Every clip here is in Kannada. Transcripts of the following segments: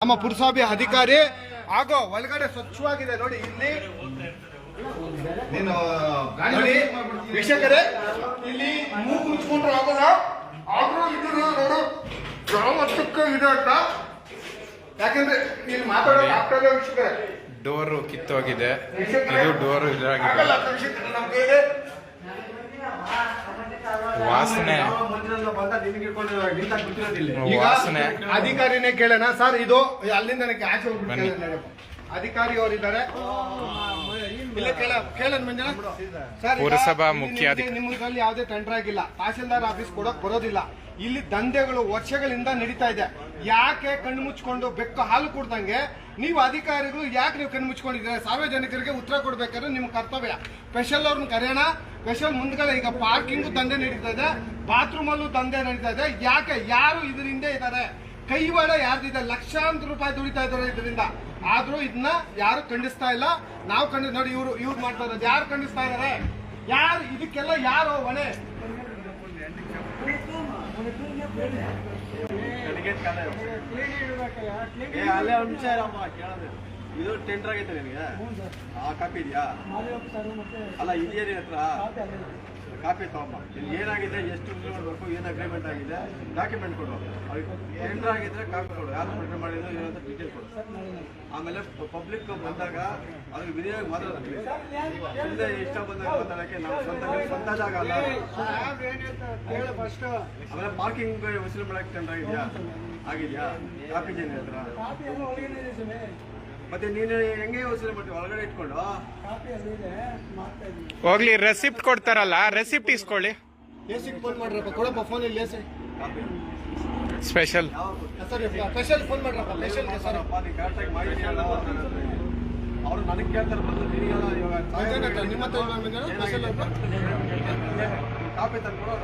ನಮ್ಮ ಪುರಸಭೆ ಅಧಿಕಾರಿ ಹಾಗೂ ಒಳಗಡೆ ಸ್ವಚ್ಛವಾಗಿದೆ ನೋಡಿ. ಇಲ್ಲಿ ನೀನು ನೋಡಿ ವೀಕ್ಷಕರೇ, ಇಲ್ಲಿ ಮೂಗು ಮುಚ್ಕೊಂಡ್ರೆ ಆಗಲ್ಲ, ಆದ್ರೂ ಇದನ್ನ ನೋಡು ಯಾವ ಮಟ್ಟಕ್ಕೆ ಇದೆ ಅಂತ. ಯಾಕಂದ್ರೆ ಇಲ್ಲಿ ಮಾತಾಡೋದು ಆಗ್ತದೆ ವೀಕ್ಷಕರೇ. ಡೋರು ಕಿತ್ತೋಗಿದೆ, ಇದು ಡೋರು ಇದಾಗಿದೆ. ವಾಸನೆ ವಾಸನೆ ಅಧಿಕಾರಿನೇ ಕೇಳೋಣ ಸರ್. ಇದು ಅಲ್ಲಿಂದ ಆಚೆ ಹೋಗ್ಬಿಟ್ಟು ಅಧಿಕಾರಿ ಅವರಿದ್ದಾರೆ, ಪುರಸಭಾ ಮುಖ್ಯಾಧಿಕಾರಿ. ನಿಮ್ಮಲ್ಲಿ ಯಾವುದೇ ಟೆಂಡರ್ ಆಗಿಲ್ಲ, ತಹಸೀಲ್ದಾರ್ ಆಫೀಸ್ ಕೊಡಕ್ ಬರೋದಿಲ್ಲ. ಇಲ್ಲಿ ದಂಧೆಗಳು ವರ್ಷಗಳಿಂದ ನಡೀತಾ ಇದೆ. ಯಾಕೆ ಕಣ್ಣು ಮುಚ್ಕೊಂಡು ಬೆಕ್ಕ ಹಾಲು ಕೊಡ್ದಂಗೆ ನೀವು ಅಧಿಕಾರಿಗಳು ಯಾಕೆ ನೀವು ಕಣ್ಣು ಮುಚ್ಕೊಂಡಿದ್ದೀರಾ? ಸಾರ್ವಜನಿಕರಿಗೆ ಉತ್ತರ ಕೊಡ್ಬೇಕಾದ್ರೆ ನಿಮ್ ಕರ್ತವ್ಯ. ಸ್ಪೆಷಲ್ ಅವ್ರನ್ನ ಕರೆಯೋಣ. ಸ್ಪೆಷಲ್ ಮುಂದ್ಗಡೆ ಈಗ ಪಾರ್ಕಿಂಗು ದಂಧೆ ನಡೀತಾ ಇದೆ, ಬಾತ್ರೂಮ್ ಅಲ್ಲೂ ದಂಧೆ ನಡೀತಾ ಇದೆ. ಯಾಕೆ? ಯಾರು ಇದರಿಂದ ಇದ್ದಾರೆ? ಕೈವಾಡ ಯಾರ್ದಿದೆ? ಲಕ್ಷಾಂತರ ರೂಪಾಯಿ ದುಡಿತಾ ಇದ್ದಾರೆ ಇದರಿಂದ. ಆದ್ರೂ ಇದನ್ನ ಯಾರು ಖಂಡಿಸ್ತಾ ಇಲ್ಲ. ನಾವು ನೋಡಿ ಇವ್ರು ಮಾಡ್ತಾ ಇರೋದು ಯಾರು ಖಂಡಿಸ್ತಾ ಇದಾರೆ? ಯಾರು ಇದಕ್ಕೆಲ್ಲ ಯಾರು ಹೊಣೆ? ಅಲ್ಲೇ ಒಂದು ನಿಮಿಷ ಇರಮ್ಮ ಕೇಳೋದು. ಇದು ಟೆಂಡರ್ ಆಗೈತೆ ನಿನಗೆ? ಆ ಕಾಪಿ ಇದೆಯಾ? ಅಲ್ಲ ಇದೆಯಾ ನಿನ್ನ ಹತ್ರ? ಕಾಪಿ ತಗೊಂಬ. ಇಲ್ಲಿ ಏನಾಗಿದೆ, ಎಷ್ಟು ಮಾಡಬೇಕು, ಏನು ಅಗ್ರಿಮೆಂಟ್ ಆಗಿದೆ, ಡಾಕ್ಯುಮೆಂಟ್ ಕೊಡು. ಟೆಂಡರ್ ಆಗಿದ್ರೆ ಕಾಪಿ ಕೊಡು, ಯಾರು ಟೆಂಡರ್ ಮಾಡಿದ್ರು ಏನಂತ ಡೀಟೇಲ್ ಕೊಡು. ಆಮೇಲೆ ಪಬ್ಲಿಕ್ ಬಂದಾಗ ಅವ್ರಿಗೆ ವಿಧಿಯಾಗಿ ಮಾತಾಡೋದು. ಹಿಂದೆ ಇಷ್ಟ ಬಂದಾಗ ಮಾತಾಡೋಕ್ಕೆ ನಾವು ಸ್ವಂತ ಜಾಗ ಅಲ್ಲ. ಆಮೇಲೆ ಪಾರ್ಕಿಂಗ್ ವಸೂಲಿ ಮಾಡಕ್ಕೆ ಟೆಂಡರ್ ಆಗಿದೆಯಾ? ಕಾಪಿ ಜನ ಹತ್ರ ಮತ್ತೆ ನೀನು ಹೆಂಗೆ ವಸೂಲಿ ಮಾಡ್ತೀವಿ? ಒಳಗಡೆ ಇಟ್ಕೊಂಡು ಹೋಗ್ಲಿ. ರೆಸಿಪ್ಟ್ ಕೊಡ್ತಾರಲ್ಲ, ರೆಸಿಪ್ಟ್ ಇಸ್ಕೊಳ್ಳಿ. ಫೋನ್ ಮಾಡ್ರಪ್ಪ, ಕೊಡಪ್ಪ ಫೋನ್ ಇಲ್ಲಿ. ಸ್ಪೆಷಲ್ ಸ್ಪೆಷಲ್ ಫೋನ್ ಮಾಡ್ರಪ್ಪ. ಕರೆಕ್ಟಾಗಿ ಮಾಹಿತಿ ಅವ್ರು ನನಗೆ ಕೇಳ್ತಾರೆ, ಬಂದು ನಿಮ್ಮ ಕಾಪಿ ತಂದ್ಕೊಡೋ.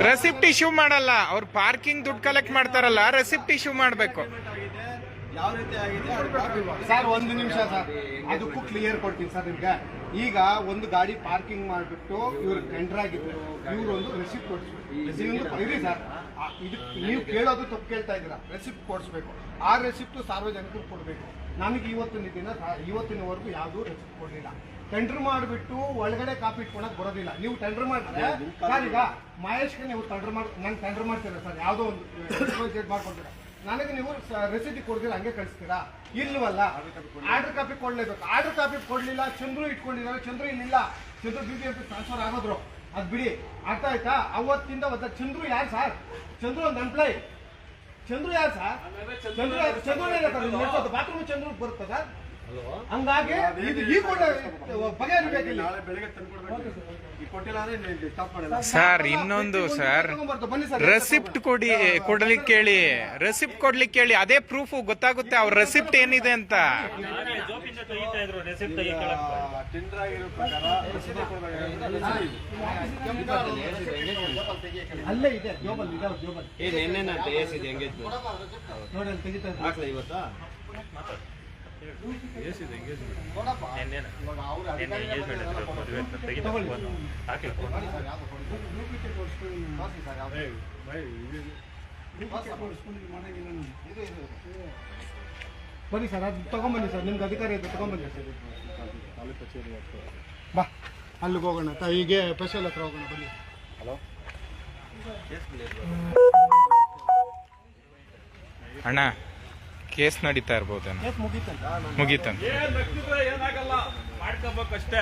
ರೆಸಿಪ್ಟ್ ಇಶ್ಯೂ ಮಾಡಲ್ಲ ಅವ್ರು. ಪಾರ್ಕಿಂಗ್ ದುಡ್ಡು ಕಲೆಕ್ಟ್ ಮಾಡ್ತಾರಲ್ಲ, ರೆಸಿಪ್ಟ್ ಇಶ್ಯೂ ಮಾಡಬೇಕು. ಯಾವ ರೀತಿ ಆಗಿದೆ ಸರ್? ಒಂದು ನಿಮಿಷ ಸರ್, ಅದಕ್ಕೂ ಕ್ಲಿಯರ್ ಕೊಡ್ತೀನಿ ಸರ್ ನಿಮ್ಗೆ. ಈಗ ಒಂದು ಗಾಡಿ ಪಾರ್ಕಿಂಗ್ ಮಾಡಿಬಿಟ್ಟು ಇವ್ರು ಟೆಂಡರ್ ಆಗಿದ್ರು, ಇವ್ರು ಒಂದು ರೆಸಿಪ್ಟ್ ಕೊಡಿಸ್ಬೇಕು. ಇರಿ ಸರ್, ನೀವು ಕೇಳೋದು ತಪ್ಪು ಕೇಳ್ತಾ ಇದ್ದೀರಾ. ರೆಸಿಪ್ಟ್ ಕೊಡಿಸ್ಬೇಕು. ಆ ರೆಸಿಪ್ಟ್ ಸಾರ್ವಜನಿಕರು ಕೊಡಬೇಕು. ನಮಗೆ ಇವತ್ತಿನವರೆಗೂ ಯಾವುದೂ ರೆಸಿಪ್ಟ್ ಕೊಡಲಿಲ್ಲ. ಟೆಂಡರ್ ಮಾಡಿಬಿಟ್ಟು ಒಳಗಡೆ ಕಾಪಿ ಇಟ್ಕೊಳಕ್ ಬರೋದಿಲ್ಲ. ನೀವು ಟೆಂಡರ್ ಮಾಡಿದ್ರೆ ಸರ್, ಈಗ ಮಹೇಶ್ಗೆ ನೀವು ನಾನು ಟೆಂಡರ್ ಮಾಡ್ತೀರಾ ಸರ್, ಯಾವುದೋ ಒಂದು ಮಾಡ್ಕೊಡ್ತೀರಾ, ನನಗೆ ನೀವು ರೆಸಿಪ್ಟ್ ಕೊಡ್ತೀರಾ, ಹಂಗೆ ಕಳಿಸ್ತೀರಾ? ಇಲ್ವಲ್ಲ. ಆರ್ಡರ್ ಕಾಪಿ ಕೊಡ್ಲೇಬೇಕು. ಆರ್ಡರ್ ಕಾಪಿ ಕೊಡ್ಲಿಲ್ಲ. ಚಂದ್ರು ಇಟ್ಕೊಂಡಿದ್ದಾರೆ, ಚಂದ್ರು ಇಲ್ಲಿಲ್ಲ. ಚಂದ್ರು BBMP ಟ್ರಾನ್ಸ್ಫರ್ ಆಗೋದ್ರು, ಅದ್ ಬಿಡಿ. ಅರ್ಥ ಆಯ್ತಾ? ಅವತ್ತಿಂದ ಚಂದ್ರು ಯಾರು ಸರ್? ಚಂದ್ರು ಒಂದು ಎಂಪ್ಲಾಯ್. ಚಂದ್ರು ಯಾರು ಸರ್? ಚಂದ್ರು ಬಾತ್ರೂಮ್ ಚಂದ್ರು ಬರುತ್ತೆ ಸರ್. ಹಂಗಾಗಿ ಈ ಕೂಡ ಬಗೆಹರಿಬೇಕಿಲ್ಲ. ಸರ್ ಇನ್ನೊಂದು ಸರ್, ರೆಸಿಪ್ಟ್ ಕೊಡ್ಲಿಕ್ಕೆ ಕೇಳಿ, ರೆಸಿಪ್ಟ್ ಕೊಡ್ಲಿಕ್ಕೆ ಕೇಳಿ. ಅದೇ ಪ್ರೂಫ್ ಗೊತ್ತಾಗುತ್ತೆ ಅವ್ರ ರೆಸಿಪ್ಟ್ ಏನಿದೆ ಅಂತ. ಅಲ್ಲೇ ಇದೆ ಜೋಬಲ್. ಬನ್ನಿ ಸರ್, ಅದು ತಗೊಂಬನ್ನಿ ಸರ್. ನಿಮ್ಗೆ ಅಧಿಕಾರಿ ಇದ್ದು ತಗೊಂಬನ್ನಿ ಸರ್. ಬಾ, ಅಲ್ಲಿಗೆ ಹೋಗೋಣ. ಹೀಗೆ ಸ್ಪೆಷಲ್ ಹತ್ರ ಹೋಗೋಣ. ಬನ್ನಿ. ಹಲೋ ಅಣ್ಣ, ಕೇಸ್ ನಡೀತಾ ಇರ್ಬೋದೇನೋ? ಮುಗೀತಂತ ಏನಾಗಲ್ಲ, ಮಾಡ್ಕೋಬೇಕಷ್ಟೇ.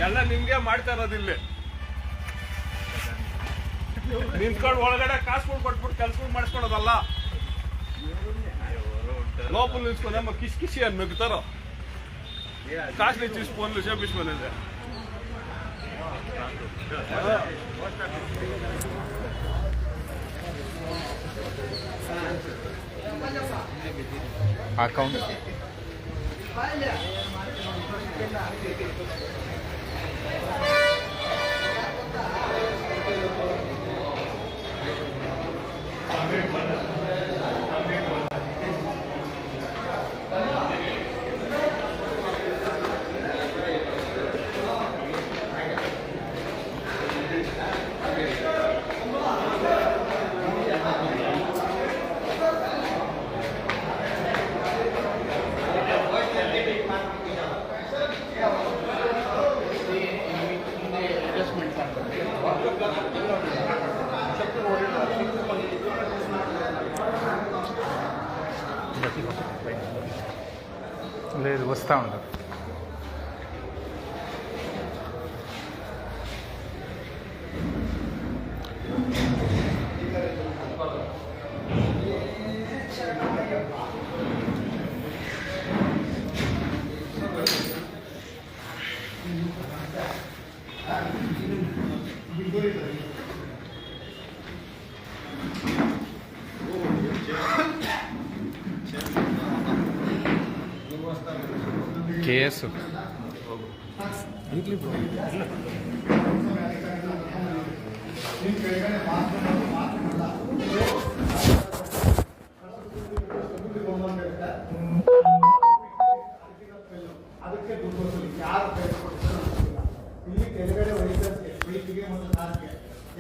ಎಲ್ಲ ನಿಮ್ಗೆ ಮಾಡ್ತಾ ಇರೋದಿಲ್ಲ. ನಿಂತ್ಕೊಂಡು ಒಳಗಡೆ ಕಾಸುಗಳು ಕೊಟ್ಬಿಟ್ಟು ಕೆಲ್ಸಗಳು ಮಾಡಿಸ್ಕೊಳೋದಲ್ಲ. ಲೋಪಲ್ ನಿಲ್ಸ್ಕೊಂಡು ನಮ್ಮ ಕಿಸಿ ಅನ್ ಮೆಗ್ತಾರ. ಕಾಸ್ಟ್ಲಿ ಚೀಸ್ ಫೋನ್ಲು ಶೇಪಿಸ್ ಬಂದಿದೆ. ಅಕೌಂಟ್ లేదు వస్తూ ఉండదు. కేసు ಅದಕ್ಕೆ ದುಡ್ಡು ಯಾರು ಇಲ್ಲಿ ಕೆಳಗಡೆ ವೈದ್ಯರಿಗೆ ಮತ್ತು ಸಾರಿಗೆ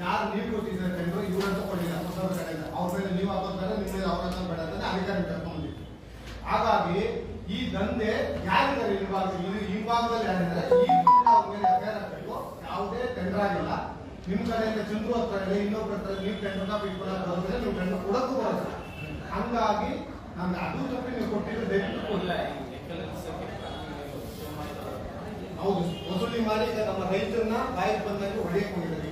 ಯಾರು ನೀರು ಕೊಟ್ಟಿದ್ದಾರೆ ಕಂಡ್ರು ಇವರಂತ ಕೊಟ್ಟಿಲ್ಲ ಹೊಸವರ ಕಡೆಯಿಂದ ಅವ್ರ ಮೇಲೆ ನೀವು ಹಾಕೋದ್ ಬೇಡ ನಿಮ್ಮ ಮೇಲೆ ಅವ್ರ ಬೇಡ ಅಂತ ಅಧಿಕಾರಿ ಕರ್ಕೊಂಡಿದ್ದೀವಿ. ಹಾಗಾಗಿ ಈ ದಂಧೆ ಯಾರಿದ್ದಾರೆ ಹಿಂಭಾಗದಲ್ಲಿ ಯಾರಿದ್ದಾರೆ ಈ ಅವ್ರ ಮೇಲೆ ಅಫೇರ್ ಆಗಬೇಕು. ಯಾವುದೇ ಟೆಂಡರ್ ಆಗಿಲ್ಲ. ನಿಮ್ ಕಡೆಯಿಂದ ಚಂದ್ರು ಹತ್ರ ಇದೆ, ಇನ್ನೊಬ್ಬರ ಹತ್ರ ನೀವು ಟೆಂಡರ್ ಇಟ್ಕೊಳ್ಳೋಕೆ ಬರೋದ್ರೆ ನೀವು ಟೆಂಡರ್ ಕೊಡಕ್ಕೂ ಬರೋದಿಲ್ಲ. ಹಂಗಾಗಿ ನಮ್ಗೆ ಅದು ತಪ್ಪಿ ನೀವು ಕೊಟ್ಟಿದ್ರೆ ದಯವಿಟ್ಟು ಕೊಡಲ್ಲ. ಹೌದು, ವಸೂಲಿ ಮಾಡಿ ನಮ್ಮ ರೈತರನ್ನ ಬಾಯಿಗೆ ಬಂದಾಗ ಹೊಡೆಯಕ್ಕೆ ಹೋಗಿದ್ದಾರೆ.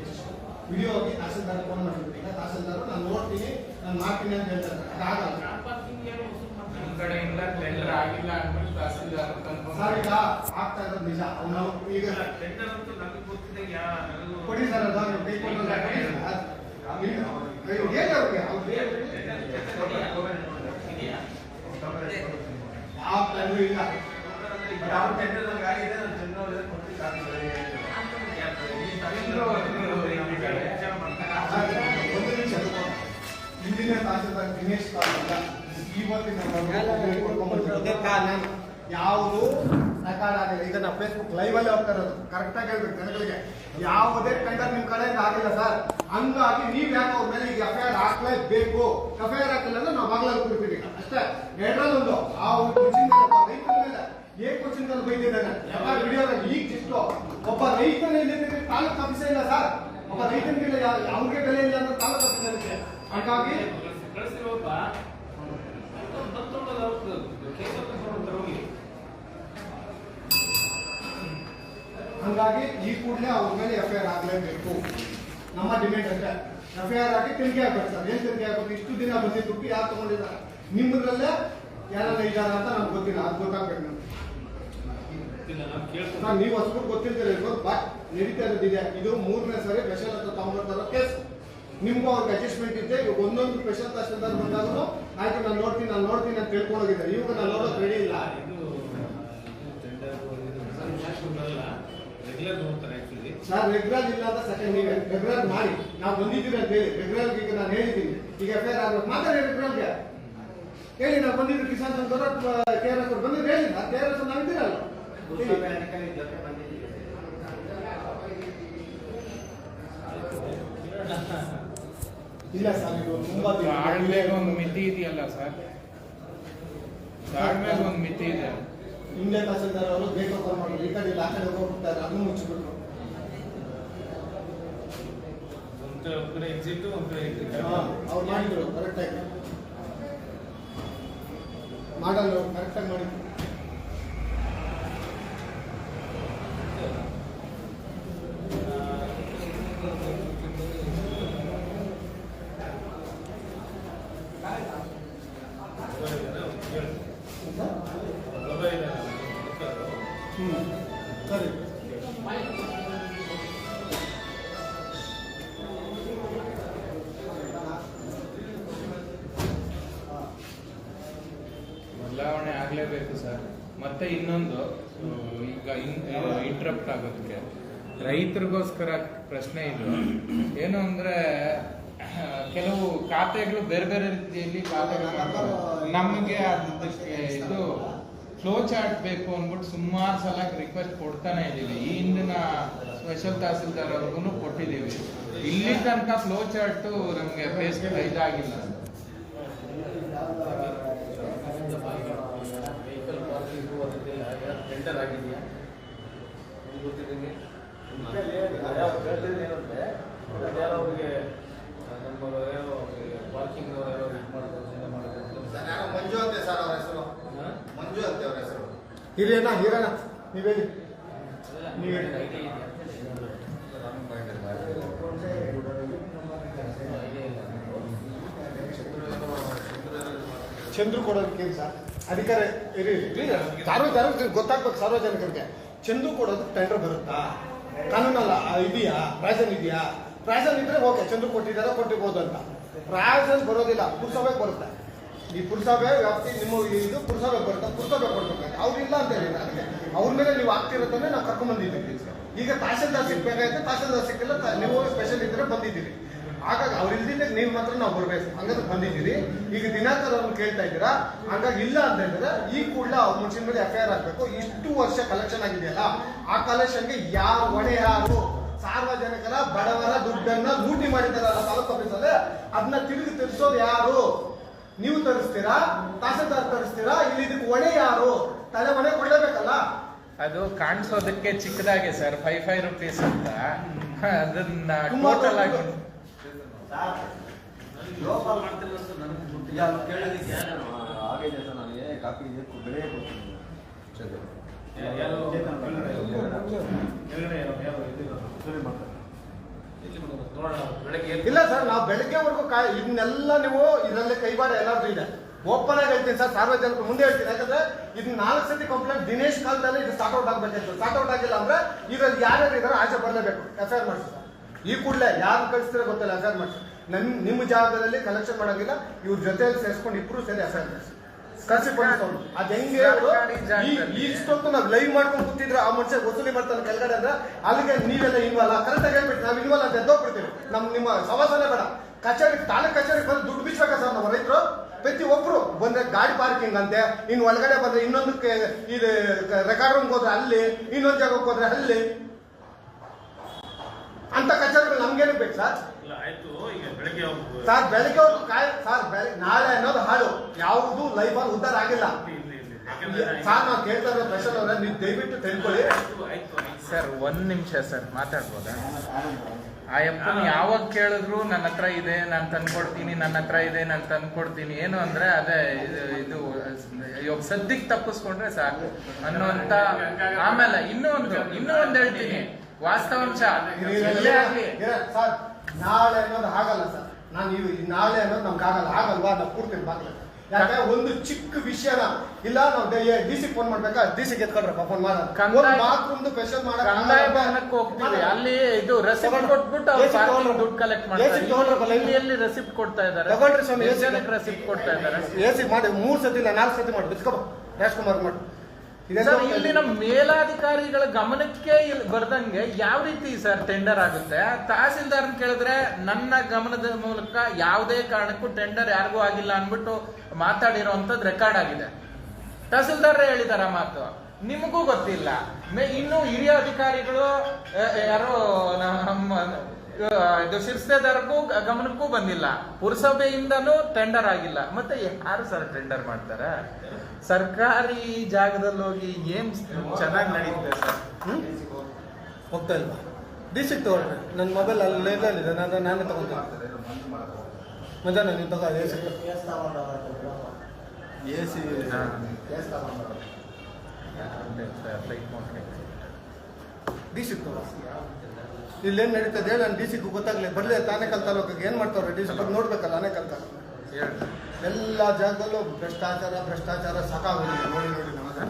ವಿಡಿಯೋ ಹೋಗಿ ತಹಸೀಲ್ದಾರ್ ಫೋನ್ ಮಾಡಿದ್ರು. ಈಗ ತಹಸೀಲ್ದಾರ್ ನಾನು ನೋಡ್ತೀನಿ, ನಾನು ಮಾಡ್ತೀನಿ ಅಂತ ಹೇಳ್ತಾರೆ. ಅದಾಗಲ್ಲ ಕಡೆಯಿಂದ ಟೆಂಡರ್ ಆಗಿಲ್ಲ ಅಂದ್ಬಿಟ್ಟು ತಹಸೀಲ್ದಾರ್ ಸರ್. ಈಗ ಆಗ್ತಾ ಇರೋದು ನಿಜ. ನಾವು ಈಗ ಕೊಡಿ ಸರ್, ಅದು ನೀವು ಕೈ ಕೊಟ್ಟರೆ ಯಾವ ಟೆಂಡರ್ ಇಲ್ಲ. ಯಾವ ಟೆಂಡರ್ ಆಗಿದೆ ಹಿಂದಿನ ತಹಸೀಲ್ದಾರ್ ದಿನೇಶ್ ಕಾಲ ಇವತ್ತಿನ ಯಾವುದು ರೆಕಾರ್ಡ್ ಆಗಿಲ್ಲ. ಈಗ ನಾವು ಫೇಸ್ಬುಕ್ ಲೈವ್ ಅಲ್ಲಿ ಹೋಗ್ತಾ ಇರೋದು ಕರೆಕ್ಟ್ ಆಗಿ ಹೇಳ್ಬೇಕು ಜನಗಳಿಗೆ. ಯಾವುದೇ ಟೆಂಡರ್ ನಿಮ್ ಕಡೆಯಿಂದ ಆಗಿಲ್ಲ ಸರ್. ಹಂಗಾಗಿ ನೀವ್ ಯಾಕೆ ಅವ್ರ ಮೇಲೆ ಈಗ ಎಫ್ಐಆರ್ ಹಾಕ್ಲೇಬೇಕು. ಎಫ್ಐಆರ್ ಹಾಕಿಲ್ಲ ಅಂದ್ರೆ ನಾವು ಬಾಗ್ಲಲ್ಲಿ ಕೂರ್ತೀವಿ ಅಷ್ಟೇ. ಎರಡರಲ್ಲೊಂದು ಆ ರೈತರ ಮೇಲೆ ಏಕವಚನದಲ್ಲಿ ಬೈದಿದ್ದಾನೆ ಎಲ್ಲ ವಿಡಿಯೋದಲ್ಲಿ. ಈಗ ಇಷ್ಟು ಒಬ್ಬ ರೈತನ ತಾಲೂಕು ಆಫೀಸೇ ಇಲ್ಲ ಸರ್. ಒಬ್ಬ ರೈತನಿಗೆ ಅವ್ರಿಗೆ ಬೆಲೆ ಇಲ್ಲ ಅಂದ್ರೆ ತಾಲೂಕು ಆಫೀಸಲ್ಲಿ. ಹಾಗಾಗಿ ಹಂಗಾಗಿ ಈ ಕೂಡಲೇ ಅವ್ರ ಮೇಲೆ ಎಫ್ಐಆರ್ ಆಗಲೇಬೇಕು. ನಮ್ಮ ಡಿಮ್ಯಾಂಡ್ ಅಷ್ಟೇ. ಎಫ್ಐಆರ್ ಆಗಿ ತನಿಖೆ ಆಗ್ಬೇಕು ಸರ್. ಏನ್ ತನಿಖೆ ಆಗ್ಬೇಕು? ಇಷ್ಟು ದಿನ ಬಂದಿದ್ದು ದುಡ್ಡು ಯಾರು ತಗೊಂಡಿದ್ದಾರೆ, ನಿಮ್ಮದ್ರಲ್ಲೇ ಯಾರೆಲ್ಲ ಇದ್ದಾರೆ ಅಂತ ನಮ್ಗೆ ಗೊತ್ತಿಲ್ಲ. ಅದು ಗೊತ್ತಾಗ್ಬೇಕು ನಮ್ಗೆ. ನೀವು ಹೊಸಬರು ಗೊತ್ತಿರ್ತೀರ ಇರ್ಬೋದು, ಬಟ್ ನಡೀತಾ ಇರೋದಿದೆ. ಇದು 3ನೇ ಸರಿ ಸ್ಪೆಷಲ್ ಅಂತ ತಗೊಂಡ್ಬರ್ತಾರೋ ಕೇಸ್. ನಿಮ್ಗೂ ಅವ್ರಿಗೆ ಅಡ್ಜಸ್ಟ್ಮೆಂಟ್ ಇದೆ. ಇವಾಗ ಒಂದೊಂದು ಸ್ಪೆಷಲ್ ತಹಸೀಲ್ದಾರ್ ಬಂದಾಗೂ ಆಯ್ತು ನಾನು ನೋಡ್ತೀನಿ ಅಂತ ತಿಳ್ಕೊಂಡೋಗಿದ್ದಾರೆ. ಇವಾಗ ನಾನು ನೋಡೋಕೆ ರೆಡಿ ಇಲ್ಲ ಸರ್. ರೆಗ್ಯುಲರ್ ಇಲ್ಲ ಅಂತ ಸೆಕೆಂಡ್ ನೀವೇ ರೆಗ್ಯುಲರ್ ಮಾಡಿ. ನಾವು ಬಂದಿದ್ದೀವಿ ಅಂತ ಹೇಳಿ ರೆಗ್ಯುಲರ್ ಈಗ ನಾನು ಹೇಳಿದ್ದೀನಿ. ಈಗ ಎಫ್ಐಆರ್ ಆಗ್ಬೇಕು ಮಾತಾಡಿ ರೆಗ್ಯುಲರ್ಗೆ ಹೇಳಿ. ನಾವು ಬಂದಿದ್ದು ಕಿಸಾನ್ ಸಂಘದವರು KRS ಅವ್ರು ಬಂದಿದ್ದು ಹೇಳಿ. KRS ನಾವು ಇದ್ದೀರಲ್ಲ. ಇಲ್ಲ ಸರ್, ಇದು ತುಂಬಾ ತಾಳ್ಮೆಗೆ ಒಂದು ಮಿತಿ ಇದೆಯಲ್ಲ ಸರ್. ತಾಳ್ಮೆಗೆ ಒಂದು ಮಿತಿ ಇದೆ. ಹಿಂದೆ ತಹಸೀಲ್ದಾರ್ ಅವರು ಗೇಟ್ ಓಪನ್ ಮಾಡಿದ್ರು. ಈ ಕಡೆ ಆ ಕಡೆ ಹೋಗ್ಬಿಡ್ತಾರೆ, ಅದನ್ನು ಮುಚ್ಚಿಬಿಟ್ರು. ಅವ್ರು ಮಾಡಿದ್ರು ಕರೆಕ್ಟ್ ಆಗಿ ಮಾಡಲ್ಲ, ಕರೆಕ್ಟ್ ಆಗಿ ಮಾಡಿದ್ರು. ಸರಿ ಬದಲಾವಣೆ ಆಗಲೇಬೇಕು ಸರ್. ಮತ್ತೆ ಇನ್ನೊಂದು ಈಗ ಇಂಟ್ರಪ್ಟ್ ಆಗೋದಕ್ಕೆ ರೈತರಿಗೋಸ್ಕರ ಪ್ರಶ್ನೆ ಇದು ಏನು ಅಂದ್ರೆ, ಕೆಲವು ಖಾತೆಗಳು ಬೇರೆ ಬೇರೆ ರೀತಿಯಲ್ಲಿ ಖಾತೆಗಳು ನಮಗೆ ಅದಕ್ಕೆ ಇದು ಫ್ಲೋ ಚಾರ್ಟ್ ಬೇಕು ಅಂದ್ಬಿಟ್ಟು ಸುಮಾರು ಸಲ ರಿಕ್ವೆಸ್ಟ್ ಕೊಡ್ತಾನೆ ಇದ್ದೀವಿ. ಈ ಹಿಂದಿನ ಸ್ಪೆಷಲ್ ತಹಸೀಲ್ದಾರ್ ಅವ್ರಿಗೂ ಕೊಟ್ಟಿದ್ದೀವಿ. ಇಲ್ಲಿ ತನಕ ಫ್ಲೋ ಚಾರ್ಟ್ ನಮಗೆ ಫೇಸ್ ಇದಾಗಿಲ್ಲ. ಟೆಂಡರ್ ಆಗಿದೆಯಾ ಗೊತ್ತಿದ್ದೀನಿ. ಏನಂದ್ರೆ ಅವ್ರಿಗೆ ನಮ್ಮ ಪಾರ್ಕಿಂಗ್ ಇದು ಮಾಡೋದು ಮಂಜು ಅಂತೆ ಸರ್. ಹಿರಿಯಣ್ಣ ಹಿರಣ್ಣ ನೀವೇಳಿ ನೀವೇಳಿ. ಚಂದ್ರು ಕೊಡೋದಕ್ಕೆ ಸರ್ ಅಧಿಕಾರ ಇರಿ ಸಾರ್ವಜನಿಕರಿಗೆ ಗೊತ್ತಾಗ್ಬೇಕು. ಸಾರ್ವಜನಿಕರಿಗೆ ಚಂದ್ರು ಕೊಡೋದು ಟೆಂಡರ್ ಬರುತ್ತಾ? ಕಾನೂನಲ್ಲ ಇದೆಯಾ? ಪ್ರಾಯಸನ್ ಇದೆಯಾ? ಪ್ರಾಯಸನ್ ಇದ್ರೆ ಓಕೆ, ಚಂದ್ರು ಕೊಟ್ಟಿದ್ದಾರೆ ಕೊಟ್ಟಿರ್ಬೋದು ಅಂತ. ಪ್ರಾಯಸನ್ ಬರೋದಿಲ್ಲ, ಪುರಸಭೆಗೆ ಬರುತ್ತೆ. ಈ ಪುರಸಭೆ ವ್ಯಾಪ್ತಿ ನಿಮ್ಮ ಇದು ಪುರಸಭೆಗೆ ಬರುತ್ತೆ, ಪುರಸಭೆ ಕೊಡ್ಬೇಕು. ಅವ್ರಿಲ್ಲ ಅಂತ ಹೇಳಿಲ್ಲ, ಅದಕ್ಕೆ ಅವ್ರ ಮೇಲೆ ನೀವು ಆಗ್ತಿರೋದನ್ನೇ ನಾವು ಕರ್ಕೊಂಡ್ ಬಂದಿದ್ದೀವಿ. ಈಗ ತಹಸೀಲ್ದಾರ್ ಸಿಗ್ಬೇಕಾಯ್ತು, ತಹಸೀಲ್ದಾರ್ ಸಿಕ್ಕಿಲ್ಲ, ನೀವು ಸ್ಪೆಷಲ್ ಇದ್ರೆ ಬಂದಿದ್ದೀರಿ. ಹಾಗಾಗಿ ಅವ್ರು ಇಲ್ದಿದ್ದ ನೀವು ಮಾತ್ರ ನಾವು ಬರ್ಬೇಕು, ಹಂಗಾದ್ರೆ ಬಂದಿದ್ದೀರಿ. ಈಗ ದಿನಾಕರ್ ಅವ್ರನ್ನ ಕೇಳ್ತಾ ಇದ್ದೀರಾ, ಹಂಗಾಗಿ ಇಲ್ಲ ಅಂತ ಹೇಳಿದ್ರೆ ಈ ಕೂಡಲೇ ಅವ್ರ ಮುನ್ಸಿನ ಮೇಲೆ FIR ಆಗ್ಬೇಕು. ಇಷ್ಟು ವರ್ಷ ಕಲೆಕ್ಷನ್ ಆಗಿದೆಯಲ್ಲ, ಆ ಕಲೆಕ್ಷನ್ಗೆ ಯಾರು ಹೊಣೆ? ಯಾರು? ಸಾರ್ವಜನಿಕರ ಬಡವರ ದುಡ್ಡನ್ನ ಲೂಟಿ ಮಾಡಿದಾರಲ್ಲ ತಾಲೂಕು ಆಫೀಸಲ್ಲಿ, ಅದನ್ನ ತಿರುಗಿ ತರಿಸೋದು ಯಾರು? ನೀವು ತರಿಸ್ತೀರಾ? ತಹಸೀಲ್ದಾರ್ ತರಿಸ್ತೀರಾ? ಇಲ್ಲಿ ಇದಕ್ಕೆ ಹೊಣೆ ಯಾರು? ತಲೆ ಹೊಣೆ ಕೊಡ್ಲೇಬೇಕಲ್ಲ. ಅದು ಕಾಣಿಸೋದಕ್ಕೆ ಚಿಕ್ಕದಾಗೆ ಸರ್, 5 ರೂಪೀಸ್ ಅಂತ. ಅದನ್ನ ಟೋಟಲ್ ಆಗಿ ಲೋಕಲ್ ಮಾಡ್ತಿಲ್ಲ ಅಂತ ನನಗೆ ಕೇಳೋದಕ್ಕೆ ಆಗೈತೆ ಸರ್. ನನಗೆ ಕಾಪಿ ಬೆಳೆ ಕೊಡ್ತೀನಿ. ಇಲ್ಲ ಸರ್, ನಾವು ಬೆಳಗ್ಗೆವರೆಗೂ ಇದನ್ನೆಲ್ಲ ನೀವು ಇದರಲ್ಲಿ ಕೈವಾಡ ಎಲ್ಲಾದ್ರೂ ಇದೆ. ಓಪನ್ ಆಗಿ ಹೇಳ್ತೀನಿ ಸರ್, ಸಾರ್ವಜನಿಕರು ಮುಂದೆ ಹೇಳ್ತೀನಿ. ಯಾಕಂದ್ರೆ ಇದನ್ನ 4 ಸತಿ ಕಂಪ್ಲೇಂಟ್ ದಿನೇಶ್ ಕಾಲದಲ್ಲಿ ಇದು ಸ್ಟಾರ್ಟ್ ಔಟ್ ಆಗ್ಬೇಕಾಯ್ತು. ಸ್ಟಾರ್ಟ್ ಔಟ್ ಆಗಿಲ್ಲ ಅಂದ್ರೆ ಇದ್ರಲ್ಲಿ ಯಾರ್ಯಾರು ಇದಾರೆ ಆಚೆ ಬರಲೇಬೇಕು. FIR ಮಾಡಿಸಿ ಈ ಕೂಡಲೇ ಯಾರು ಕಳಿಸ್ತೀರ ಗೊತ್ತಿಲ್ಲ, FIR ಮಾಡಿಸಿ. ನಿಮ್ಮ ಜಾಗದಲ್ಲಿ ಕಲೆಕ್ಷನ್ ಮಾಡಂಗಿಲ್ಲ, ಇವ್ರ ಜೊತೆಯಲ್ಲಿ ಸೇರಿಸ್ಕೊಂಡು ಇಬ್ರು ಸೇರಿ FIR ಮಾಡಿಸಿ ಕಳ್ಸಿ ಪೊಲೀಸ್. ಅದ್ ಹೆಂಗೆ ಇಷ್ಟೊತ್ತು ನಾವು ಲೈವ್ ಮಾಡ್ಕೊಂಡು ಕೂತಿದ್ರೆ ಆ ಮನುಷ್ಯ ವಸೂಲಿ ಮಾಡ್ತಾನೆ ಕೆಳಗಡೆ ಅಂದ್ರೆ ಅಲ್ಲಿಗೆ ನೀವೆಲ್ಲ ಇನ್ವಾಲ್ ಕರೆಕ್ಟಾಗಿ ಹೇಳ್ಬಿಟ್ಟು ನಾವು ಇನ್ವಾಲ್ ಅಂತ ಎದ್ದೋಗ್ಬಿಡ್ತೀವಿ. ನಿಮ್ಮ ಸವಾಸನೆ ಬೇಡ. ಕಚೇರಿ ತಾಲೂಕ್ ಕಚೇರಿಗೆ ಬಂದು ದುಡ್ಡು ಬಿಚ್ಚಬೇಕಾ ಸರ್ ನಮ್ಮ ರೈತರು? ಪ್ರತಿ ಒಬ್ರು ಬಂದ್ರೆ ಗಾಡಿ ಪಾರ್ಕಿಂಗ್ ಅಂತೆ, ಇನ್ನು ಒಳಗಡೆ ಬಂದ್ರೆ ಇನ್ನೊಂದಕ್ಕೆ ಇದು ರೆಕಾರ್ಡ್ ರೂಮ್ಗೆ ಹೋದ್ರೆ ಅಲ್ಲಿ, ಇನ್ನೊಂದು ಜಾಗಕ್ಕೆ ಹೋದ್ರೆ ಅಲ್ಲಿ ಅಂತ ಕಚೇರಿಗಳು ನಮ್ಗೇನು ಬೇಕು ಸರ್? ಸರ್ ಬೆಳಿಗ್ಗೆ ಸರ್ ನಾಳೆ ಅನ್ನೋದು ಹಾಳು, ಯಾವುದು ಲೈಫಲ್ಲಿ ಉದ್ಧಾರ ಆಗಿಲ್ಲ ಸರ್. ನಾವು ಕೇಳ್ತಾ ಇರೋ ಸ್ಪೆಷಲ್ ಅವ್ರೆ, ನೀವು ದಯವಿಟ್ಟು ತಿಳ್ಕೊಳ್ಳಿ ಸರ್. 1 ನಿಮಿಷ ಸರ್, ಮಾತಾಡ್ಬೋದಾ? ಆ ಅಪ್ಪನ ಯಾವಾಗ ಕೇಳಿದ್ರು ನನ್ನ ಹತ್ರ ಇದೆ ನಾನು ತಂದ್ಕೊಡ್ತೀನಿ, ನನ್ನ ಹತ್ರ ಇದೆ ನಾನು ತಂದ್ಕೊಡ್ತೀನಿ. ಏನು ಅಂದ್ರೆ ಅದೇ ಇದು ಇವಾಗ ಸದ್ಯಕ್ಕೆ ತಪ್ಪಿಸ್ಕೊಂಡ್ರೆ ಸಾಕು ಅನ್ನುವಂತ. ಆಮೇಲೆ ಇನ್ನೂ ಒಂದು ಹೇಳ್ತೀನಿ, ವಾಸ್ತವಾಂಶ ಎಲ್ಲೇ ಆಗ್ಲಿ ಸರ್, ನಾಳೆ ಅನ್ನೋದು ಆಗಲ್ಲ ಸರ್. ನಾನು ನಾಳೆ ಅನ್ನೋದು ನಮ್ಗೆ ಆಗಲ್ವಾ? ನಾವು ಕೂಡ್ತೀನಿ ಬಾಗ್ಲ. ಯಾಕೆ ಒಂದು ಚಿಕ್ಕ ವಿಷಯನ ಇಲ್ಲ, ನಾವು DC ಫೋನ್ ಮಾಡ್ಬೇಕಾ? DC ಎತ್ಕೊಳ್ರಪ್ಪ ಫೋನ್ ಮಾಡೋದು. ಬಾತ್ರೂಮ್ದು ಸ್ಪೆಷಲ್ ಕಂದಾಯ ಭವನಕ್ಕೆ ಹೋಗ್ತೀವಿ, ಅಲ್ಲಿ ಇದು ರೆಸಿಪ್ಟ್ ಕೊಟ್ಬಿಟ್ಟು ದುಡ್ಡು ಕಲೆಕ್ಟ್ ಮಾಡ್ತಾರೆ. ಎಲ್ಲಿ ರೆಸಿಪ್ಟ್ ಕೊಡ್ತಾ ಇದ್ದಾರೆ? ತಗೊಳ್ರಿ ಸ್ವಾಮಿ, ರೆಸಿಪ್ಟ್ ಕೊಡ್ತಾ ಇದ್ದಾರೆ. AC ಮಾಡಿ 3 ಸತಿ ಇಲ್ಲ 4 ಸತಿ ಮಾಡಿ ಬಿಸ್ಕೊ ರಾಜ್ಕುಮಾರ್ ಮಾಡಿ. ಇಲ್ಲಿನ ಮೇಲಾಧಿಕಾರಿಗಳ ಗಮನಕ್ಕೆ ಬರ್ದಂಗೆ ಯಾವ ರೀತಿ ಸರ್ ಟೆಂಡರ್ ಆಗುತ್ತೆ? ತಹಸೀಲ್ದಾರ್ ಕೇಳಿದ್ರೆ ನನ್ನ ಗಮನದ ಮೂಲಕ ಯಾವುದೇ ಕಾರಣಕ್ಕೂ ಟೆಂಡರ್ ಯಾರಿಗೂ ಆಗಿಲ್ಲ ಅನ್ಬಿಟ್ಟು ಮಾತಾಡಿರೋಂಥದ್ದು ರೆಕಾರ್ಡ್ ಆಗಿದೆ. ತಹಸೀಲ್ದಾರ್ ಹೇಳಿದಾರ ಮಾತು, ನಿಮಗೂ ಗೊತ್ತಿಲ್ಲ. ಇನ್ನು ಹಿರಿಯ ಅಧಿಕಾರಿಗಳು ಯಾರೋ ನಮ್ಮ ಇದು ಶಿರ್ಸ್ತೆದಾರ್ಗೂ ಗಮನಕ್ಕೂ ಬಂದಿಲ್ಲ, ಪುರಸಭೆಯಿಂದನೂ ಟೆಂಡರ್ ಆಗಿಲ್ಲ. ಮತ್ತೆ ಯಾರು ಸರ್ ಟೆಂಡರ್ ಮಾಡ್ತಾರೆ? ಸರ್ಕಾರಿ ಜಾಗದಲ್ಲಿ ಹೋಗಿ ಏನ್ ಚೆನ್ನಾಗಿ ನಡೀತೆ ಸರ್? ಹೋಗ್ತಾ ಇಲ್ವಾ? DC ತಗೊಳ್ರಿ, ನನ್ನ ಮೊಬೈಲ್ ಅಲ್ಲಿ ಲೈಬ್ರರಿದೆ, ನಾನೇ ತಗೊಂತೀನಿ. ಮಜಾ ನೀವು ತಗೋ. DC ತಗೋ. ಇಲ್ಲೇನು ನಡೀತದೆ ನಾನು DC ಗೊತ್ತಾಗ್ಲಿ. ಬರ್ಲಿ ಆನೇಕಲ್ ತಾಲೂಕಿಗೆ ಏನು ಮಾಡ್ತಾವ್ರೆ DC ನೋಡ್ಬೇಕಲ್ಲ. ಆನೇಕಲ್ ತಾಲೂಕು ಎಲ್ಲ ಜಾಗದಲ್ಲೂ ಭ್ರಷ್ಟಾಚಾರ ಸಾಕಾಗೋದಿಲ್ಲ. ನೋಡಿ ನಮಗೆ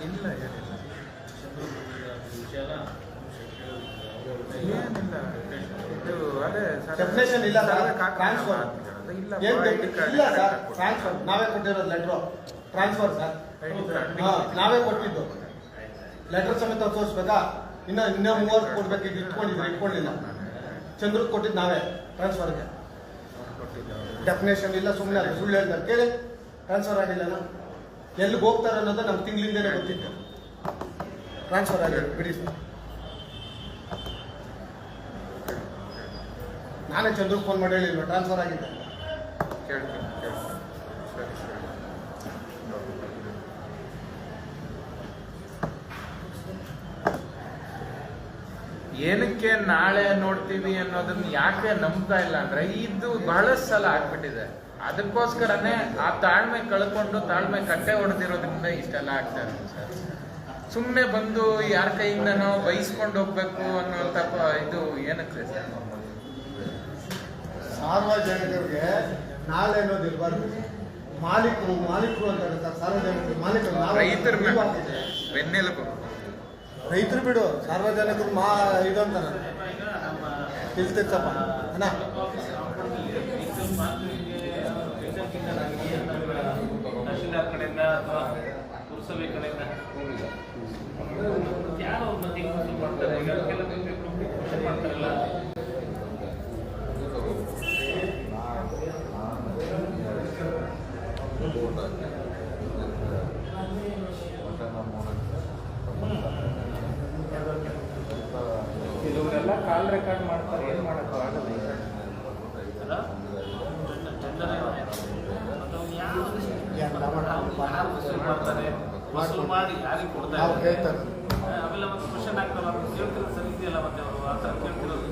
ಇಲ್ಲ ಡೆಫಿನೇಷನ್ ಇಲ್ಲ ಸರ್. ಟ್ರಾನ್ಸ್ಫರ್ ಇಲ್ಲ ಸರ್. ಟ್ರಾನ್ಸ್ಫರ್ ನಾವೇ ಕೊಟ್ಟಿರೋದು ಲೆಟ್ರು. ಟ್ರಾನ್ಸ್ಫರ್ ಸರ್ ನಾವೇ ಕೊಟ್ಟಿದ್ದು ಲೆಟರ್ ಸಮೇತ ತೋರಿಸ್ಬೇಕಾ? ಇನ್ನೂ 30 ಕೊಡ್ಬೇಕು. ಈಗ ಇಟ್ಕೊಂಡಿಲ್ಲ. ಚಂದ್ರಕ್ಕೆ ಕೊಟ್ಟಿದ್ದು ನಾವೇ ಟ್ರಾನ್ಸ್ಫರ್ಗೆ. ಡೆಫಿನೇಷನ್ ಇಲ್ಲ, ಸುಮ್ಮನೆ ಅಲ್ಲ, ಸುಳ್ಳು ಹೇಳ್ತಾರೆ. ಕೇಳಿ, ಟ್ರಾನ್ಸ್ಫರ್ ಆಗಿಲ್ಲ. ಎಲ್ಲಿಗೆ ಹೋಗ್ತಾರೆ ಅನ್ನೋದು ನಮ್ಗೆ ತಿಂಗಳಿಂದಲೇ ಗೊತ್ತಿತ್ತು. ಟ್ರಾನ್ಸ್ಫರ್ ಆಗಿದೆ ಬಿಡಿ ಸರ್. ನಾನೇ ಚಂದ್ರಕ್ಕೆ ಫೋನ್ ಮಾಡಿ ಹೇಳಿಲ್ವ ಟ್ರಾನ್ಸ್ಫರ್ ಆಗಿದೆ? ಏನಕ್ಕೆ ನಾಳೆ ನೋಡ್ತೀವಿ ಅನ್ನೋದನ್ನ ಯಾಕೆ ನಂಬ್ತಾ ಇಲ್ಲ ಅಂದ್ರೆ ಇದು ಬಹಳಷ್ಟು ಸಲ ಆಗ್ಬಿಟ್ಟಿದೆ. ಅದಕ್ಕೋಸ್ಕರನೇ ಆ ತಾಳ್ಮೆ ಕಳ್ಕೊಂಡು ತಾಳ್ಮೆ ಕಟ್ಟೆ ಹೊಡೆದಿರೋದ್ರಿಂದ ಇಷ್ಟೆಲ್ಲ ಆಗ್ತಾ ಇದೆ ಸರ್. ಸುಮ್ಮನೆ ಬಂದು ಯಾರ ಕೈಯಿಂದ ನಾವು ಬೈಸ್ಕೊಂಡು ಹೋಗ್ಬೇಕು ಅನ್ನೋ ಇದು ಏನಕ್ಕೆ ಸರ್? ಸಾರ್ವಜನಿಕರಿಗೆ ನಾಳೆ ಅನ್ನೋದು ಇರಬಾರ್ದು. ಮಾಲೀಕರು ಅಂತ ಹೇಳ್ತಾರೆ, ಸಾರ್ವಜನಿಕರು ಮಾಲೀಕರು. ರೈತರ ಬೆನ್ನೆಲುಬು. ರೈತರು ಬಿಡು, ಸಾರ್ವಜನಿಕರು ಇದು ಅಂತಾರ ತಿಳ್ತಿತ್ತಪ್ಪ ಅಣ್ಣ. ತಹಶೀಲ್ದಾರ್ ಕಡೆಯಿಂದ ಅಥವಾ ಪುರಸಭೆ ಕಡೆಯಿಂದ ಯಾರು ಮತ್ತೆ ಮಾಡ್ತಾರೆ, ಈಗ ಕೆಲವು ಮಾಡ್ತಾರಲ್ಲ. ಕೆಲವರೆಲ್ಲ ಕಾಲ್ ರೆಕಾರ್ಡ್ ಮಾಡ್ತಾರೆ, ಏನು ಮಾಡೋಕ್ಕೂ ಆಗಲ್ಲ. ವಸೂಲು ಮಾಡಿ ಯಾರಿಗೆ ಕೊಡ್ತಾರೆ ಅವೆಲ್ಲ ಮತ್ತೆ ಕ್ವಶನ್ ಆಗ್ತಾವಲ್ಲ, ಕೇಳ್ತಿರೋದು ಸರಿ ಇದೆಯಲ್ಲ. ಮತ್ತೆ ಅವರು ಆ ಥರ ಕೇಳ್ತಿರೋದು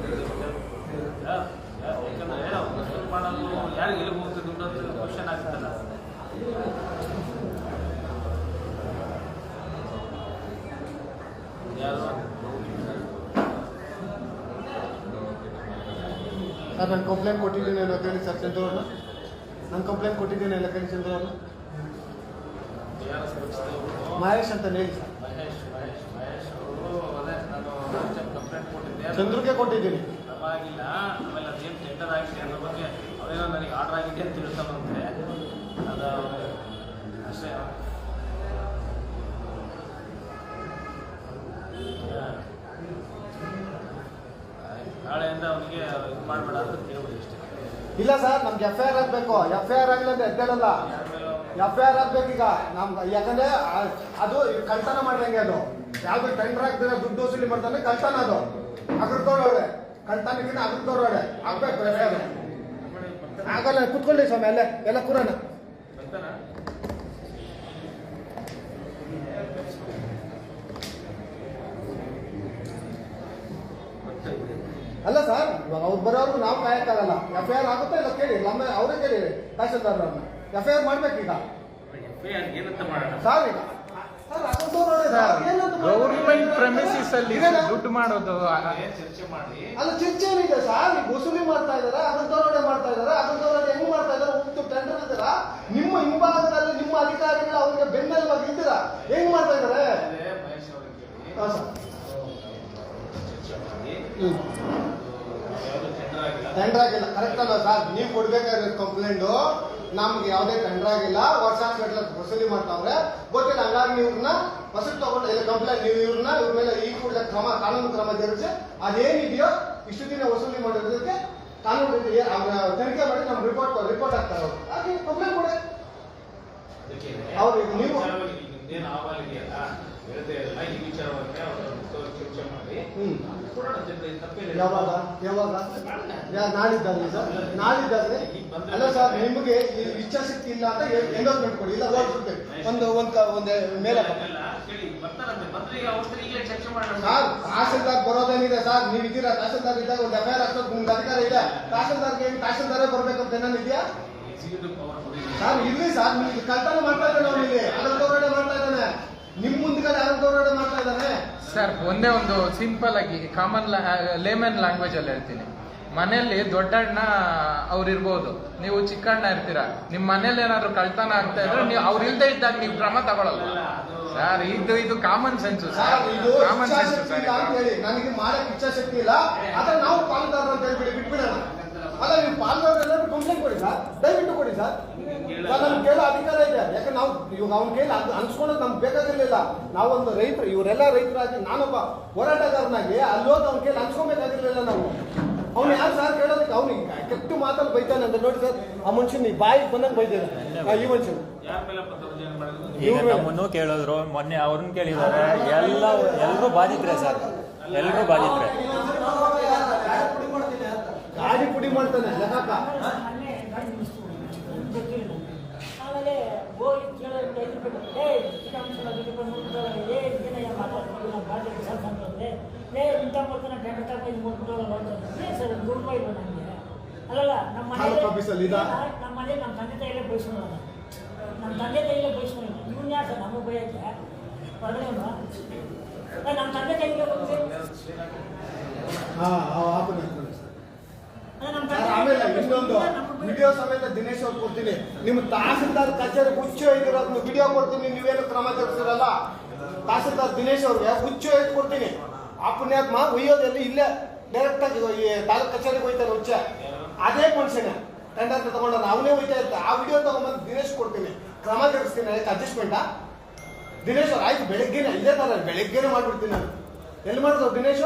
ಯಾಕಂದ್ರೆ ವಸೂಲು ಮಾಡೋದು ಯಾರಿಗೆ ಎಲ್ಲಿ ಹೋಗ್ತದೆ ದುಡ್ಡು ಅಂತ ಕ್ವಶನ್ ಆಗ್ತಲ್ಲ. ಯಾರು ಸರ್ ನಾನು ಕಂಪ್ಲೇಂಟ್ ಕೊಟ್ಟಿದ್ದೀನಿ ಎಲ್ಲ ಕೇಳಿ ಸರ್ ಚಂದ್ರವ್ರನ್ನ. ನಾನು ಕಂಪ್ಲೇಂಟ್ ಕೊಟ್ಟಿದ್ದೀನಿ ಎಲ್ಲ ಕೇಳಿ ಚಂದ್ರವ್ರನ್ನ. ಮಹೇಶ್ ಅಂತ ಹೇಳಿ ಸರ್. ಮಹೇಶ್ ಅವರು ಅದೇ ನಾನು ಕಂಪ್ಲೇಂಟ್ ಕೊಟ್ಟಿದ್ದೆ, ಚಂದ್ರಗೆ ಕೊಟ್ಟಿದ್ದೀನಿ. ಆಗಿಲ್ಲ. ಆಮೇಲೆ ಅದೇನು ಟೆಂಡರ್ ಆಗಿದೆ ಅನ್ನೋ ಬಗ್ಗೆ ಅವೇನೋ ನನಗೆ ಆರ್ಡರ್ ಆಗಿದೆ ಅಂತ ತಿಳ್ಕೊಂಬಂತೆ. ಅದು ಅಷ್ಟೇ. ನಾಳೆಯಿಂದ ಅವನಿಗೆ ಇದು ಮಾಡಬೇಡ ಅಂತ ಕೇಳ್ಬೋದು ಅಷ್ಟೇ. ಇಲ್ಲ ಸರ್, ನಮ್ಗೆ FIR ಆಗಬೇಕು. FIR ಆಗಲಿ ಅಂದ್ರೆ ಎದ್ದೇಳಲ್ಲ. FIR ಆಗ್ಬೇಕೀಗ ನಮ್ಗೆ. ಯಾಕಂದ್ರೆ ಅದು ಕಳ್ತನ ಮಾಡ್ದಂಗೆ. ಅದು ಯಾವ್ದು ಟೆಂಡರ್ ಆಗ್ತದೆ ದುಡ್ಡು ವಸೂಲಿ ಮಾಡ್ತಾನೆ ಕಳ್ತನ. ಅದು ಅಗ್ರದವ್ರೊಡೆ ಕಳ್ತನಕ್ಕಿಂತ ಅಗ್ರದವ್ರೊಡೆ ಆಗ್ಬೇಕು FIR. ಆಗಲ್ಲ, ಕುತ್ಕೊಳ್ಳಿ ಸ್ವಾಮಿ ಅಲ್ಲೇ ಎಲ್ಲ ಕೂರಣ. ಅಲ್ಲ ಸರ್, ಇವಾಗ ಅವ್ರು ಬರೋರು ನಾವು ಕಾಯಕ್ಕಾಗಲ್ಲ. FIR ಆಗುತ್ತಾ ಇಲ್ಲ ಕೇಳಿ, ನಮ್ಮ ಅವರೇ ಕೇಳಿ ತಹಶೀಲ್ದಾರ್ರನ್ನ. FIR ಮಾಡ್ಬೇಕೀಗ ಏನಂತ ಮಾಡೋಣ ಸರ್. ಈಗ ಗೌರ್ಮೆಂಟ್ ಪ್ರೆಮಿಸಿಸ್ ಅಲ್ಲಿ ದುಡ್ಡು ಮಾಡೋದು ಚರ್ಚೆ ಮಾಡಿ. ಅಲ್ಲ ಚರ್ಚೆ ಏನಿದೆ ಸರ್? ಈಗ ವಸೂಲಿ ಮಾಡ್ತಾ ಇದಾರೆ, ಅಗ್ರದವ್ರೊಡೆ ಮಾಡ್ತಾ ಇದಾರೆ. ಅಗ್ರದವ್ರೊಡೆ ಹೆಂಗ್ ಮಾಡ್ತಾ ಇದಾರೆ? ಹೋಗ್ತು ಟೆಂಡರ್ ಇದ್ದೀರಾ, ನಿಮ್ಮ ಹಿಂಭಾಗದಲ್ಲಿ ನಿಮ್ಮ ಅಧಿಕಾರಿಗಳು ಅವ್ರಿಗೆ ಬೆನ್ನೆಲುಬಾಗಿ ಇದ್ದೀರಾ, ಹೆಂಗ್ ಮಾಡ್ತಾ ಇದಾರೆ? ಮಹೇಶ್ ಅವರಿಗೆ ಕೇಳಿ ಹಾಂ ಸರ್. ಚರ್ಚೆ ಮಾಡಿ. ಟೆಂಡರ್ ಆಗಿಲ್ಲ ಕರೆಕ್ಟ್ ಅಲ್ಲ ಸರ್? ನೀವು ಕೊಡ್ಬೇಕಾದ್ರೆ ಕಂಪ್ಲೇಂಟು ನಮ್ಗೆ ಯಾವುದೇ ಟೆಂಡರ್ ಆಗಿಲ್ಲ, ವರ್ಷಾನ್ಗಟ್ಲೆ ವಸೂಲಿ ಮಾಡ್ತಾವ್ರೆ ಗೊತ್ತಿಲ್ಲ. ಹಂಗಾಗಿ ಇವ್ರನ್ನ ವಸೂಲಿ ತಗೊಂಡು ಇಲ್ಲ ಕಂಪ್ಲೇಂಟ್, ನೀವು ಇವ್ರ ಮೇಲೆ ಈ ಕೂಡಲೇ ಕಾನೂನು ಕ್ರಮ ಜರುಗಿಸಿ ಅದೇನಿದೆಯೋ ಇಷ್ಟು ದಿನ ವಸೂಲಿ ಮಾಡೋದಕ್ಕೆ ಕಾನೂನು ರೀತಿ ತನಿಖೆ ಮಾಡಿ ನಮ್ಗೆ ರಿಪೋರ್ಟ್ ಆಗ್ತಾರೆ. ಅವ್ರು ಹಾಗೆ ಕಂಪ್ಲೇಂಟ್ ಕೊಡಿ. ಅವ್ರಿಗೆ ನೀವು ನಿಮ್ದೇನು ಅಹವಾಲು ಇದೆಯಲ್ಲ ಹೇಳ್ತಾ ಇರಲ್ಲ, ಈ ವಿಚಾರವಾಗಿ ಅವರು ಚರ್ಚೆ ಮಾಡಿ ಕೊಡೋಣ. ತಪ್ಪಿಲ್ಲ. ಯಾವಾಗ ನಾಳಿದ್ದಾಗಲಿ ಸರ್, ನಾಳಿದ್ದಾಗಲಿ. ಅಲ್ಲ ಸರ್, ನಿಮಗೆ ಇಚ್ಛಾಶಕ್ತಿ ಇಲ್ಲ ಅಂತ ಎಂಡೋಸ್ಮೆಂಟ್ ಕೊಡಿ, ಇಲ್ಲ ಓಡಿಸ್ಬಿಡ್ತೇವೆ ಒಂದು ಮೇಲೆ. ಸರ್ ತಹಶೀಲ್ದಾರ್ ಬರೋದೇನಿದೆ ಸರ್? ನೀವು ಇದ್ದೀರಾ ತಹಶೀಲ್ದಾರ್ ಇದ್ದಾಗ ಒಂದು FIR ಹಾಕ್ಸೋದು ನಿಮ್ಗೆ ಅಧಿಕಾರ ಇದೆ. ತಹಶೀಲ್ದಾರೇ ಬರ್ಬೇಕಂತ ಏನಿದೆಯಾ ಸರ್? ಇರ್ಲಿ ಸರ್, ನಿಮ್ಗೆ ಕಲ್ಪನೆ ಮಾಡ್ತಾ ಇದ್ದಾನೆ ಅವ್ನು ಇಲ್ಲಿ. ಅಗ್ರದವ್ರೊಡೆ ಮಾಡ್ತಾ ಇದ್ದಾನೆ, ನಿಮ್ ಮುಂದ್ಗಡೆ ಅಗ್ರದವ್ರೊಡೆ ಮಾಡ್ತಾ ಇದ್ದಾನೆ. ಸರ್ ಒಂದೇ ಒಂದು ಸಿಂಪಲ್ ಆಗಿ ಕಾಮನ್ ಲೇಮನ್ ಲ್ಯಾಂಗ್ವೇಜ್ ಅಲ್ಲಿ ಹೇಳ್ತೀನಿ. ಮನೆಯಲ್ಲಿ ದೊಡ್ಡಣ್ಣ ಅವ್ರು ಇರ್ಬೋದು, ನೀವು ಚಿಕ್ಕಣ್ಣ ಇರ್ತೀರಾ. ನಿಮ್ ಮನೇಲಿ ಏನಾದ್ರು ಕಳ್ತನ ಆಗ್ತಾ ಇದ್ರೆ ನೀವು ಅವ್ರು ಇಲ್ದೇ ಇದ್ದಾಗ ನೀವು ಕ್ರಮ ತಗೊಳಲ್ಲ ಸರ್. ಇದು ಕಾಮನ್ ಸೆನ್ಸ್ ಸರ್. ಇದು ಕಾಮನ್ ಸೆನ್ಸ್ ಇಚ್ಛಾಶಕ್ತಿ ಇಲ್ಲ ಅಂತ ಹೇಳಿ ನನಗೆ ಮಾಡಕ್ ಇಚ್ಛಾಶಕ್ತಿ ಇಲ್ಲ, ಆದ್ರೆ ನಾವು ಪಾಲ್ದಾರರು ಅಂತ ಹೇಳ್ಬಿಡಿ ಬಿಟ್ಬಿಡೋಣ. ಅಲ್ಲ, ನೀವು ಪಾಲ್ದಾರರೆಲ್ಲ ಕಂಪ್ಲೇಂಟ್ ಕೊಡಿ ಸರ್, ದಯವಿಟ್ಟು ಕೊಡಿ ಸರ್. ನಮ್ಗೆ ಕೇಳೋ ಅಧಿಕಾರ ಇದೆ. ಯಾಕಂದ್ರೆ ನಾವು ಇವಾಗ ಅವ್ನ ಕೈಲಿ ಅನ್ಸ್ಕೊಳೋದು ನಮ್ಗೆ ಬೇಕಾಗಿರ್ಲಿಲ್ಲ. ನಾವೊಂದು ರೈತರು, ಇವರೆಲ್ಲ ರೈತರಾಗಿ ನಾನೊಬ್ಬ ಹೋರಾಟಗಾರನಾಗಿ ಅಲ್ಲಿ ಹೋಗಿ ಅವ್ನ ಕೈಲಿ ಅನ್ಸ್ಕೊಬೇಕಾಗಿರ್ಲಿಲ್ಲ ನಾವು. ಅವ್ನು ಯಾರು ಸರ್ ಕೇಳೋದಕ್ಕೆ? ಅವ್ನಿಗೆ ಕೆಟ್ಟು ಮಾತಲ್ಲಿ ಬೈತಾನೆ ಅಂತ ನೋಡಿ ಸರ್. ಆ ಮನುಷ್ಯನ ಬಾಯಿಗೆ ಬಂದಂಗೆ ಬೈತಾನೆ ಈ ಮನುಷ್ಯನು. ಈಗ ನಮ್ಮನ್ನು ಕೇಳಿದ್ರು, ಮೊನ್ನೆ ಅವ್ರನ್ನ ಕೇಳಿದ್ದಾರೆ. ಎಲ್ಲರೂ ಬಾಧಿತರೆ ಸರ್, ಎಲ್ಲರೂ ಬಾಧಿತರೆ. ಗಾಡಿ ಪುಡಿ ಮಾಡ್ತಾನೆ ಲೆಕ್ಕ. ಆಮೇಲೆ ಹೋಗಿ ಕೇಳೋದು 5 ರೂಪಾಯಿ ಇಂಥ ಬರ್ತಾನೆ ಟೆಂಡರ್ ತಗೊಂಡು 3 ಸರ್ 100 ರೂಪಾಯಿ ಇಲ್ಲ ನನಗೆ. ಅಲ್ಲಲ್ಲ ನಮ್ಮ ತಾಲೂಕು ಆಫೀಸಲ್ಲಿ ಇದಾ? ನಮ್ಮ ಮನೆ ನಮ್ಮ ತಂದೆ ತಾಯಿಯಲ್ಲೇ ಬಯಸ್ಕೊಳ್ಳೋಣ. ನಮ್ಮ ತಂದೆ ತಾಯಿಯಲ್ಲೇ ಬಯಸ್ಕೊಳ್ಳೋಣ. ಇವನ್ ಯಾರು ಸರ್ ನಮಗೆ ಬಯಕ್ಕೆ ಹೊರಗಡೆ ನಮ್ಮ ತಂದೆ ತಾಯಿಗೆ ಬಂದು ಆಮೇಲೆ ಇನ್ನೊಂದು ವಿಡಿಯೋ ಸಮೇತ ದಿನೇಶ್ ಅವ್ರು ಕೊಡ್ತೀನಿ. ನಿಮ್ಮ ತಹಸೀಲ್ದಾರ್ ಕಚೇರಿ ಹುಚ್ಚು ಇದಿರೋದು ವಿಡಿಯೋ ಕೊಡ್ತೀನಿ, ನೀವೇನು ಕ್ರಮ ಜರುಗಿಸಿರಲ್ಲ. ತಹಸೀಲ್ದಾರ್ ದಿನೇಶ್ ಅವ್ರಿಗೆ ಹುಚ್ಚು ಐದು ಕೊಡ್ತೀನಿ. ಆ ಪುಣ್ಯಾತ್ಮ ಒಯ್ಯೋದಲ್ಲಿ ಇಲ್ಲೇ ಡೈರೆಕ್ಟ್ ಆಗಿ ಈ ತಾಲೂಕು ಕಚೇರಿಗೆ ಹೋಯ್ತಾನೆ ಹುಚ್ಚ. ಅದೇ ಮನುಷ್ಯನೇ ಟೆಂಡರ್ ತಗೊಂಡ ಅವನೇ ಹೋಯ್ತಾ ಇರ್ತ. ಆ ವಿಡಿಯೋ ತಗೊಂಡ್ಬಂದು ದಿನೇಶ್ ಕೊಡ್ತೀನಿ, ಕ್ರಮ ಜರುಗಿಸ್ತೀನಿ. ಅದಕ್ಕೆ ಅಡ್ಜಸ್ಟ್ಮೆಂಟಾ ದಿನೇಶ್ ಅವ್ರು? ಆಯ್ತು, ಬೆಳಗ್ಗೆನೆ ಇದೇ ತರ ಬೆಳಗ್ಗೆನೆ ಮಾಡ್ಬಿಡ್ತೀನಿ ನಾನು. ಎಲ್ಲಿ ಮಾಡಿದ್ರು ದಿನೇಶ್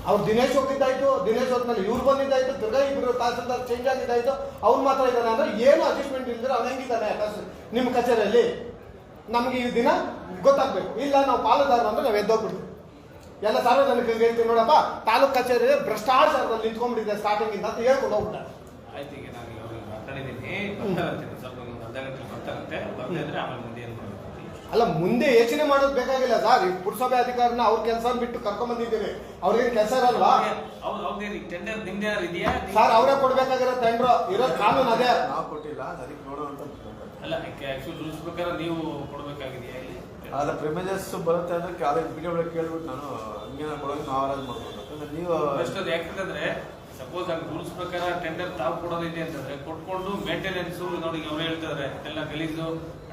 ಅವ್ರು? ದಿನೇಶ್ ಹೋಗಿದ್ದಾಯ್ತು, ದಿನೇಶ್ ಹೋದ್ಮೇಲೆ ಇವ್ರು ಬಂದಿದ್ದಾಯ್ತು, ತಿರ್ಗಾ ಇಬ್ರು ತಹಸೀಲ್ದಾರ್ ಚೇಂಜ್ ಆಗಿದ್ದಾಯ್ತು. ಅವ್ರು ಮಾತ್ರ ಇದ್ದಾನೆ ಅಂದ್ರೆ ಏನು ಅಡ್ಜಸ್ಟ್ಮೆಂಟ್ ಇಲ್ದ್ರೆ ಅವ್ನು ಹೆಂಗಿದ್ದಾನೆ ನಿಮ್ಮ ಕಚೇರಿಯಲ್ಲಿ? ನಮ್ಗೆ ಈ ದಿನ ಗೊತ್ತಾಗ್ಬೇಕು. ಇಲ್ಲ ನಾವು ಪಾಲುದಾರರು ಅಂದ್ರೆ ನಾವು ಎದ್ದೋಗ್ಬಿಡ್ತೀವಿ. ಎಲ್ಲ ಸಾರ್ವಜನಿಕರಿಗೆ ಹೇಳ್ತೀವಿ, ನೋಡಪ್ಪ ತಾಲೂಕು ಕಚೇರಿ ಭ್ರಷ್ಟಾಚಾರದಲ್ಲಿ ನಿಂತ್ಕೊಂಡ್ಬಿಟ್ಟಿದೆ ಸ್ಟಾರ್ಟಿಂಗ್ ಇಂದ ಅಂತ ಹೇಳ್ಕೊಂಡು ಹೋಗ್ಬಿಟ್ಟ. ಆಯ್ತು, ಈಗ ನಾನು ಅವ್ರಿಗೆ ಮಾತಾಡಿದ್ದೀನಿ, ಸ್ವಲ್ಪ ಒಂದು ಅರ್ಧ ಗಂಟೆ ಬರ್ತಾರಂತೆ, ಬಂದಿದ್ರೆ ಆಮೇಲೆ ಮುಂದೆ ಏನು ಮಾಡಬೇಕು? ಅಲ್ಲ, ಮುಂದೆ ಯೋಚನೆ ಮಾಡೋದು ಬೇಕಾಗಿಲ್ಲ ಸರ್. ಈ ಪುರಸಭೆ ಅಧಿಕಾರಿನ ಅವ್ರ ಕೆಲಸ ಬಿಟ್ಟು ಕರ್ಕೊಂಡ್ ಬಂದಿದ್ದೀವಿ. ಅವ್ರಿಗೇನು ಕೆಲಸ ಇರಲ್ವಾ ಟೆಂಡರ್ ನಿಮ್ದೇನಾರು ಇದೆಯಾ ಸರ್? ಅವರೇ ಕೊಡ್ಬೇಕಾಗಿರೋ ಟೆಂಡರ್ ಇರೋದು ಕಾನೂನು ಅದೇ. ನಾವು ಕೊಟ್ಟಿಲ್ಲ, ಅದಕ್ಕೆ ನೋಡುವಂತ ಅಲ್ಲ, ಆಕ್ಚುಲಿ ರೂಲ್ಸ್ ಪ್ರಕಾರ ನೀವು ಕೊಡಬೇಕಾಗಿದೆಯಾ ಇಲ್ಲಿ? ಅಲ್ಲ, ಪ್ರಿಮಿಜಸ್ ಬರುತ್ತೆ ಅಂದ್ರೆ ಕಾಲೇಜ್ ವಿಡಿಯೋ ಕೇಳ್ಬಿಟ್ಟು ನಾನು ಹಂಗೇನ ಕೊಡೋದು ನಾವು ಆರಾಜ್ ಮಾಡ್ಬೋದು. ನೀವು ಬೆಸ್ಟ್ ಅದು ಯಾಕಂತಂದ್ರೆ ಸಪೋಸ್ ಹಂಗೆ ರೂಲ್ಸ್ ಪ್ರಕಾರ ಟೆಂಡರ್ ತಾವು ಕೊಡೋದಿದೆ ಅಂತಂದ್ರೆ ಕೊಟ್ಕೊಂಡು ಮೇಂಟೆನೆನ್ಸ್ ನೋಡಿ ಅವ್ರು ಹೇಳ್ತಾರೆ ಎಲ್ಲ ಗಲೀಜು,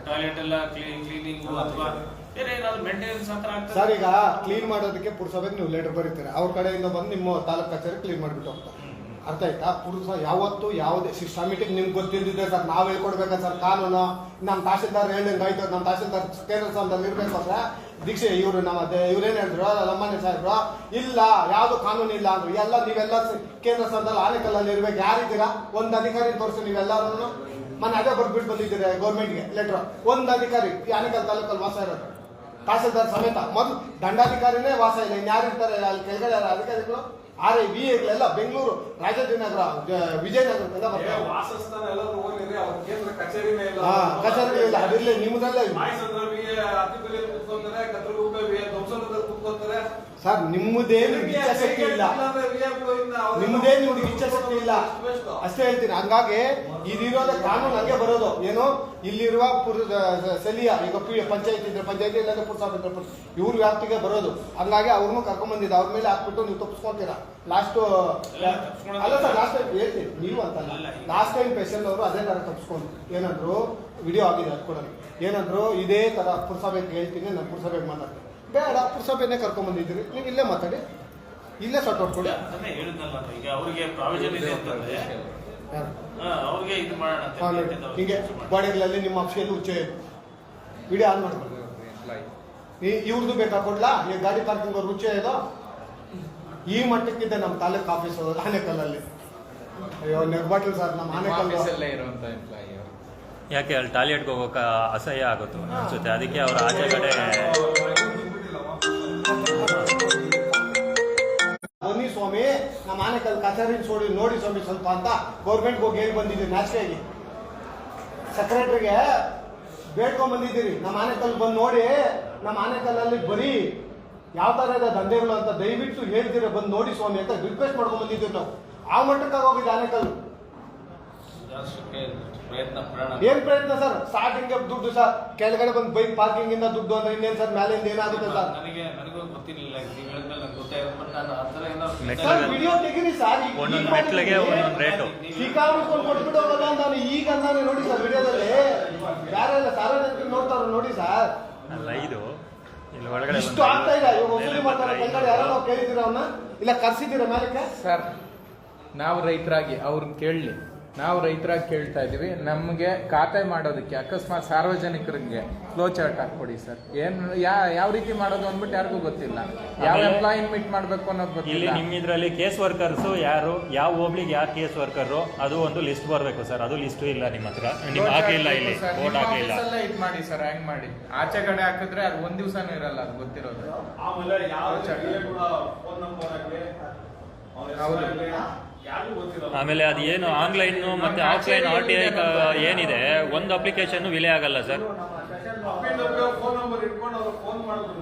ಟಾಯ್ಲೆಟ್ ಎಲ್ಲ ಕ್ಲೀನಿಂಗ್ ಅಥವಾ ಬೇರೆ ಏನಾದ್ರು ಮೇಂಟೆನೆನ್ಸ್ ಹತ್ರ ಆಗ್ತದೆ ಸರ್. ಈಗ ಕ್ಲೀನ್ ಮಾಡೋದಕ್ಕೆ ಪುರಸಭೆಗೆ ನೀವು ಲೆಟರ್ ಬರೀತೀರಾ, ಅವ್ರ ಕಡೆಯಿಂದ ಬಂದು ನಿಮ್ಮ ತಾಲೂಕು ಕಚೇರಿ ಕ್ಲೀನ್ ಮಾಡಿಬಿಟ್ಟು ಹೋಗ್ತಾರೆ. ಅರ್ಥ ಆಯ್ತಾ? ಪುರಸಭೆ ಯಾವತ್ತು ಯಾವುದೇ ಸಿಸ್ಟಮೆಟಿಕ್ ನಿಮ್ಗೆ ಗೊತ್ತಿದ್ದಿದೆ ಸರ್. ನಾವು ಹೇಳ್ಕೊಡ್ಬೇಕಾ ಸರ್ ಕಾನೂನು? ನಮ್ಮ ತಹಸೀಲ್ದಾರ್ ಹೇಳಿದಂಗೆ ಆಯ್ತು. ನಮ್ಮ ತಹಸೀಲ್ದಾರ್ ಕೇಂದ್ರ ಸ್ಥಾನದಲ್ಲಿ ಇರ್ಬೇಕು ಅಂದ್ರೆ ದೀಕ್ಷೆ ಇವರು ಇವ್ರೇನ್ ಹೇಳಿದ್ರು, ನಮ್ಮನೆ ಸಾಹೇಬ್ರು ಇಲ್ಲ ಯಾವ್ದು ಕಾನೂನು ಇಲ್ಲ ಅಂದ್ರು. ಎಲ್ಲ ನೀವೆಲ್ಲ ಕೇಂದ್ರ ಸ್ಥಾನದಲ್ಲಿ ಆನೆಕಲ್ಲಲ್ಲಿ ಇರ್ಬೇಕು. ಯಾರಿದ್ದೀರಾ? ಒಂದು ಅಧಿಕಾರಿ ತೋರಿಸಿ ನೀವೆಲ್ಲರೂ. ಮೊನ್ನೆ ಅದೇ ಬರ್ಬಿಟ್ಟು ಬಂದಿದ್ದೀರಿ ಗೌರ್ಮೆಂಟ್ಗೆ ಲೆಟರ್. ಒಂದು ಅಧಿಕಾರಿ ಈ ಆನೆಕಲ್ ತಾಲೂಕಲ್ಲಿ ವಾಸ ಇರೋದು, ತಹಸೀಲ್ದಾರ್ ಸಮೇತ. ಮೊದಲು ದಂಡಾಧಿಕಾರಿನೇ ವಾಸ ಇಲ್ಲ, ಇನ್ಯಾರು ಇರ್ತಾರೆ ಅಲ್ಲಿ ಕೆಳಗಡೆ ಅಧಿಕಾರಿಗಳು? RI-VA ಬೆಂಗಳೂರು, ರಾಜಾಜಿನಗರ, ವಿಜಯನಗರದಿಂದ ಬರ್ತಾರೆ. ವಾಸಸ್ಥಾನ ಎಲ್ಲರೂ ಹೋಗಿದ್ರೆ ಅವ್ರ ಕೇಂದ್ರ ಕಚೇರಿನೇ ಇಲ್ಲ. ಕಚೇರಿಗಳಿಲ್ಲ, ಅದಿರಲಿ ನಿಮ್ಮದ್ರಲ್ಲೇ ಸರ್. ನಿಮ್ಮದೇನು ಇಚ್ಛಾಶಕ್ತಿ ಇಲ್ಲ, ನಿಮ್ಮದೇನು ಇವ್ರಿಗೆ ಇಚ್ಛಾಶಕ್ತಿ ಇಲ್ಲ ಅಷ್ಟೇ ಹೇಳ್ತೀನಿ. ಹಂಗಾಗಿ ಇದಿರೋದ ಕಾನೂನು ಹಂಗೆ ಬರೋದು. ಏನು ಇಲ್ಲಿರುವ ಸಲಿಯ ಈಗ ಪಂಚಾಯತ್ ಇದ್ರೆ ಪಂಚಾಯತಿ, ಇಲ್ಲಾಂದ್ರೆ ಪುರಸಭೆ ಇದ್ರೆ ಇವ್ರ ವ್ಯಾಪ್ತಿಗೆ ಬರೋದು. ಹಂಗಾಗಿ ಅವ್ರನ್ನೂ ಕರ್ಕೊಂಡ್ಬಂದಿದ್ದೆ. ಅವ್ರ ಮೇಲೆ ಹಾಕ್ಬಿಟ್ಟು ನೀವು ತಪ್ಪಿಸ್ಕೊಳ್ತೀರಾ. ಲಾಸ್ಟ್ ಅಲ್ಲ ಸರ್, ಲಾಸ್ಟ್ ಟೈಮ್ ಹೇಳ್ತೀನಿ ನೀವು ಅಂತಲ್ಲ, ಲಾಸ್ಟ್ ಟೈಮ್ ಪೇಷಂಟ್ ಅವರು ಅದೇ ತರ ತಪ್ಪಿಸ್ಕೊಂಡು ಏನಂದ್ರು, ವಿಡಿಯೋ ಆಗಿದೆ ಅದು ಕೂಡ. ಏನಂದ್ರು, ಇದೇ ತರ ಪುರಸಭೆಗೆ ಹೇಳ್ತೀನಿ, ನಾನು ಪುರಸಭೆಗೆ ಮಾತಾಡ್ತೀನಿ. ಬೇಡ, ಪುರಸಭೆನೇ ಕರ್ಕೊಂಡ್ಬಂದಿದ್ದೀರಿ, ನೀವು ಇಲ್ಲೇ ಮಾತಾಡಿ, ಇಲ್ಲೇ ಸಟ್ ಹೊಡ್ಕೊಡಿ. ಅದನ್ನೇ ಹೇಳಿದ್ನಲ್ಲ, ಈಗ ಅವ್ರಿಗೆ ಪ್ರಾವಿಷನ್ ಇದೆ ಅಂತಂದ್ರೆ ಅವ್ರಿಗೆ ಇದು ಮಾಡೋಣ. ಹೀಗೆ ಗಾಡಿಗಳಲ್ಲಿ ನಿಮ್ಮ ಅಫಿಷಿಯಲ್ ಉಚ್ಚೆ ವಿಡಿಯೋ ಆನ್ ಮಾಡ್ಕೊಂಡು ಇವ್ರದ್ದು ಬೇಕಾ ಕೊಡ್ಲಾ? ಈ ಗಾಡಿ ಪಾರ್ಕಿಂಗ್ ಅವ್ರ ಉಚ್ಚೆ ಇದು ಈ ಮಟ್ಟಕ್ಕಿದೆ ನಮ್ಮ ತಾಲೂಕು ಆಫೀಸ್ ಆನೆಕಲ್ಲಲ್ಲಿ. ಅಯ್ಯೋ ನೆಗ್ಬಾಟ್ಲು ಸರ್, ನಮ್ಮ ಆನೆಕಲ್ಲೇ ಇರುವಂತ ಎಂಪ್ಲಾಯಿ ಯಾಕೆ ಅಲ್ಲಿ ಟಾಯ್ಲೆಟ್ಗೆ ಹೋಗೋಕೆ ಅಸಹ್ಯ ಆಗುತ್ತೆ ಅನ್ಸುತ್ತೆ. ಅದಕ್ಕೆ ಅವ್ರ ಆಚೆ ಕಡೆ ಬನ್ನಿ ಸ್ವಾಮಿ, ನಮ್ಮ ಆನೆಕಲ್ ಕಚೇರಿ ನೋಡಿ ಸ್ವಾಮಿ ಸ್ವಲ್ಪ ಅಂತ ಗೌರ್ಮೆಂಟ್ಗೆ ಹೋಗಿ ಹೇಳಿ ಬಂದಿದ್ದೀರಿ. ನಾಚಿಕೆಯಾಗಿ ಸೆಕ್ರೆಟರಿಗೆ ಬೇಡ್ಕೊಂಡ್ ಬಂದಿದ್ದೀರಿ. ನಮ್ಮ ಆನೆಕಲ್ ಬಂದು ನೋಡಿ, ನಮ್ಮ ಆನೆಕಲ್ಲಲ್ಲಿ ಬರೀ ಯಾವ ತರ ಇದೆ ದಂಧೆಗಳು ಅಂತ ದಯವಿಟ್ಟು ಹೇಳ್ತೀರ, ಬಂದು ನೋಡಿ ಸ್ವಾಮಿ ಅಂತ ರಿಕ್ವೆಸ್ಟ್ ಮಾಡ್ಕೊಂಡ್ ಬಂದಿದ್ದೀವಿ ನಾವು. ಆ ಮಟ್ಟಕ್ಕಾಗಿ ಹೋಗಿದೆ ಆನೆಕಲ್. ಏನ್ ಪ್ರಯತ್ನ ಸರ್? ಸ್ಟಾರ್ಟಿಂಗ್ ದುಡ್ಡು ಸರ್, ಕೆಳಗಡೆ ಬಂದು ಬೈಕ್ ಪಾರ್ಕಿಂಗ್ ಇಂದ ದುಡ್ಡು ಅಂದ್ರೆ ಇನ್ನೇನ್ ಸರ್, ಮೇಲಿಂದ ಏನಾಗುತ್ತೆ ಸರ್? ನನಗೂ ಗೊತ್ತಿರಲಿಲ್ಲ, ನೀವು ಹೇಳಿದ್ಮೇಲೆ ನಂಗೆ ಗೊತ್ತಾಯ್ತು. ನಾನು ಆ ಥರ ಸರ್ ವಿಡಿಯೋ ತೆಗೀರಿ ಸರ್. ಒಂದೊಂದು ಮೆಟ್ಲಿಗೆ ಒಂದೊಂದು ರೇಟು ಶ್ರೀಕಾಂತ್ ಕೊಟ್ಬಿಟ್ಟು ಹೋಗೋದ ನಾನು ಈಗ ಅಂದಾನೆ ನೋಡಿ ಸರ್. ವಿಡಿಯೋದಲ್ಲಿ ಬೇರೆ ಎಲ್ಲ ಸಾರ್ವಜನಿಕರು ನೋಡ್ತಾರ ನೋಡಿ ಸರ್. ಅಲ್ಲ, ಇದು ಇಲ್ಲಿ ಒಳಗಡೆ ಇಷ್ಟು ಆಗ್ತಾ ಇಲ್ಲ. ಇವಾಗ ವಸೂಲಿ ಮಾಡ್ತಾರೆ ಕೆಳಗಡೆ. ಯಾರೋ ನಾವು ಕೇಳಿದ್ದೀರ ಅವನ್ನ? ಇಲ್ಲ ಕರ್ಸಿದ್ದೀರ ಮೇಲಕ್ಕೆ? ಸರ್, ನಾವು ರೈತರಾಗಿ ಅವ್ರನ್ನ ಕೇಳಲಿ, ನಾವು ರೈತರಾಗಿ ಕೇಳ್ತಾ ಇದೀವಿ. ನಮಗೆ ಖಾತೆ ಮಾಡೋದಕ್ಕೆ ಅಕಸ್ಮಾತ್ ಸಾರ್ವಜನಿಕರಿಗೆ ಫ್ಲೋ ಚಾರ್ಟ್ ಹಾಕ್ಕೊಡಿ ಸರ್. ಏನು ಯಾವ ರೀತಿ ಮಾಡೋದು ಅಂದ್ಬಿಟ್ಟು ಯಾರಿಗೂ ಗೊತ್ತಿಲ್ಲ. ಯಾವ ಎಂಪ್ಲಾಯಿನ್ ಮೀಟ್ ಮಾಡಬೇಕು ಅನ್ನೋದು ಇಲ್ಲಿ ಗೊತ್ತಿಲ್ಲ. ನಿಮ್ಮ ಇದರಲ್ಲಿ ಕೇಸ್ ವರ್ಕರ್ಸು ಯಾರು, ಯಾವ ಹೋಬ್ಳಿಗೆ ಯಾರು ಕೇಸ್ ವರ್ಕರು, ಅದು ಒಂದು ಲಿಸ್ಟ್ ಬರಬೇಕು ಸರ್. ಅದು ಲಿಸ್ಟು ಇಲ್ಲ ನಿಮ್ಮ ಹತ್ರ, ನಿಮ್ಮ ಹಾಕಿಲ್ಲ, ಇಲ್ಲಿ ಓಟ್ ಹಾಕಿಲ್ಲ. ಇದು ಮಾಡಿ ಸರ್, ಹ್ಯಾಂಗ್ ಮಾಡಿ ಆಚೆ ಕಡೆ ಹಾಕಿದ್ರೆ ಅದು ಒಂದ್ ದಿವಸನೂ ಇರಲ್ಲ, ಅದು ಗೊತ್ತಿರೋದು. ಆಮೇಲೆ ಯಾವ ಫೋನ್ ನಂಬರ್ ಆಗಲಿ ಆಮೇಲೆ ಅದು ಏನು ಆನ್ಲೈನ್ ಮತ್ತೆ ಆಫ್ಲೈನ್ RTI ಏನಿದೆ, ಒಂದು ಅಪ್ಲಿಕೇಶನ್ ವಿಲೆ ಆಗಲ್ಲ ಸರ್. ಫೋನ್ ನಂಬರ್ ಇಟ್ಕೊಂಡು ಅವ್ರು ಫೋನ್ ಮಾಡಿದ್ರು,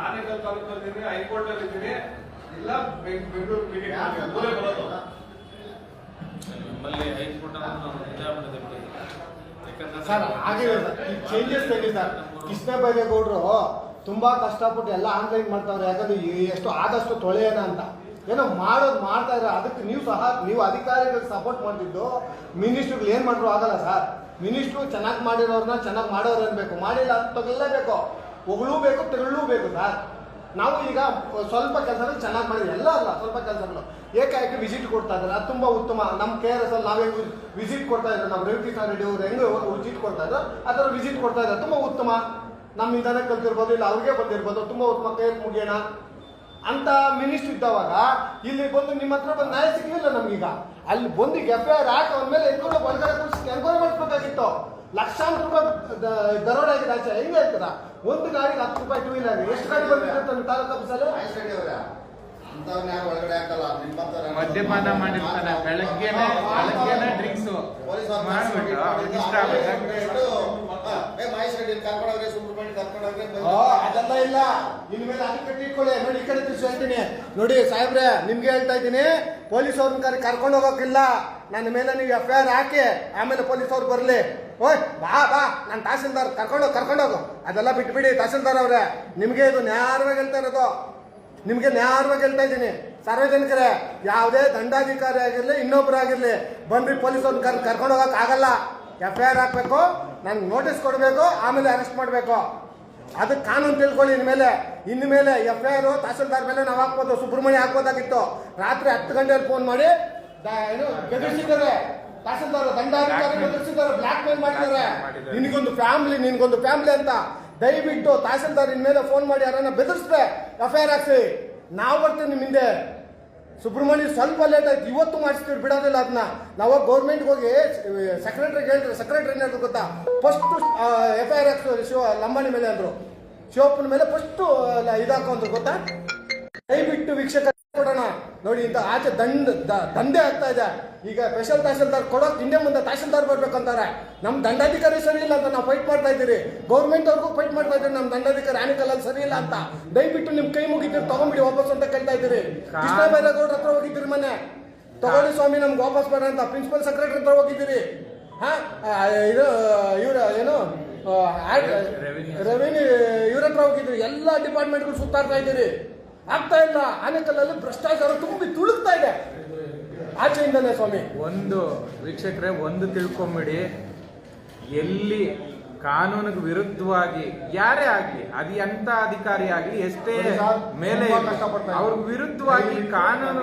ಆನೆಕಲ್ ತಾಲೂಕಲ್ಲಿ ಹೈಕೋರ್ಟ್ ಅಲ್ಲಿ ಇದ್ದೀನಿ, ನಮ್ಮಲ್ಲಿ ಹೈಕೋರ್ಟ್ ಸರ್ ಆಗಿದೆ ಸರ್, ಚೇಂಜಸ್ ಇದೆ ಸರ್. ಕೃಷ್ಣ ಬೈರೇಗೌಡರು ತುಂಬಾ ಕಷ್ಟಪಟ್ಟು ಎಲ್ಲ ಆನ್ಲೈನ್ ಮಾಡ್ತಾವ್ರೆ. ಯಾಕಂದ್ರೆ ಎಷ್ಟು ಆದಷ್ಟು ತೊಳೆಯೋಣ ಅಂತ ಏನೋ ಮಾಡ್ತಾ ಇದ್ದಾರೆ. ಅದಕ್ಕೆ ನೀವು ಅಧಿಕಾರಿಗಳಿಗೆ ಸಪೋರ್ಟ್ ಮಾಡ್ತಿದ್ದು ಮಿನಿಸ್ಟ್ರುಗಳು ಏನ್ ಮಾಡ್ರು ಆಗಲ್ಲ ಸರ್. ಮಿನಿಸ್ಟ್ರು ಚೆನ್ನಾಗಿ ಮಾಡಿರೋರ್ನ ಚೆನ್ನಾಗಿ ಮಾಡೋರು ಅನ್ಬೇಕು, ಮಾಡಿಲ್ಲ ಅಂತ ತಗೊಳ್ಳೇಬೇಕು, ಹೊಗಳೂಬೇಕು, ತೆಗಳೂಬೇಕು ಸರ್. ನಾವು ಈಗ ಸ್ವಲ್ಪ ಕೆಲಸಗಳು ಚೆನ್ನಾಗಿ ಮಾಡಿದ್ವಿ, ಎಲ್ಲ ಅಲ್ಲ ಸ್ವಲ್ಪ ಕೆಲಸಗಳು ಏಕಾಏಕಿ ವಿಸಿಟ್ ಕೊಡ್ತಾ ಇದ್ದಾರೆ, ಅದು ತುಂಬಾ ಉತ್ತಮ. ನಮ್ಮ KRS ಅಲ್ಲಿ ನಾವೇ ವಿಸಿಟ್ ಕೊಡ್ತಾ ಇದ್ರು, ನಮ್ಮ ರವಿಕೃಷ್ಣ ರೆಡ್ಡಿ ಅವರು ಹೆಂಗೆ ವಿಸಿಟ್ ಕೊಡ್ತಾ ಇದ್ರು ಆ ಥರ ವಿಸಿಟ್ ಕೊಡ್ತಾ ಇದ್ದಾರೆ, ತುಂಬಾ ಉತ್ತಮ. ನಮ್ಮಿಂದಾನೆ ಕಲ್ತಿರ್ಬೋದು, ಇಲ್ಲ ಅವ್ರಿಗೆ ಬಂದಿರ್ಬೋದು, ತುಂಬಾ ಉತ್ತಮ, ಕೈ ಮುಗಿಯೋಣ ಅಂತ ಮಿನಿಸ್ಟರ್ ಇದ್ದವಾಗ ಇಲ್ಲಿ ಬಂದು ನಿಮ್ಮ ಹತ್ರ ಬಂದು ನ್ಯಾಯ ಸಿಗಲಿಲ್ಲ ನಮ್ಗೀಗ. ಅಲ್ಲಿ ಬಂದು FIR ಹಾಕಿ ಅವನ ಮೇಲೆ ಎನ್ಕೊಂಡು ಒಳಗಡೆ ಕೂರಿಸಿ ಎನ್ಕ್ವೈರಿ ಮಾಡಿಸ್ಬೇಕಾಗಿತ್ತು. ಲಕ್ಷಾಂತರ ರೂಪಾಯಿ ದರೋಡೆ ಆಗಿದೆ ಆಚೆ. ಹೆಂಗೆ ಹೇಳ್ತದ ಒಂದು ಗಾಡಿಗೆ 10 ರೂಪಾಯಿ 2 ವೀಲರ್ ಎಷ್ಟು ಗಾಡಿ ಬಂದಿರುತ್ತೆ ತಾಲೂಕು ಆಫೀಸಲ್ಲಿ? ಮದ್ಯಪಾನ ಮಾಡಿರ್ತಾನೆ, ಬೆಳಗ್ಗೆನೆ ಡ್ರಿಂಕ್ಸ್ ಮಾಡ್ಬಿಟ್ಟು ಇಷ್ಟ ಅದೆಲ್ಲ ಇಲ್ಲ. ಇನ್ಮೇಲೆ ಅದಕ್ಕೆ ಇಟ್ಕೊಳ್ಳಿ. ನೋಡಿ ಈ ಕಡೆ ತಿಳಿಸಿ ಹೇಳ್ತೀನಿ ನೋಡಿ ಸಾಹೇಬ್ರೆ, ನಿಮ್ಗೆ ಹೇಳ್ತಾ ಇದ್ದೀನಿ, ಪೊಲೀಸ್ ಅವ್ರನ್ನ ಕರ್ಕೊಂಡು ಹೋಗೋಕಿಲ್ಲ. ನನ್ನ ಮೇಲೆ ನೀವು FIR ಹಾಕಿ ಆಮೇಲೆ ಪೊಲೀಸ್ ಅವ್ರು ಬರಲಿ. ಓಯ್ ಬಾ ನಾನು ತಹಸೀಲ್ದಾರ್ ಕರ್ಕೊಂಡೋಗು. ಅದೆಲ್ಲ ಬಿಟ್ಬಿಡಿ ತಹಸೀಲ್ದಾರ್ ಅವ್ರೆ, ನಿಮ್ಗೆ ಇದು ನ್ಯಾಯವಾಗಿ ಹೇಳ್ತಾ ಇರೋದು, ನಿಮ್ಗೆ ನ್ಯಾಯವಾಗಿ ಹೇಳ್ತಾ ಇದ್ದೀನಿ. ಸಾರ್ವಜನಿಕರೇ, ಯಾವುದೇ ದಂಡಾಧಿಕಾರಿ ಆಗಿರ್ಲಿ ಇನ್ನೊಬ್ಬರಾಗಿರ್ಲಿ ಬಂದ್ರಿ ಪೊಲೀಸ್ ಅವ್ರನ್ನ ಕರ್ಕೊಂಡು ಹೋಗಕ್ ಆಗಲ್ಲ. FIR ಹಾಕ್ಬೇಕು, ನನ್ಗೆ ನೋಟಿಸ್ ಕೊಡಬೇಕು, ಆಮೇಲೆ ಅರೆಸ್ಟ್ ಮಾಡಬೇಕು. ಅದಕ್ಕೆ ಕಾನೂನು ತಿಳ್ಕೊಳ್ಳಿ. ಇನ್ಮೇಲೆ FIR ತಹಸೀಲ್ದಾರ್ ಮೇಲೆ ನಾವು ಹಾಕ್ಬೋದು, ಸುಬ್ರಹ್ಮಣ್ಯ ಹಾಕ್ಬೋದಾಗಿತ್ತು. ರಾತ್ರಿ 10 ಗಂಟೆಯಲ್ಲಿ ಫೋನ್ ಮಾಡಿ ಏನು ಬೆದರಿಸಿದ್ದಾರೆ ತಹಸೀಲ್ದಾರ್, ದಂಡಾಧಿಕಾರಿ ಬೆದರಿಸಿದ್ದಾರೆ, ಬ್ಲಾಕ್ ಮೇಲ್ ಮಾಡಿದ್ದಾರೆ. ನಿನ್ಗೊಂದು ಫ್ಯಾಮಿಲಿ ಅಂತ. ದಯವಿಟ್ಟು ತಹಸೀಲ್ದಾರ್ ಇನ್ಮೇಲೆ ಫೋನ್ ಮಾಡಿ ಯಾರನ್ನ ಬೆದರಿಸಿದ್ರೆ FIR ಹಾಕ್ಸಿ. ನಾವು ಬರ್ತೀವಿ ನಿಮ್ಮ ಹಿಂದೆ. ಸುಬ್ರಹ್ಮಣ್ಯ ಸ್ವಲ್ಪ ಲೇಟ್ ಆಯ್ತು, ಇವತ್ತು ಮಾಡಿಸ್ತೀವಿ, ಬಿಡೋದಿಲ್ಲ ಅದನ್ನ. ನಾವು ಗೌರ್ಮೆಂಟ್ಗೆ ಹೋಗಿ ಸೆಕ್ರೆಟರಿಗೆ ಹೇಳಿದ್ರೆ ಸೆಕ್ರೆಟರಿ ಏನಾದ್ರು ಗೊತ್ತಾ, ಫಸ್ಟ್ FIR ಹಾಕ್ಸು ಲಂಬಾಣಿ ಮೇಲೆ ಅಂದ್ರು, ಶಿವಪ್ಪನ ಮೇಲೆ ಫಸ್ಟ್ ಇದಾಕೊಂಡ್ರು ಗೊತ್ತಾ. ದಯವಿಟ್ಟು ವೀಕ್ಷಕ ಕೊಡೋಣ ನೋಡಿ, ಇಂತ ಆಚೆ ದಂಧೆ ಆಗ್ತಾ ಇದೆ. ಈಗ ಸ್ಪೆಷಲ್ ತಹಸೀಲ್ದಾರ್ ಕೊಡೋಕ್ ಹಿಂದೆ ಮುಂದೆ ತಹಸೀಲ್ದಾರ್ ಬರ್ಬೇಕಂತಾರೆ. ನಮ್ಮ ದಂಡಾಧಿಕಾರಿ ಸರಿ ಇಲ್ಲ ಅಂತ ನಾವು ಫೈಟ್ ಮಾಡ್ತಾ ಇದ್ದೀರಿ, ಗೌರ್ಮೆಂಟ್ ಅವ್ರಿಗೂ ಫೈಟ್ ಮಾಡ್ತಾ ಇದ್ದೀರಿ. ನಮ್ಮ ದಂಡಾಧಿಕಾರಿ ಆನಿಕಲ್ ಅಲ್ಲಿ ಸರಿ ಇಲ್ಲ ಅಂತ. ದಯವಿಟ್ಟು ನಿಮ್ ಕೈ ಮುಗಿತೀರಿ, ತಗೊಂಡ್ಬಿಡಿ ವಾಪಸ್ ಅಂತ ಕೇಳ್ತಾ ಇದ್ದೀರಿ. ಕೃಷ್ಣ ಬೈರೇಗೌಡರ ಹತ್ರ ಹೋಗಿದ್ದೀರಿ, ಮೊನ್ನೆ ತಗೊಳ್ಳಿ ಸ್ವಾಮಿ ನಮ್ಗೆ ವಾಪಸ್ ಬೇಡ ಅಂತ ಪ್ರಿನ್ಸಿಪಲ್ ಸೆಕ್ರೆಟರಿ ಹತ್ರ ಹೋಗಿದ್ದೀರಿ. ಇದು ಏನು ರೆವಿನ್ಯೂ ಇವ್ರ ಹತ್ರ ಹೋಗಿದ್ದೀರಿ. ಎಲ್ಲ ಡಿಪಾರ್ಟ್ಮೆಂಟ್ಗಳು ಸುತ್ತಾಡ್ತಾ ಇದ್ದೀರಿ, ಆಗ್ತಾ ಇಲ್ಲ. ಆನೆಕಲ್ಲಲ್ಲಿ ಭ್ರಷ್ಟಾಚಾರ ತುಂಬಿ ತುಳುಕ್ತಾ ಇದೆ ಆಚೆಯಿಂದಲೇ ಸ್ವಾಮಿ. ಒಂದು ವೀಕ್ಷಕರೇ, ಒಂದು ತಿಳ್ಕೊಂಬಿಡಿ, ಎಲ್ಲಿ ಕಾನೂನಿಗೆ ವಿರುದ್ಧವಾಗಿ ಯಾರೇ ಆಗ್ಲಿ, ಅದು ಎಂತ ಅಧಿಕಾರಿ ಆಗ್ಲಿ, ಎಷ್ಟೇ ಮೇಲೆ ಅವ್ರ ವಿರುದ್ಧವಾಗಿ ಕಾನೂನು